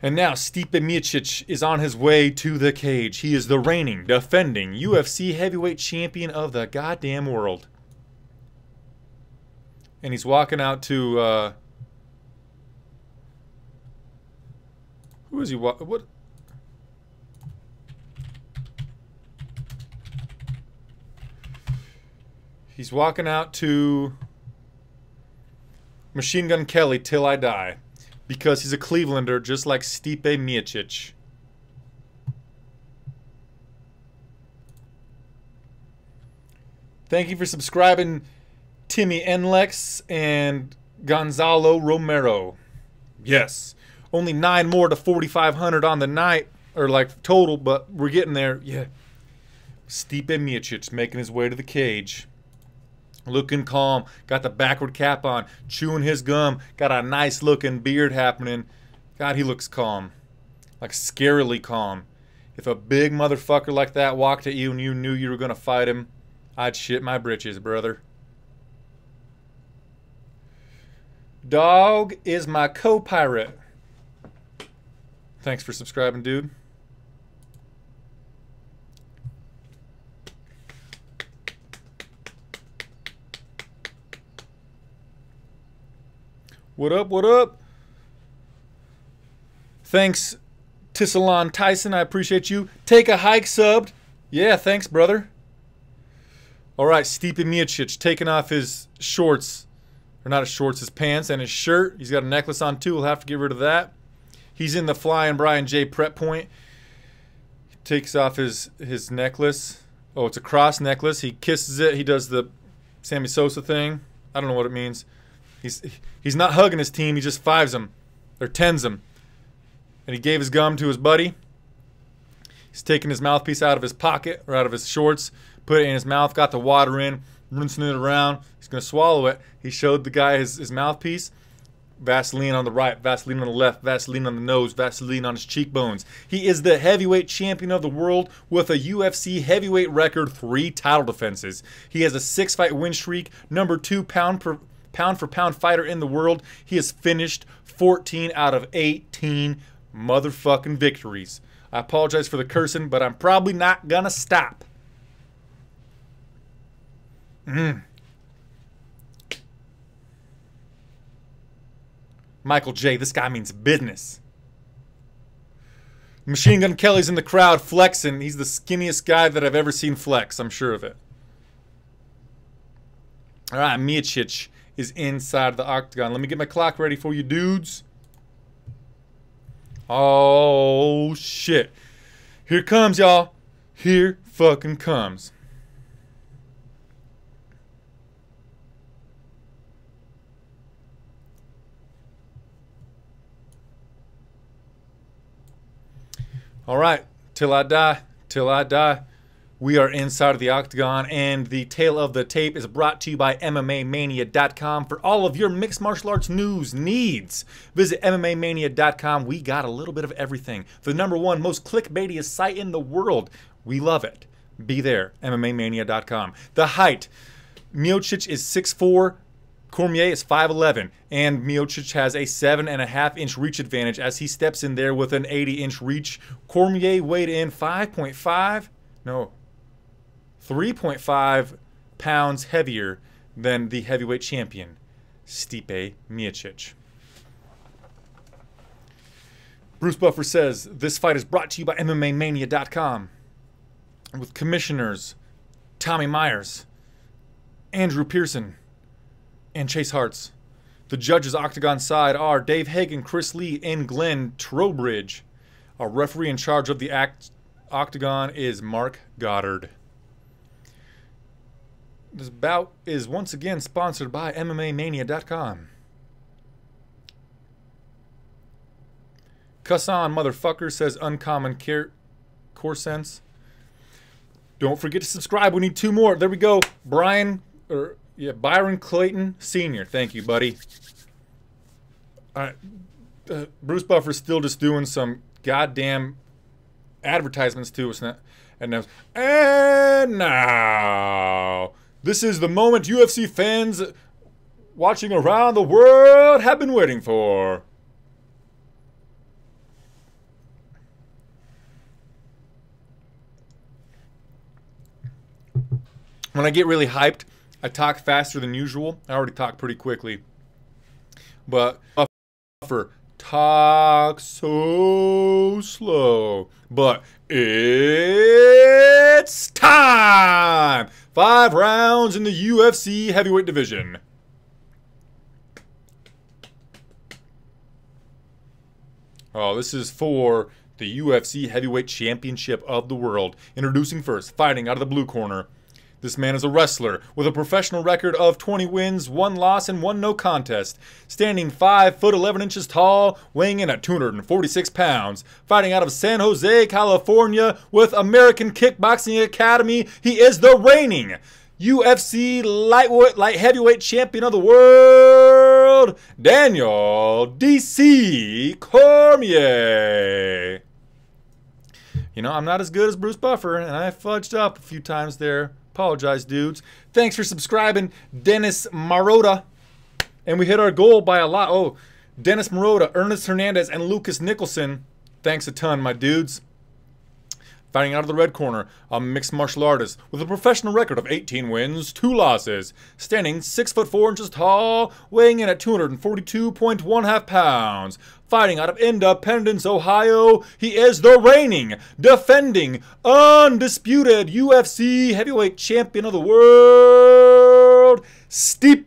And now Stipe Miocic is on his way to the cage. He is the reigning, defending UFC heavyweight champion of the goddamn world. And he's walking out to... who is he? What? He's walking out to Machine Gun Kelly till I die. Because he's a Clevelander just like Stipe Miocic. Thank you for subscribing, Timmy Enlex and Gonzalo Romero. Yes. Only 9 more to 4,500 on the night. Or like total, but we're getting there. Yeah. Stipe Miocic making his way to the cage. Looking calm. Got the backward cap on. Chewing his gum. Got a nice looking beard happening. God, he looks calm. Like scarily calm. If a big motherfucker like that walked at you and you knew you were going to fight him, I'd shit my britches, brother. Dog is my co-pirate. Thanks for subscribing, dude. What up, what up? Thanks, Tissalon Tyson. I appreciate you. Take a hike subbed. Yeah, thanks, brother. All right, Stipe Miocic taking off his shorts. Or not his shorts, his pants and his shirt. He's got a necklace on too. We'll have to get rid of that. He's in the Flyin Brian J prep point. He takes off his necklace. Oh, it's a cross necklace. He kisses it. He does the Sammy Sosa thing. I don't know what it means. He's not hugging his team. He just fives them. Or tens them. And he gave his gum to his buddy. He's taking his mouthpiece out of his pocket or out of his shorts. Put it in his mouth. Got the water in. Rinsing it around. He's going to swallow it. He showed the guy his mouthpiece. Vaseline on the right, Vaseline on the left, Vaseline on the nose, Vaseline on his cheekbones. He is the heavyweight champion of the world with a UFC heavyweight record, 3 title defenses. He has a 6-fight win streak, #2 pound for pound fighter in the world. He has finished 14 out of 18 motherfucking victories. I apologize for the cursing, but I'm probably not gonna stop. Michael J, this guy means business. Machine Gun Kelly's in the crowd flexing. He's the skinniest guy that I've ever seen flex. I'm sure of it. All right, Miocic is inside the octagon. Let me get my clock ready for you dudes. Oh, shit. Here comes, y'all. Here fucking comes. All right, till I die, we are inside of the octagon, and the tail of the tape is brought to you by mma-mania.com. For all of your mixed martial arts news needs, visit mma-mania.com. We got a little bit of everything. The #1 most clickbaitiest site in the world. We love it. Be there, mma-mania.com. The height, Miocic is 6'4", Cormier is 5'11", and Miocic has a 7.5-inch reach advantage as he steps in there with an 80-inch reach. Cormier weighed in 3.5 pounds heavier than the heavyweight champion, Stipe Miocic. Bruce Buffer says, this fight is brought to you by mma-mania.com with commissioners Tommy Myers, Andrew Pearson, and Chase Hartz. The judges octagon side are Dave Hagen, Chris Lee, and Glenn Trowbridge. Our referee in charge of the octagon is Mark Goddard. This bout is once again sponsored by mma-mania.com. Cusson motherfucker says uncommon core sense. Don't forget to subscribe. We need 2 more. There we go. Byron Clayton Sr. Thank you, buddy. All right. Bruce Buffer's still just doing some goddamn advertisements to us. And now, this is the moment UFC fans watching around the world have been waiting for. When I get really hyped, I talk faster than usual. I already talk pretty quickly. But Buffer talk so slow. But it's time! 5 rounds in the UFC heavyweight division. Oh, this is for the UFC heavyweight championship of the world. Introducing first, fighting out of the blue corner. This man is a wrestler with a professional record of 20 wins, 1 loss, and 1 no contest. Standing 5 foot 11 inches tall, weighing in at 246 pounds. Fighting out of San Jose, California with American Kickboxing Academy, he is the reigning UFC light heavyweight champion of the world, Daniel DC Cormier. You know, I'm not as good as Bruce Buffer, and I fudged up a few times there. Apologize, dudes. Thanks for subscribing, Dennis Marotta. And we hit our goal by a lot. Oh, Dennis Marotta, Ernest Hernandez, and Lucas Nicholson. Thanks a ton, my dudes. Fighting out of the red corner, a mixed martial artist with a professional record of 18 wins, 2 losses. Standing 6 foot 4 inches tall, weighing in at 242.1 pounds. Fighting out of Independence, Ohio, he is the reigning, defending, undisputed UFC heavyweight champion of the world, Stipe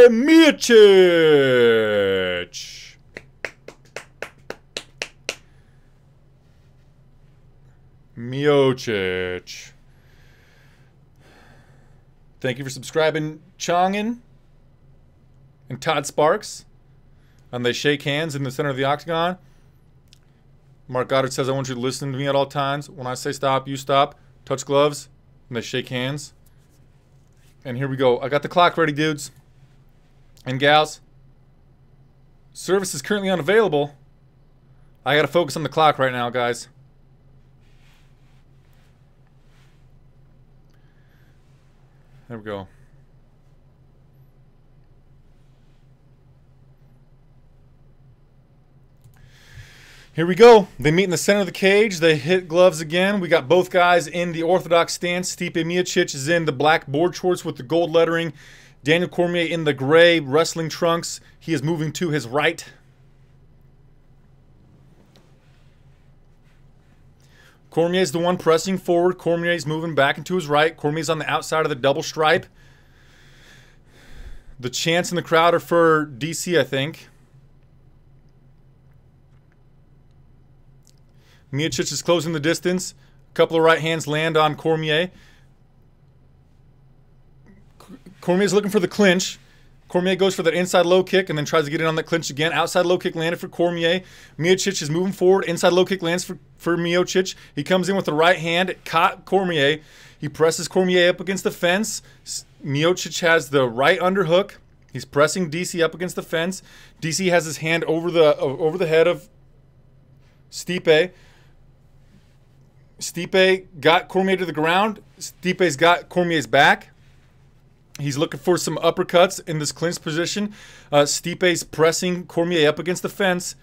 Miocic. Miocic. Thank you for subscribing, Chongin and Todd Sparks. And they shake hands in the center of the octagon. Mark Goddard says, I want you to listen to me at all times. When I say stop, you stop. Touch gloves. And they shake hands. And here we go. I got the clock ready, dudes and gals. Service is currently unavailable. I got to focus on the clock right now, guys. There we go. Here we go. They meet in the center of the cage. They hit gloves again. We got both guys in the orthodox stance. Stipe Miocic is in the black board shorts with the gold lettering. Daniel Cormier in the gray wrestling trunks. He is moving to his right. Cormier is the one pressing forward. Cormier is moving back and to his right. Cormier is on the outside of the double stripe. The chants in the crowd are for DC, I think. Miocic is closing the distance. A couple of right hands land on Cormier. Cormier is looking for the clinch. Cormier goes for that inside low kick and then tries to get in on that clinch again. Outside low kick landed for Cormier. Miocic is moving forward. Inside low kick lands for Miocic. He comes in with the right hand. It caught Cormier. He presses Cormier up against the fence. Miocic has the right underhook. He's pressing DC up against the fence. DC has his hand over the head of Stipe. Stipe got Cormier to the ground. Stipe's got Cormier's back. He's looking for some uppercuts in this clinch position. Stipe's pressing Cormier up against the fence.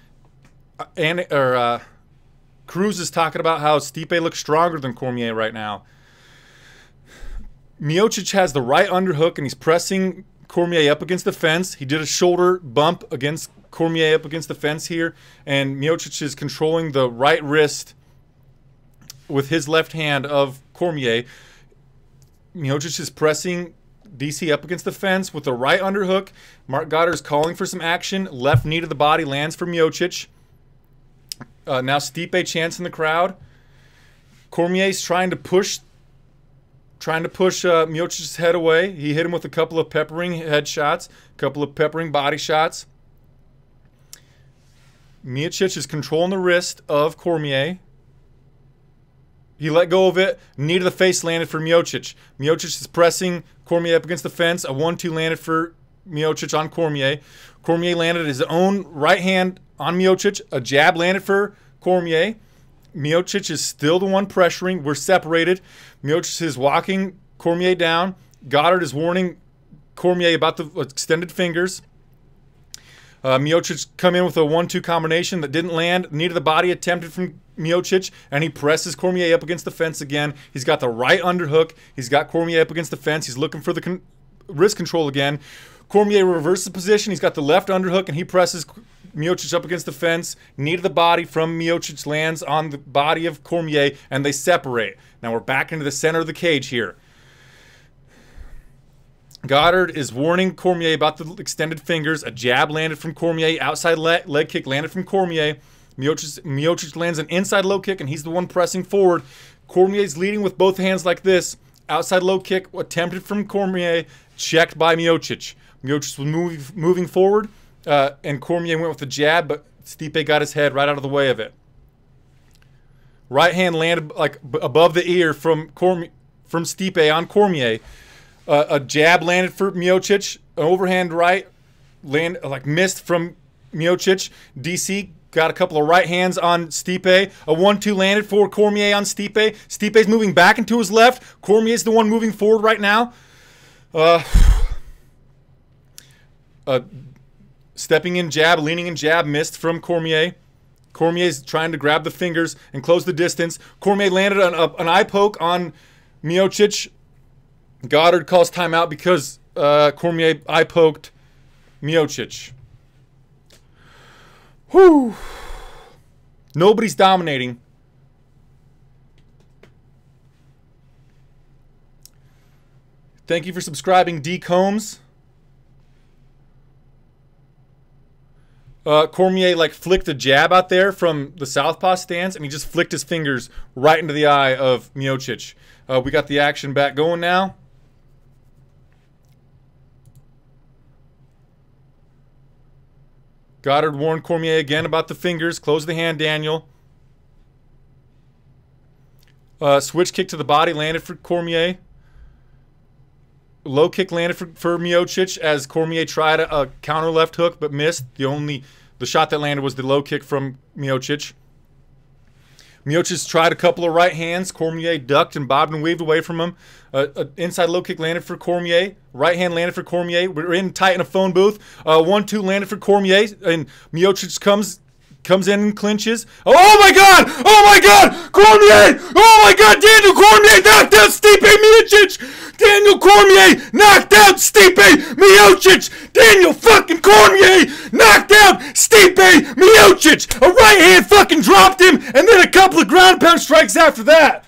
Cruz is talking about how Stipe looks stronger than Cormier right now. Miocic has the right underhook and he's pressing Cormier up against the fence. He did a shoulder bump against Cormier up against the fence here. And Miocic is controlling the right wrist with his left hand of Cormier. Miocic is pressing DC up against the fence with the right underhook. Mark Goddard is calling for some action. Left knee to the body lands for Miocic. Now Stipe chants in the crowd. Cormier's trying to push Miocic's head away. He hit him with a couple of peppering head shots, a couple of peppering body shots. Miocic is controlling the wrist of Cormier. He let go of it. Knee to the face landed for Miocic. Miocic is pressing Cormier up against the fence. A 1-2 landed for Miocic on Cormier. Cormier landed his own right hand on Miocic. A jab landed for Cormier. Miocic is still the one pressuring. We're separated. Miocic is walking Cormier down. Goddard is warning Cormier about the extended fingers. Miocic come in with a 1-2 combination that didn't land. Knee to the body attempted from Miocic, and he presses Cormier up against the fence again. He's got the right underhook. He's got Cormier up against the fence. He's looking for the wrist control again. Cormier reverses the position. He's got the left underhook, and he presses Miocic up against the fence. Knee to the body from Miocic lands on the body of Cormier, and they separate. Now we're back into the center of the cage here. Goddard is warning Cormier about the extended fingers. A jab landed from Cormier. Outside leg kick landed from Cormier. Miocic lands an inside low kick, and he's the one pressing forward. Cormier's leading with both hands like this. Outside low kick attempted from Cormier, checked by Miocic. Miocic was moving forward, and Cormier went with the jab, but Stipe got his head right out of the way of it. Right hand landed like above the ear from from Stipe on Cormier. A jab landed for Miocic. An overhand right missed from Miocic. DC got a couple of right hands on Stipe. A 1-2 landed for Cormier on Stipe. Stipe's moving back into his left. Cormier's the one moving forward right now. Stepping in jab, leaning in jab, missed from Cormier. Cormier's trying to grab the fingers and close the distance. Cormier landed an eye poke on Miocic. Goddard calls timeout because Cormier eye poked Miocic. Whew. Nobody's dominating. Thank you for subscribing, D. Combs. Cormier flicked a jab out there from the southpaw stance, and he just flicked his fingers right into the eye of Miocic. We got the action back going now. Goddard warned Cormier again about the fingers. Close the hand, Daniel. Switch kick to the body landed for Cormier. Low kick landed for Miocic as Cormier tried a counter left hook but missed. The shot that landed was the low kick from Miocic. Miocic tried a couple of right hands. Cormier ducked and bobbed and weaved away from him. Inside low kick landed for Cormier. Right hand landed for Cormier. We're in tight in a phone booth. 1-2 landed for Cormier, and Miocic comes in and clinches. Oh my God! Oh my God! Cormier! Oh my God! Daniel Cormier knocked out Stipe Miocic! Daniel Cormier knocked out Stipe Miocic! Daniel fucking Cormier knocked out Stipe Miocic! A right hand fucking dropped him, and then a couple of ground pound strikes after that.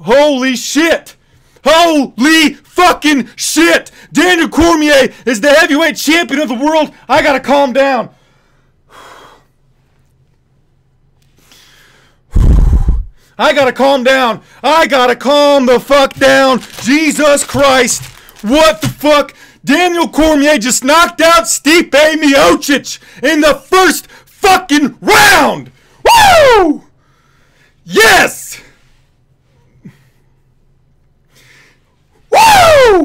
Holy shit! Holy fucking shit! Daniel Cormier is the heavyweight champion of the world. I gotta calm down. I gotta calm down. I gotta calm the fuck down. Jesus Christ. What the fuck? Daniel Cormier just knocked out Stipe Miocic in the first fucking round. Woo! Yes! Woo!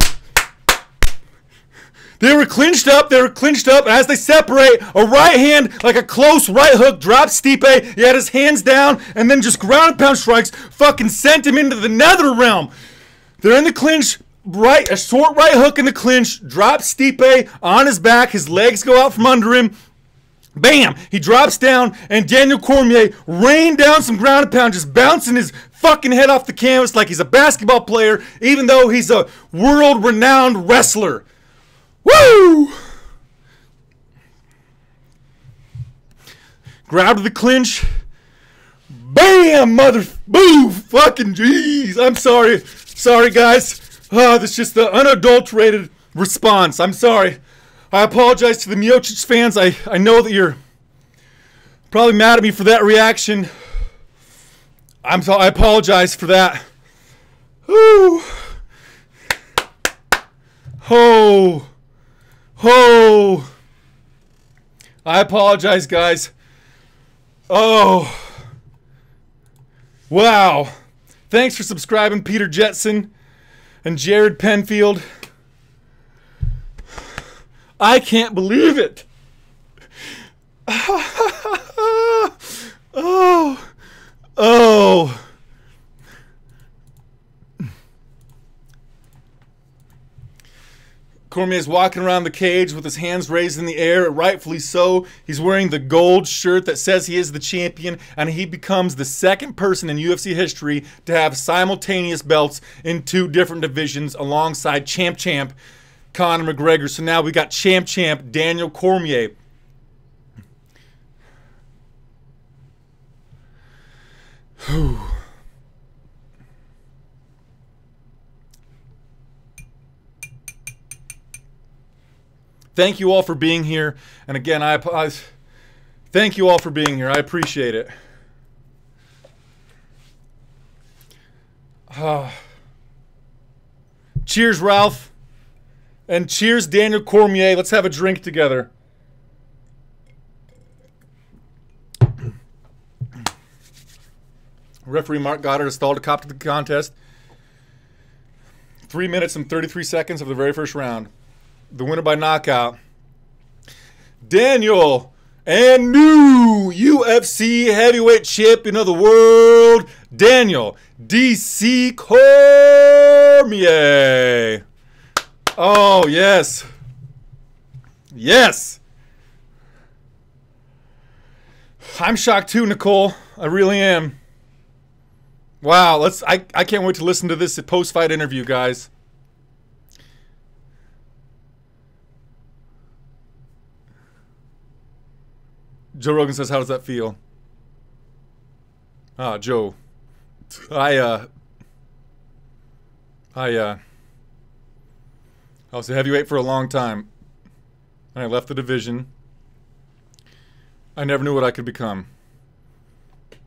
They were clinched up, and as they separate, a right hand, like a close right hook, drops Stipe. He had his hands down, and then just ground and pound strikes fucking sent him into the nether realm. They're in the clinch, a short right hook in the clinch, drops Stipe on his back, his legs go out from under him. Bam! He drops down, and Daniel Cormier rained down some ground and pound, just bouncing his fucking head off the canvas like he's a basketball player, even though he's a world-renowned wrestler. Woo! Grab to the clinch. Bam! Boo! Fucking jeez. I'm sorry. Sorry, guys. That's just the unadulterated response. I'm sorry. I apologize to the Miocic fans. I know that you're probably mad at me for that reaction. I apologize for that. Woo! Oh. Oh. I apologize, guys. Oh. Wow. Thanks for subscribing, Peter Jetson and Jared Penfield. I can't believe it. Oh. Oh. Cormier's walking around the cage with his hands raised in the air, rightfully so. He's wearing the gold shirt that says he is the champion, and he becomes the second person in UFC history to have simultaneous belts in 2 different divisions alongside champ Conor McGregor. So now we got champ Daniel Cormier. Whew. Thank you all for being here. And again, thank you all for being here. I appreciate it. Cheers, Ralph. And cheers, Daniel Cormier. Let's have a drink together. Referee Mark Goddard stalled a cop to the contest. 3 minutes and 33 seconds of the very first round. The winner by knockout, Daniel, and new UFC heavyweight champion of the world, Daniel DC Cormier. Oh, yes. Yes. I'm shocked too, Nicole. I really am. Wow, I can't wait to listen to this post-fight interview, guys. Joe Rogan says, how does that feel? Ah, Joe. I was a heavyweight for a long time. I left the division. I never knew what I could become.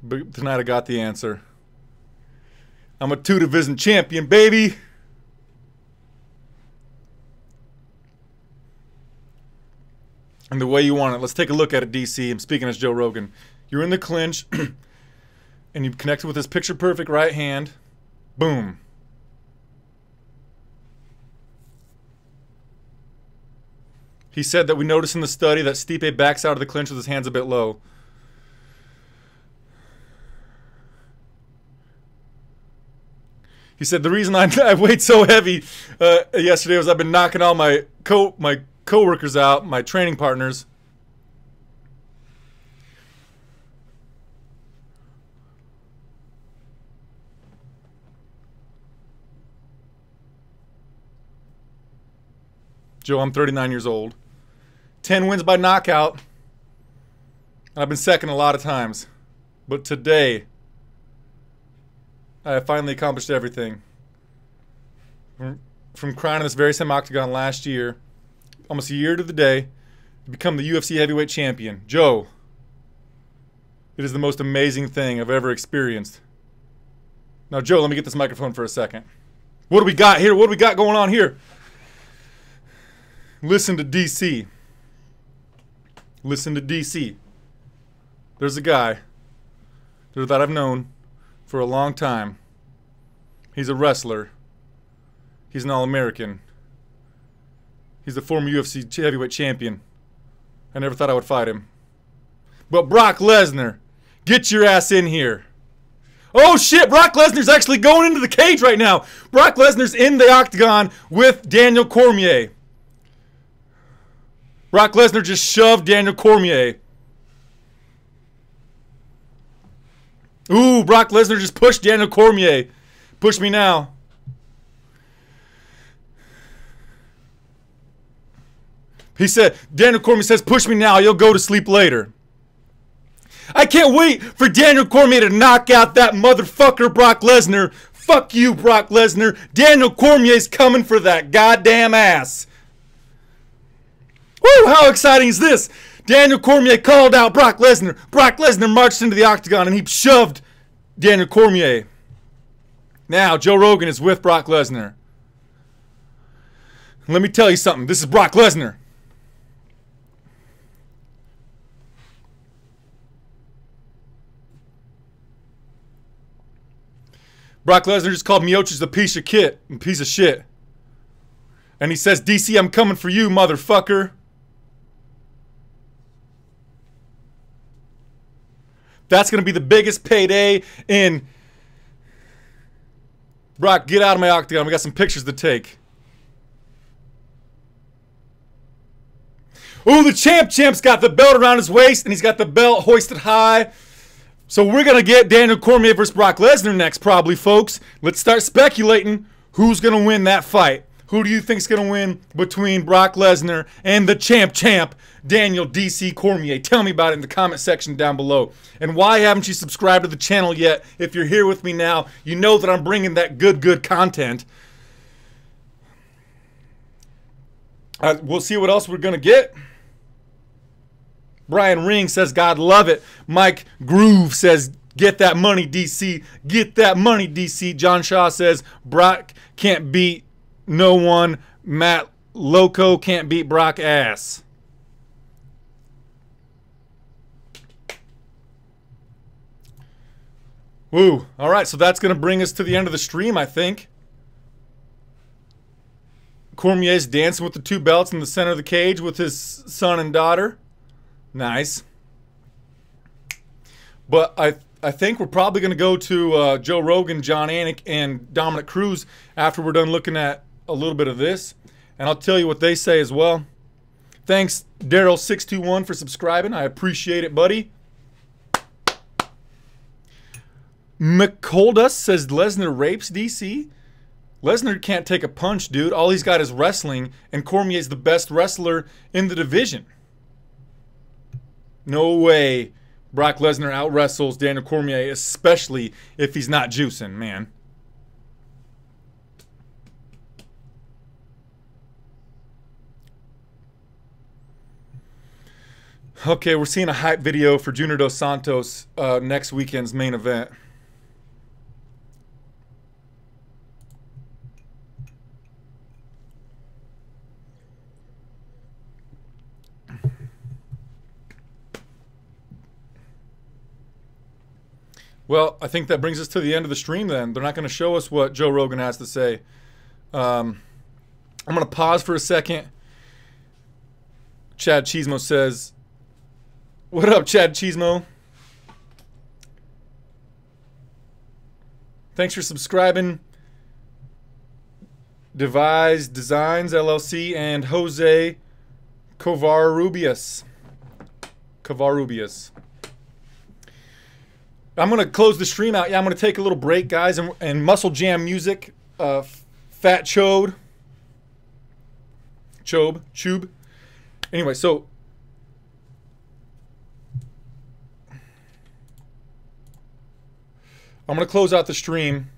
But tonight I got the answer. I'm a 2-division champion, baby. And the way you want it. Let's take a look at it, DC. I'm speaking as Joe Rogan. You're in the clinch, and you connected with this picture-perfect right hand. Boom. He said that we noticed in the study that Stipe backs out of the clinch with his hands a bit low. He said the reason I weighed so heavy yesterday was I've been knocking all my co-workers out, my training partners. Joe, I'm 39 years old. 10 wins by knockout. I've been second a lot of times. But today, I finally accomplished everything. From crying in this very same octagon last year, almost a year to the day, to become the UFC heavyweight champion. Joe, it is the most amazing thing I've ever experienced. Now, Joe, let me get this microphone for a second. What do we got here? What do we got going on here? Listen to DC. Listen to DC. There's a guy that I've known for a long time. He's a wrestler. He's an All-American. He's a former UFC heavyweight champion. I never thought I would fight him. But Brock Lesnar, get your ass in here. Oh shit, Brock Lesnar's actually going into the cage right now. Brock Lesnar's in the octagon with Daniel Cormier. Brock Lesnar just shoved Daniel Cormier. Ooh, Brock Lesnar just pushed Daniel Cormier. Push me now. He said, Daniel Cormier says, push me now, you'll go to sleep later. I can't wait for Daniel Cormier to knock out that motherfucker Brock Lesnar. Fuck you, Brock Lesnar. Daniel Cormier's coming for that goddamn ass. Woo, how exciting is this? Daniel Cormier called out Brock Lesnar. Brock Lesnar marched into the octagon and he shoved Daniel Cormier. Now, Joe Rogan is with Brock Lesnar. Let me tell you something. This is Brock Lesnar. Brock Lesnar just called Miocic a piece of shit. And he says, DC, I'm coming for you, motherfucker. That's going to be the biggest payday in... Brock, get out of my octagon. We got some pictures to take. Ooh, the champ's got the belt around his waist, and he's got the belt hoisted high. So we're going to get Daniel Cormier versus Brock Lesnar next, probably, folks. Let's start speculating who's going to win that fight. Who do you think's going to win between Brock Lesnar and the champ, Daniel DC Cormier? Tell me about it in the comment section down below. And why haven't you subscribed to the channel yet? If you're here with me now, you know that I'm bringing that good content. We'll see what else we're going to get. Brian Ring says, God love it. Mike Groove says, get that money, DC. Get that money, DC. John Shaw says, Brock can't beat no one. Matt Loco can't beat Brock ass. Woo. All right, so that's going to bring us to the end of the stream, I think. Cormier's dancing with the 2 belts in the center of the cage with his son and daughter. Nice. But I think we're probably going to go to Joe Rogan, John Anik, and Dominic Cruz after we're done looking at a little bit of this. And I'll tell you what they say as well. Thanks, Daryl621, for subscribing. I appreciate it, buddy. McColdus says Lesnar rapes DC. Lesnar can't take a punch, dude. All he's got is wrestling, and Cormier's the best wrestler in the division. No way Brock Lesnar out-wrestles Daniel Cormier, especially if he's not juicing, man. Okay, we're seeing a hype video for Junior Dos Santos next weekend's main event. Well, I think that brings us to the end of the stream then. They're not going to show us what Joe Rogan has to say. I'm going to pause for a second. Chad Cheesemo says, what up, Chad Cheesemo? Thanks for subscribing. Devise Designs, LLC, and Jose Covarrubias. I'm going to close the stream out. Yeah, I'm going to take a little break, guys, and Muscle Jam music. Fat Chode. Chube. Anyway, so I'm going to close out the stream,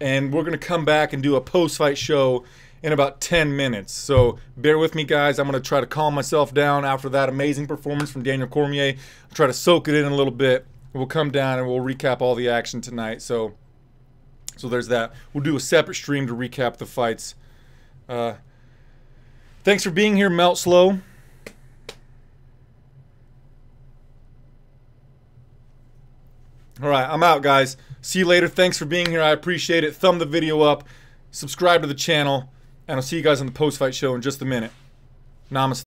and we're going to come back and do a post-fight show in about 10 minutes. So bear with me, guys. I'm going to try to calm myself down after that amazing performance from Daniel Cormier. I'll try to soak it in a little bit. We'll come down and we'll recap all the action tonight. So there's that. We'll do a separate stream to recap the fights. Thanks for being here, Melt Slow. All right, I'm out, guys. See you later. Thanks for being here. I appreciate it. Thumb the video up. Subscribe to the channel. And I'll see you guys on the post-fight show in just a minute. Namaste.